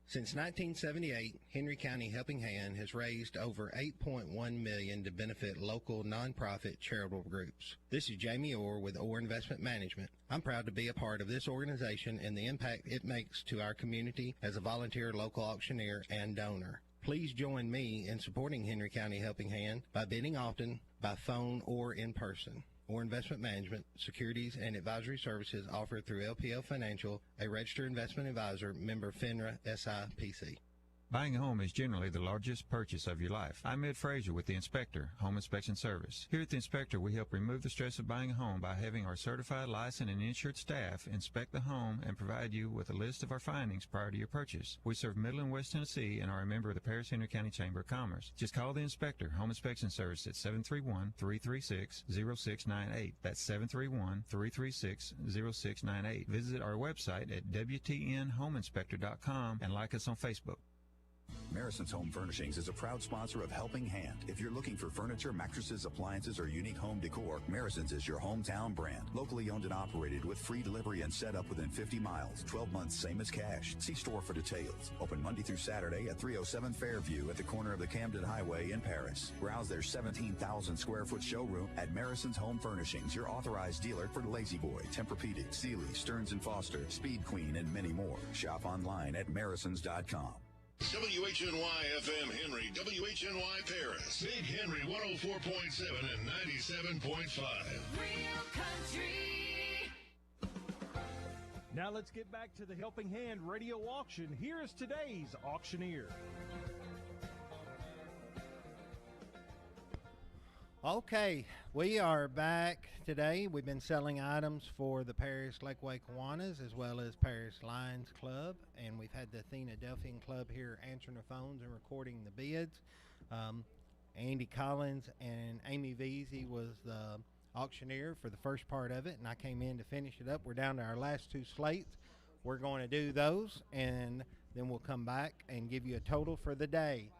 [SPEAKER 26] Since 1978, Henry County Helping Hand has raised over $8.1 million to benefit local nonprofit charitable groups. This is Jamie Orr with Orr Investment Management. I'm proud to be a part of this organization and the impact it makes to our community as a volunteer local auctioneer and donor. Please join me in supporting Henry County Helping Hand by bidding often, by phone, or in person. Or Investment Management, securities and advisory services offered through LPL Financial, a registered investment advisor, member FINRA SIPC.
[SPEAKER 8] Buying a home is generally the largest purchase of your life. I'm Ed Frazier with the Inspector Home Inspection Service. Here at the Inspector, we help remove the stress of buying a home by having our certified, licensed, and insured staff inspect the home and provide you with a list of our findings prior to your purchase. We serve Middle and West Tennessee and are a member of the Paris-Henry County Chamber of Commerce. Just call the Inspector Home Inspection Service at 731-336-0698. That's 731-336-0698. Visit our website at WTNHomeInspector.com and like us on Facebook.
[SPEAKER 10] Marison's Home Furnishings is a proud sponsor of Helping Hand. If you're looking for furniture, mattresses, appliances, or unique home decor, Marison's is your hometown brand. Locally owned and operated with free delivery and setup within 50 miles. 12 months, same as cash. See store for details. Open Monday through Saturday at 307 Fairview at the corner of the Camden Highway in Paris. Browse their 17,000 square foot showroom at Marison's Home Furnishings, your authorized dealer for La-Z Boy, Tempur-Pedic, Sealy, Stearns & Foster, Speed Queen, and many more. Shop online at Marisons.com.
[SPEAKER 29] WHNY-FM Henry, WHNY Paris, Big Henry 104.7 and 97.5.
[SPEAKER 30] Real country.
[SPEAKER 14] Now let's get back to the Helping Hand radio auction. Here is today's auctioneer.
[SPEAKER 26] Okay, we are back today. We've been selling items for the Paris Lakeway Kiwanis as well as Paris Lions Club, and we've had the Athena Delphian Club here answering the phones and recording the bids. Andy Collins and Amy Veazey was the auctioneer for the first part of it, and I came in to finish it up. We're down to our last 2 slates. We're going to do those, and then we'll come back and give you a total for the day.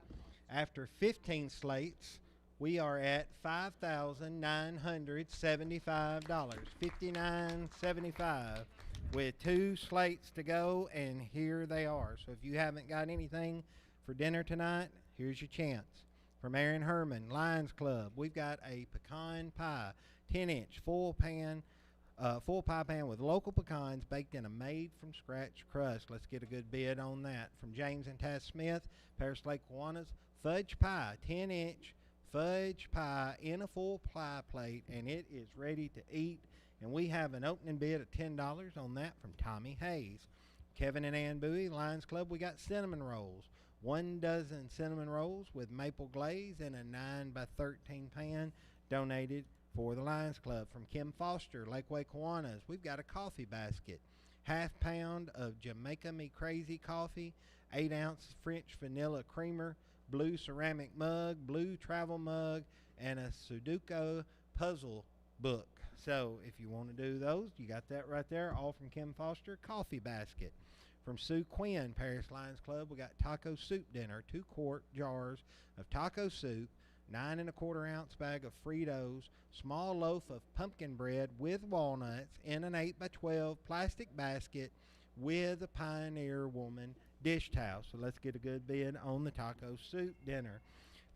[SPEAKER 26] After 15 slates, we are at $5,975, $59.75, with 2 slates to go, and here they are. So if you haven't got anything for dinner tonight, here's your chance. From Aaron Herman, Lions Club, we've got a pecan pie, 10-inch full pan full pie pan with local pecans baked in a made-from-scratch crust. Let's get a good bid on that. From James and Taz Smith, Paris Lake Kiwanis, fudge pie, 10-inch fudge pie in a full pie plate, and it is ready to eat. And we have an opening bid of $10 on that from Tommy Hayes. Kevin and Ann Bowie, Lions Club, we got cinnamon rolls. 1 dozen cinnamon rolls with maple glaze in a 9x13 pan, donated for the Lions Club. From Kim Foster, Lakeway Kiwanis, we've got a coffee basket. Half pound of Jamaica Me Crazy coffee, 8-ounce French vanilla creamer, blue ceramic mug, blue travel mug, and a Sudoku puzzle book. So if you want to do those, you got that right there, all from Kim Foster. Coffee basket. From Sue Quinn, Paris Lions Club, we got taco soup dinner, 2-quart jars of taco soup, 9 1/4 ounce bag of Fritos, small loaf of pumpkin bread with walnuts in an 8x12 plastic basket with a Pioneer Woman dish towel. So let's get a good bid on the taco soup dinner.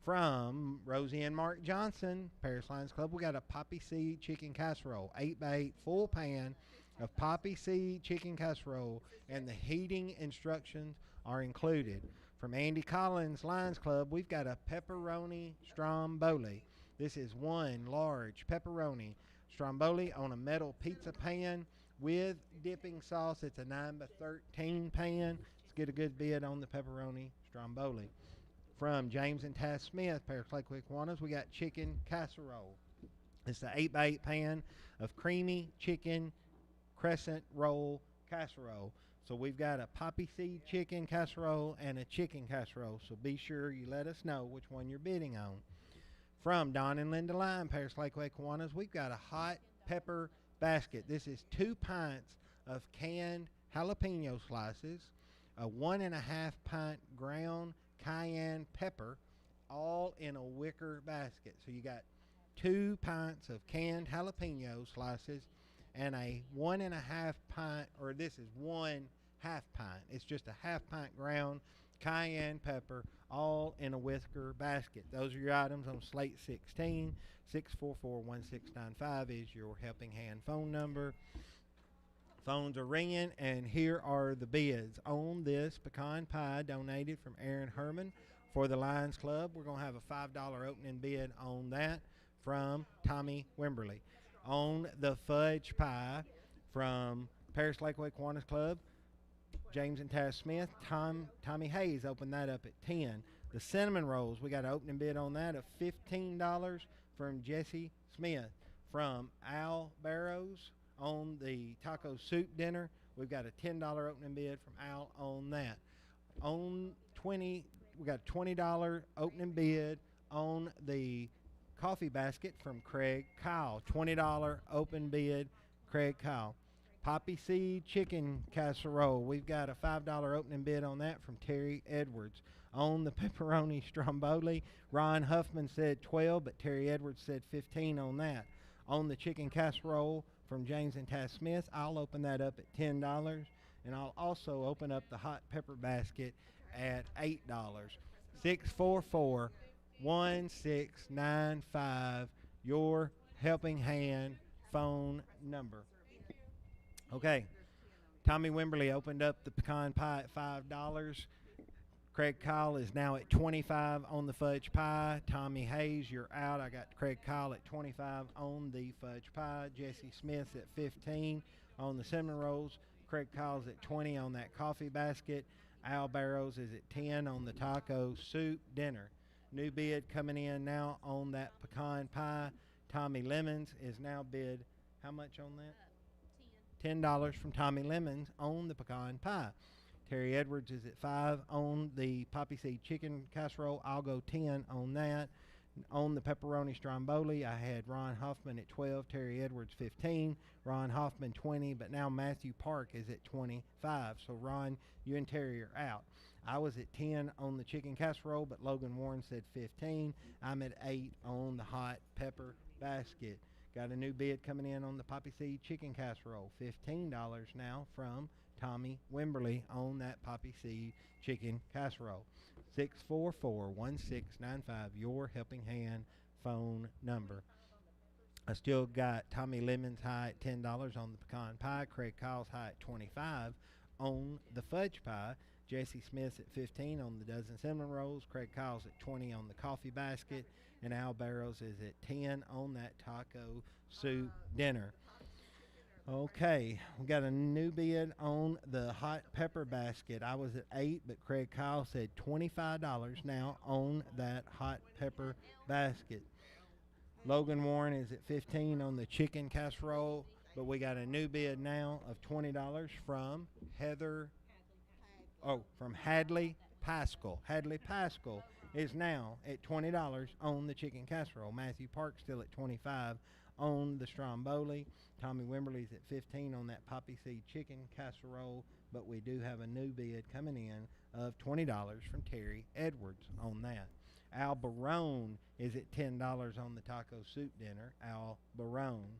[SPEAKER 26] From Rosie and Mark Johnson, Paris Lions Club, we got a poppy seed chicken casserole, 8x8 full pan of poppy seed chicken casserole, and the heating instructions are included. From Andy Collins Lions Club, we've got a pepperoni stromboli. This is 1 large pepperoni stromboli on a metal pizza pan with dipping sauce. It's a 9x13 pan. Let's get a good bid on the pepperoni stromboli. From James and Taz Smith, Paris Lake Kiwanis, we got chicken casserole. It's the 8x8 pan of creamy chicken crescent roll casserole. So we've got a poppy seed chicken casserole and a chicken casserole. So be sure you let us know which one you're bidding on. From Don and Linda Lime, Paris Lake Kiwanis, we've got a hot pepper basket. This is 2 pints of canned jalapeno slices, a 1.5 pint ground cayenne pepper, all in a wicker basket. So you got 2 pints of canned jalapeno slices and a 1.5 pint, or this is 1 half pint. It's just a half pint ground cayenne pepper, all in a wicker basket. Those are your items on Slate 16. 644-1695 is your Helping Hand phone number. Phones are ringing, and here are the bids on this pecan pie donated from Aaron Herman for the Lions Club. We're going to have a $5 opening bid on that from Tommy Wimberly. On the fudge pie from Paris Lakeway Kiwanis Club, James and Taz Smith, Tommy Hayes opened that up at 10. The cinnamon rolls, we got an opening bid on that of $15 from Jesse Smith. From Al Barrows on the taco soup dinner, we've got a $10 opening bid from Al on that. We got a $20 opening bid on the coffee basket from Craig Kyle. $20 open bid, Craig Kyle. Poppy seed chicken casserole, we've got a $5 opening bid on that from Terry Edwards. On the pepperoni stromboli, Ron Huffman said 12, but Terry Edwards said 15 on that. On the chicken casserole from James and Taz Smith, I'll open that up at $10, and I'll also open up the hot pepper basket at $8. 644-1695, your Helping Hand phone number. Okay, Tommy Wimberly opened up the pecan pie at $5. Craig Kyle is now at 25 on the fudge pie. Tommy Hayes, you're out. I got Craig Kyle at 25 on the fudge pie. Jesse Smith's at 15 on the cinnamon rolls. Craig Kyle's at 20 on that coffee basket. Al Barrows is at 10 on the taco soup dinner. New bid coming in now on that pecan pie. Tommy Lemons is now bid, how much on that? $10 from Tommy Lemons on the pecan pie. Terry Edwards is at 5 on the poppy seed chicken casserole. I'll go 10 on that. On the pepperoni stromboli, I had Ron Hoffman at 12, Terry Edwards 15, Ron Hoffman 20, but now Matthew Park is at 25. So Ron, you and Terry are out. I was at 10 on the chicken casserole, but Logan Warren said 15. I'm at 8 on the hot pepper basket. Got a new bid coming in on the poppy seed chicken casserole. $15 now from Tommy Wimberly on that poppy seed chicken casserole. 644-1695, your Helping Hand phone number. I still got Tommy Lemon's high at $10 on the pecan pie. Craig Kyle's high at $25 on the fudge pie. Jesse Smith's at $15 on the dozen cinnamon rolls. Craig Kyle's at $20 on the coffee basket. And Al Barrows is at $10 on that taco soup dinner. Okay, we got a new bid on the hot pepper basket. I was at $8, but Craig Kyle said $25 now on that hot pepper basket. Logan Warren is at $15 on the chicken casserole, but we got a new bid now of $20 from from Hadley Pascal. Hadley Pascal is now at $20 on the chicken casserole. Matthew Park still at $25 on the stromboli. Tommy Wimberly's at $15 on that poppy seed chicken casserole, but we do have a new bid coming in of $20 from Terry Edwards on that. Al Barone is at $10 on the taco soup dinner. Al Barone,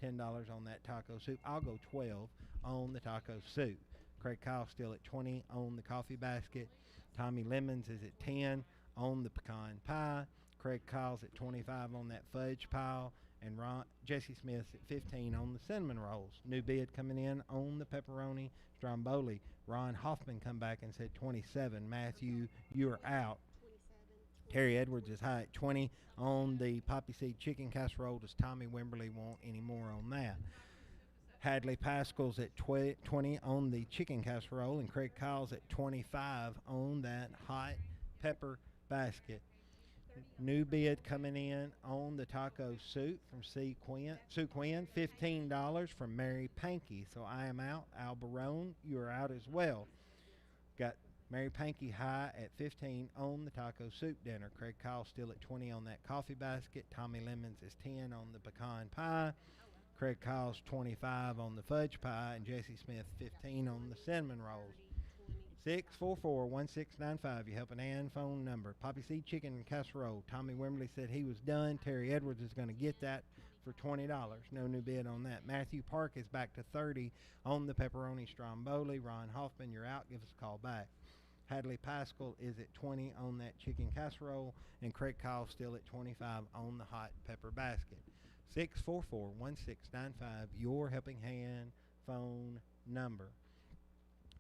[SPEAKER 26] $10 on that taco soup. I'll go $12 on the taco soup. Craig Kyle still at $20 on the coffee basket. Tommy Lemons is at $10 on the pecan pie. Craig Kyle's at $25 on that fudge pile. And Jesse Smith's at $15 on the cinnamon rolls. New bid coming in on the pepperoni stromboli. Ron Hoffman come back and said $27. Matthew, you're out. Terry Edwards is high at $20 on the poppy seed chicken casserole. Does Tommy Wimberly want any more on that? Hadley Pascal's at $20 on the chicken casserole, and Craig Kyle's at $25 on that hot pepper basket. New bid coming in on the taco soup from Sue Quinn, $15 from Mary Pankey. So I am out. Al Barone, you're out as well. Got Mary Pankey high at $15 on the taco soup dinner. Craig Kyle still at $20 on that coffee basket. Tommy Lemons is $10 on the pecan pie. Craig Kyle's $25 on the fudge pie, and Jesse Smith $15 on the cinnamon rolls. 644-1695, you helping Ann phone number. Poppy seed chicken and casserole. Tommy Wimberly said he was done. Terry Edwards is going to get that for $20. No new bid on that. Matthew Park is back to $30 on the pepperoni stromboli. Ron Hoffman, you're out. Give us a call back. Hadley Pascal is at $20 on that chicken casserole, and Craig Kyle still at $25 on the hot pepper basket. 644-1695, your helping hand phone number.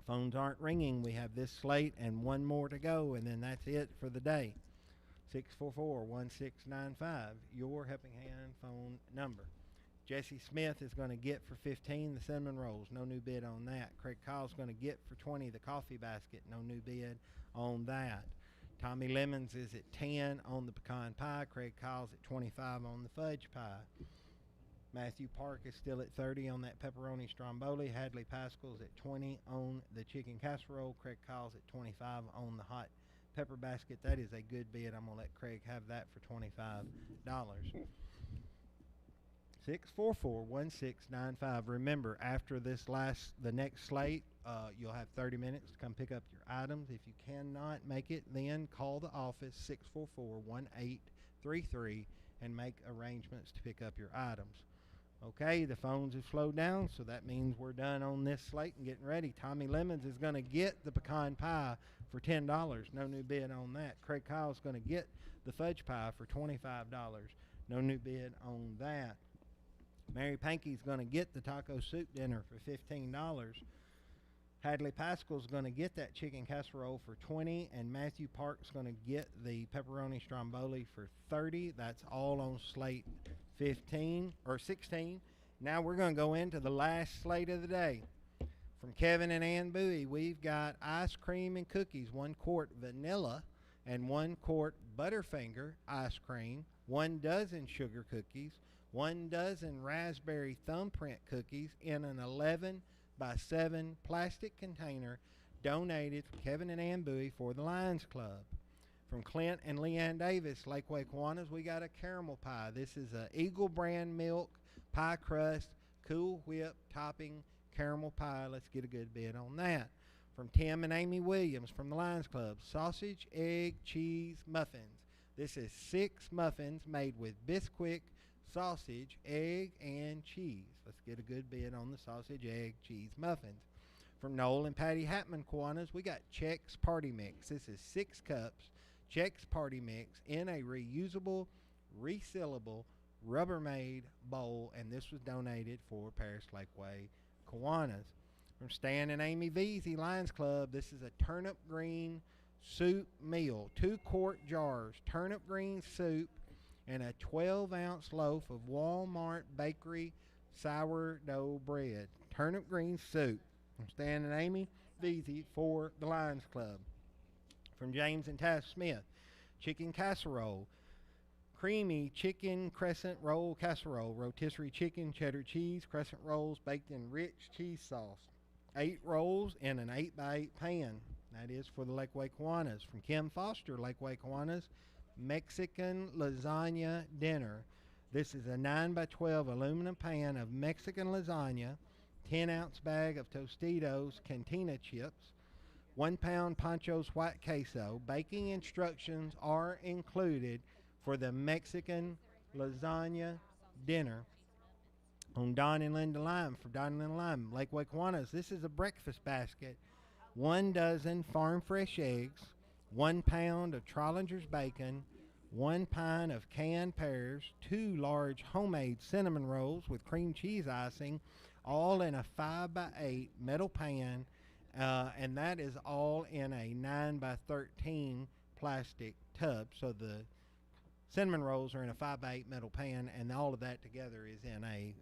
[SPEAKER 26] Phones aren't ringing. We have this slate and one more to go, and then that's it for the day. 644-1695, your helping hand phone number. Jesse Smith is going to get for $15 the cinnamon rolls. No new bid on that. Craig Kyle's going to get for $20 the coffee basket. No new bid on that. Tommy Lemons is at $10 on the pecan pie. Craig Kyle's at $25 on the fudge pie. Matthew Park is still at $30 on that pepperoni stromboli. Hadley Pascal's at $20 on the chicken casserole. Craig Kyle's at $25 on the hot pepper basket. That is a good bid. I'm going to let Craig have that for $25. 644-1695. Remember, after the next slate, you'll have 30 minutes to come pick up your items. If you cannot make it, then call the office, 644-1833, and make arrangements to pick up your items. Okay, the phones have slowed down, so that means we're done on this slate and getting ready. Tommy Lemons is going to get the pecan pie for $10. No new bid on that. Craig Kyle's going to get the fudge pie for $25. No new bid on that. Mary Pankey's going to get the taco soup dinner for $15. Hadley Pascal's going to get that chicken casserole for $20, and Matthew Park's going to get the pepperoni stromboli for $30. That's all on slate 16. Now we're going to go into the last slate of the day. From Kevin and Ann Bowie, we've got ice cream and cookies, 1 quart vanilla and 1 quart Butterfinger ice cream, 1 dozen sugar cookies, 1 dozen raspberry thumbprint cookies in an 11 by 7 plastic container donated from Kevin and Ann Bowie for the Lions Club. From Clint and Leanne Davis, Lakeway Kiwanis, we got a caramel pie. This is a Eagle brand milk pie crust, Cool Whip topping caramel pie. Let's get a good bid on that. From Tim and Amy Williams from the Lions Club, sausage, egg, cheese, muffins. This is 6 muffins made with Bisquick, sausage, egg, and cheese. Let's get a good bid on the sausage, egg, cheese, muffins. From Noel and Patty Hatman Kiwanis, we got Chex Party Mix. This is 6 cups Chex Party Mix in a reusable, resealable, Rubbermaid bowl, and this was donated for Paris Lakeway Kiwanis. From Stan and Amy Veazey Lions Club, this is a turnip green soup meal. 2-quart jars, turnip green soup, and a 12-ounce loaf of Walmart Bakery sourdough bread. Turnip green soup. From Stan and Amy Veazey for the Lions Club. From James and Taff Smith, chicken casserole. Creamy chicken crescent roll casserole. Rotisserie chicken, cheddar cheese, crescent rolls baked in rich cheese sauce. 8 rolls in an 8x8 pan. That is for the Lakeway Kiwanis. From Kim Foster, Lakeway Kiwanis, Mexican lasagna dinner. This is a 9x12 aluminum pan of Mexican lasagna, 10-ounce bag of Tostitos Cantina chips, 1 pound Pancho's white queso. Baking instructions are included for the Mexican lasagna dinner. On Don and Linda Lime, for Don and Linda Lime, Lakeway Kiwanis, this is a breakfast basket. 1 dozen farm fresh eggs, 1 pound of Trollinger's bacon, 1 pint of canned pears, 2 large homemade cinnamon rolls with cream cheese icing, all in a 5x8 metal pan, and that is all in a 9x13 plastic tub. So the cinnamon rolls are in a 5x8 metal pan, and all of that together is in a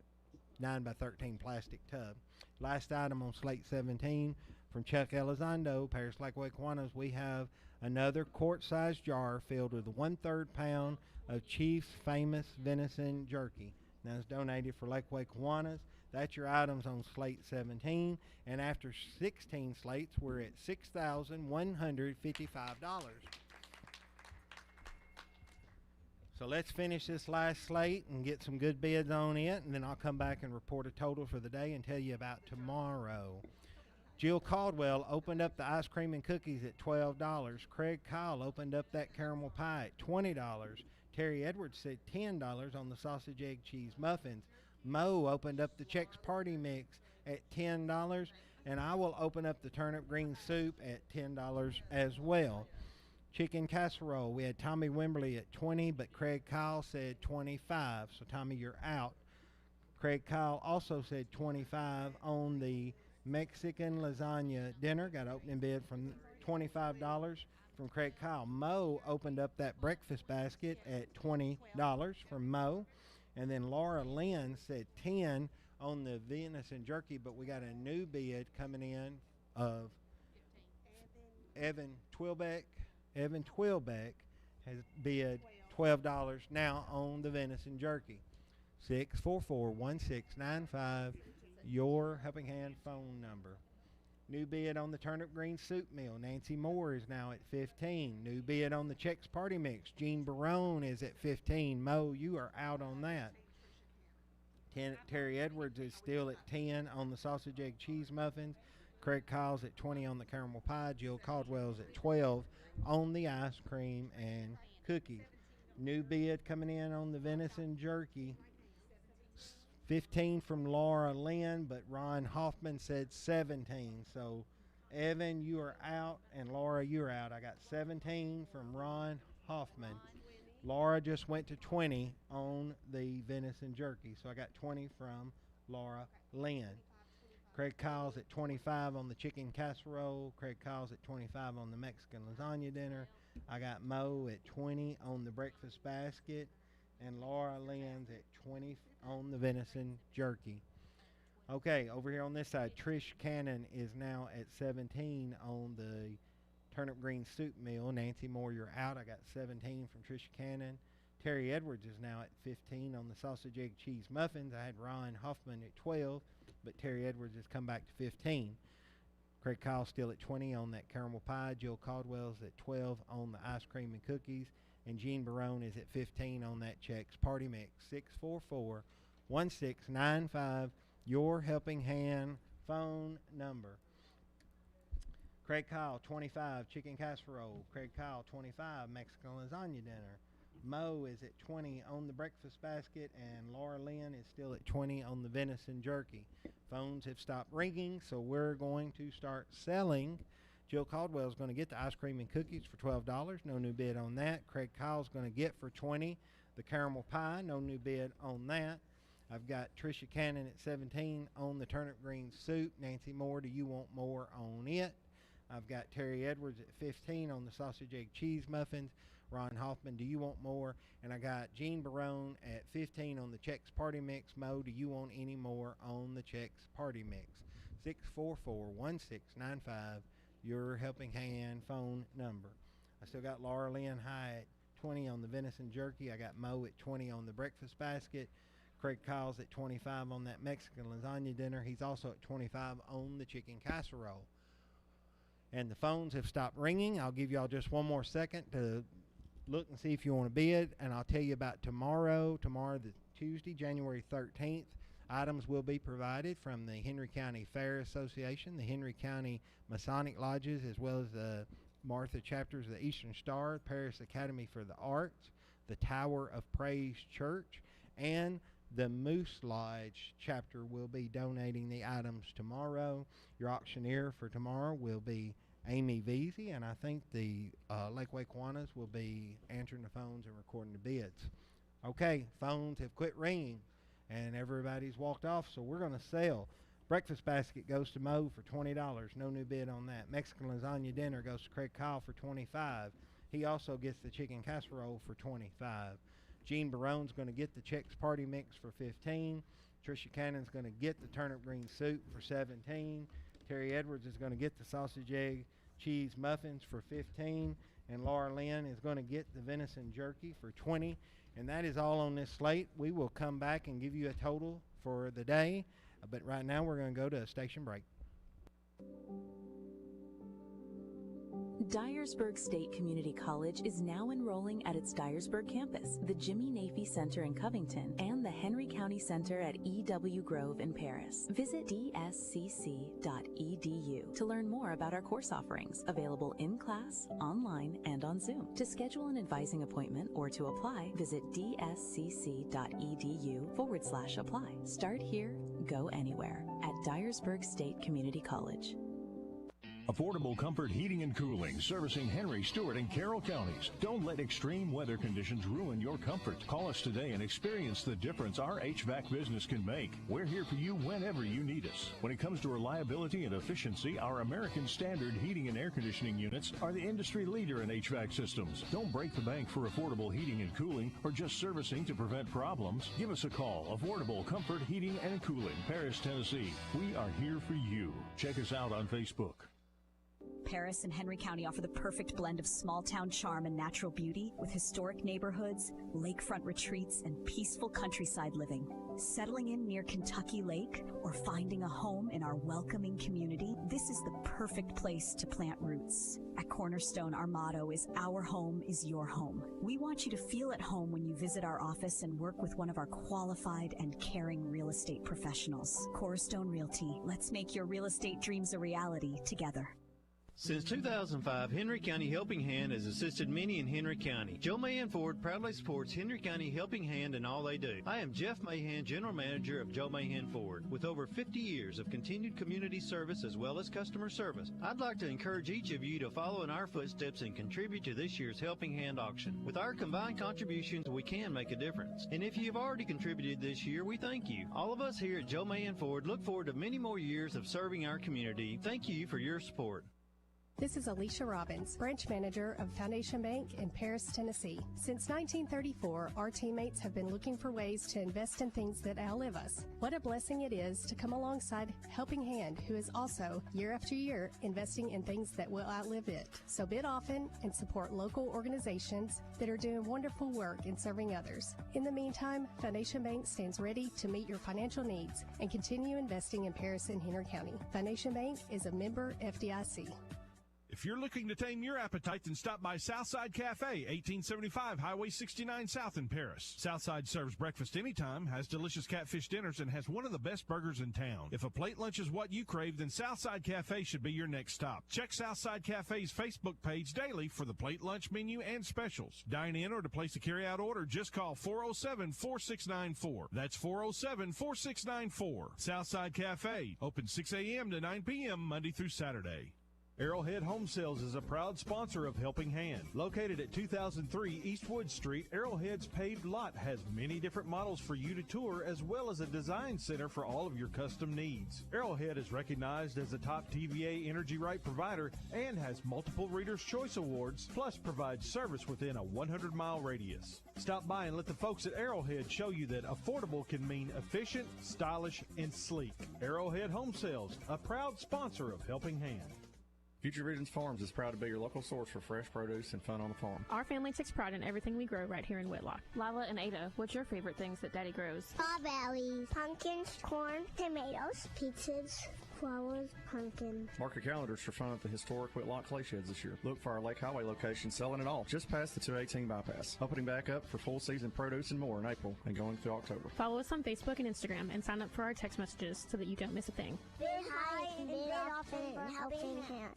[SPEAKER 26] 9x13 plastic tub. Last item on Slate 17 from Chuck Elizondo, Paris Lakeway Kiwanis, we have another quart-sized jar filled with 1/3 pound of Chief's famous venison jerky. Now it's donated for Lakeway Kiwanis. That's your items on Slate 17, and after 16 slates, we're at $6,155. So let's finish this last slate and get some good bids on it, and then I'll come back and report a total for the day and tell you about tomorrow. Jill Caldwell opened up the ice cream and cookies at $12. Craig Kyle opened up that caramel pie at $20. Terry Edwards said $10 on the sausage, egg, cheese muffins. Mo opened up the Chex Party Mix at $10, and I will open up the turnip green soup at $10 as well. Chicken casserole, we had Tommy Wimberly at $20, but Craig Kyle said $25. So Tommy, you're out. Craig Kyle also said $25 on the Mexican lasagna dinner. Got an opening bid from $25 from Craig Kyle. Mo opened up that breakfast basket at $20 from Mo. And then Laura Lynn said $10 on the venison jerky, but we got a new bid coming in of Evan Twilbeck. Evan Twilbeck has bid $12 now on the venison jerky. 644-1695, your Helping Hand phone number. New bid on the turnip green soup meal. Nancy Moore is now at $15. New bid on the Chex Party Mix. Jean Barone is at $15. Mo, you are out on that. Terry Edwards is still at $10 on the sausage, egg, cheese muffins. Craig Kyle's at $20 on the caramel pie. Jill Caldwell's at $12 on the ice cream and cookies. New bid coming in on the venison jerky. 15 from Laura Lynn, but Ron Hoffman said 17. So, Evan, you are out, and Laura, you're out. I got 17 from Ron Hoffman. Laura just went to 20 on the venison jerky, so I got 20 from Laura Lynn. Craig Kyle's at 25 on the chicken casserole. Craig Kyle's at 25 on the Mexican lasagna dinner. I got Mo at 20 on the breakfast basket, and Laura Lynn's at 20 on the venison jerky. Okay, over here on this side, Trish Cannon is now at 17 on the turnip green soup meal. Nancy Moore, you're out. I got 17 from Trish Cannon. Terry Edwards is now at 15 on the sausage, egg, cheese muffins. I had Ron Hoffman at 12, but Terry Edwards has come back to 15. Craig Kyle still at 20 on that caramel pie. Jill Caldwell's at 12 on the ice cream and cookies. And Jean Barone is at 15 on that Chex Party Mix. 644-1695, your Helping Hand phone number. Craig Kyle, 25, chicken casserole. Craig Kyle, 25, Mexican lasagna dinner. Mo is at 20 on the breakfast basket, and Laura Lynn is still at 20 on the venison jerky. Phones have stopped ringing, so we're going to start selling. Jill Caldwell is going to get the ice cream and cookies for $12. No new bid on that. Craig Kyle's going to get for $20 the caramel pie, no new bid on that. I've got Tricia Cannon at 17 on the turnip green soup. Nancy Moore, do you want more on it? I've got Terry Edwards at 15 on the sausage egg cheese muffins. Ron Hoffman, do you want more? And I got Jean Barone at 15 on the Chex Party Mix. Mo, do you want any more on the Chex Party Mix? 644-1695, your Helping Hand phone number. I still got Laura Lynn High at 20 on the venison jerky. I got Mo at 20 on the breakfast basket. Craig Kyle's at 25 on that Mexican lasagna dinner. He's also at 25 on the chicken casserole. And the phones have stopped ringing. I'll give y'all just one more second to look and see if you want to bid, and I'll tell you about tomorrow. Tomorrow, the Tuesday, January 13th, items will be provided from the Henry County Fair Association, the Henry County Masonic Lodges, as well as the Martha chapters of the Eastern Star, Paris Academy for the Arts, the Tower of Praise Church, and the Moose Lodge chapter will be donating the items tomorrow. Your auctioneer for tomorrow will be Amy Veazey, and I think the Lakeway Kiwanis will be answering the phones and recording the bids. Okay, phones have quit ringing, and everybody's walked off, so we're going to sell. Breakfast basket goes to Mo for $20. No new bid on that. Mexican lasagna dinner goes to Craig Kyle for $25. He also gets the chicken casserole for $25. Jean Barone's going to get the Chex Party Mix for $15. Tricia Cannon's going to get the turnip green soup for $17. Terry Edwards is going to get the sausage egg cheese muffins for $15. And Laura Lynn is going to get the venison jerky for $20. And that is all on this slate. We will come back and give you a total for the day. But right now we're going to go to a station break.
[SPEAKER 1] Dyersburg State Community College is now enrolling at its Dyersburg campus, the Jimmy Nafee Center in Covington, and the Henry County Center at E.W. Grove in Paris. Visit dscc.edu to learn more about our course offerings, available in class, online, and on Zoom. To schedule an advising appointment or to apply, visit dscc.edu/apply. Start here, go anywhere at Dyersburg State Community College.
[SPEAKER 9] Affordable Comfort Heating and Cooling, servicing Henry, Stewart, and Carroll counties. Don't let extreme weather conditions ruin your comfort. Call us today and experience the difference our HVAC business can make. We're here for you whenever you need us. When it comes to reliability and efficiency, our American Standard heating and air conditioning units are the industry leader in HVAC systems. Don't break the bank for affordable heating and cooling or just servicing to prevent problems. Give us a call. Affordable Comfort Heating and Cooling, Paris, Tennessee. We are here for you. Check us out on Facebook.
[SPEAKER 7] Paris and Henry County offer the perfect blend of small-town charm and natural beauty with historic neighborhoods, lakefront retreats, and peaceful countryside living. Settling in near Kentucky Lake or finding a home in our welcoming community, this is the perfect place to plant roots. At Cornerstone, our motto is "Our home is your home." We want you to feel at home when you visit our office and work with one of our qualified and caring real estate professionals. Cornerstone Realty, let's make your real estate dreams a reality together.
[SPEAKER 11] Since 2005, Henry County Helping Hand has assisted many in Henry County. Joe Mahan Ford proudly supports Henry County Helping Hand in all they do. I am Jeff Mahan, General Manager of Joe Mahan Ford. With over 50 years of continued community service as well as customer service, I'd like to encourage each of you to follow in our footsteps and contribute to this year's Helping Hand auction. With our combined contributions, we can make a difference. And if you've already contributed this year, we thank you. All of us here at Joe Mahan Ford look forward to many more years of serving our community. Thank you for your support.
[SPEAKER 12] This is Alicia Robbins, branch manager of Foundation Bank in Paris, Tennessee. Since 1934, our teammates have been looking for ways to invest in things that outlive us. What a blessing it is to come alongside Helping Hand, who is also, year after year, investing in things that will outlive it. So bid often and support local organizations that are doing wonderful work in serving others. In the meantime, Foundation Bank stands ready to meet your financial needs and continue investing in Paris and Henry County. Foundation Bank is a member FDIC.
[SPEAKER 14] If you're looking to tame your appetite, then stop by Southside Cafe, 1875 Highway 69 South in Paris. Southside serves breakfast anytime, has delicious catfish dinners, and has one of the best burgers in town. If a plate lunch is what you crave, then Southside Cafe should be your next stop. Check Southside Cafe's Facebook page daily for the plate lunch menu and specials. Dine in or to place a carry-out order, just call 407-4694. That's 407-4694. Southside Cafe, open 6 a.m. to 9 p.m. Monday through Saturday. Arrowhead Home Sales is a proud sponsor of Helping Hand. Located at 2003 East Wood Street, Arrowhead's paved lot has many different models for you to tour, as well as a design center for all of your custom needs. Arrowhead is recognized as a top TVA Energy Right provider and has multiple Reader's Choice Awards, plus provides service within a 100-mile radius. Stop by and let the folks at Arrowhead show you that affordable can mean efficient, stylish, and sleek. Arrowhead Home Sales, a proud sponsor of Helping Hand.
[SPEAKER 13] Future Visions Farms is proud to be your local source for fresh produce and fun on the farm.
[SPEAKER 15] Our family takes pride in everything we grow right here in Whitlock. Lila and Ada, what's your favorite things that Daddy grows?
[SPEAKER 16] Strawberries, pumpkins, corn, tomatoes, pizzas, flowers, pumpkins.
[SPEAKER 13] Mark your calendars for fun at the historic Whitlock Clay Sheds this year. Look for our Lake Highway location selling it all, just past the 218 bypass. Opening back up for full season produce and more in April and going through October.
[SPEAKER 15] Follow us on Facebook and Instagram and sign up for our text messages so that you don't miss a thing.
[SPEAKER 16] Bid high and bid often and Helping Hand.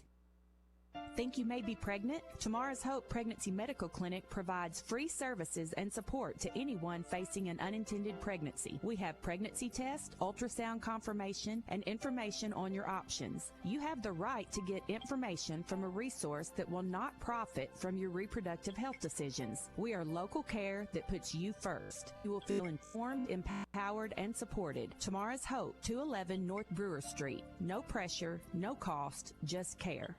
[SPEAKER 1] Think you may be pregnant? Tomorrow's Hope Pregnancy Medical Clinic provides free services and support to anyone facing an unintended pregnancy. We have pregnancy tests, ultrasound confirmation, and information on your options. You have the right to get information from a resource that will not profit from your reproductive health decisions. We are local care that puts you first. You will feel informed, empowered, and supported. Tomorrow's Hope, 211 North Brewer Street. No pressure, no cost, just care.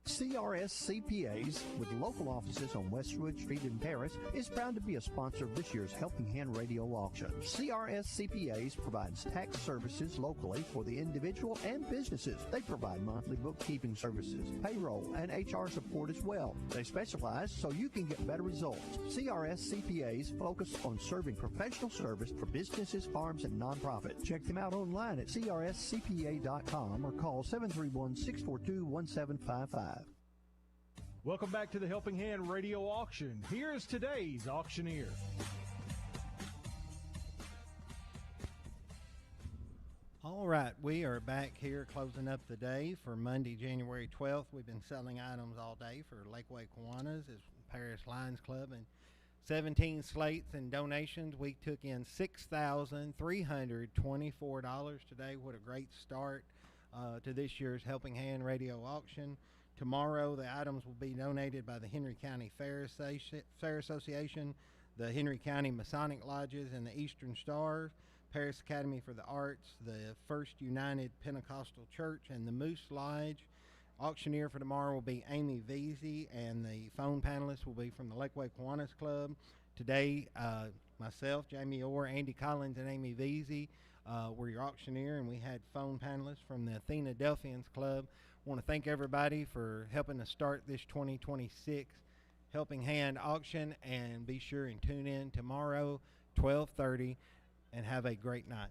[SPEAKER 17] CRS CPAs, with local offices on Westwood Street in Paris, is proud to be a sponsor of this year's Helping Hand radio auction. CRS CPAs provides tax services locally for the individual and businesses. They provide monthly bookkeeping services, payroll, and HR support as well. They specialize so you can get better results. CRS CPAs focus on serving professional service for businesses, farms, and nonprofits. Check them out online at crscpa.com or call 731-642-1755.
[SPEAKER 14] Welcome back to the Helping Hand Radio Auction. Here is today's auctioneer.
[SPEAKER 26] All right, we are back here closing up the day for Monday, January 12th. We've been selling items all day for Lakeway Kiwanis, as Paris Lions Club, and 17 slates and donations. We took in $6,324 today. What a great start to this year's Helping Hand Radio Auction. Tomorrow, the items will be donated by the Henry County Fair Association, the Henry County Masonic Lodges and the Eastern Star, Paris Academy for the Arts, the First United Pentecostal Church, and the Moose Lodge. Auctioneer for tomorrow will be Amy Veazey, and the phone panelists will be from the Lakeway Kiwanis Club. Today, myself, Jamie Orr, Andy Collins, and Amy Veazey were your auctioneer, and we had phone panelists from the Athena Delphians Club. I want to thank everybody for helping us start this 2026 Helping Hand auction, and be sure and tune in tomorrow, 12:30, and have a great night.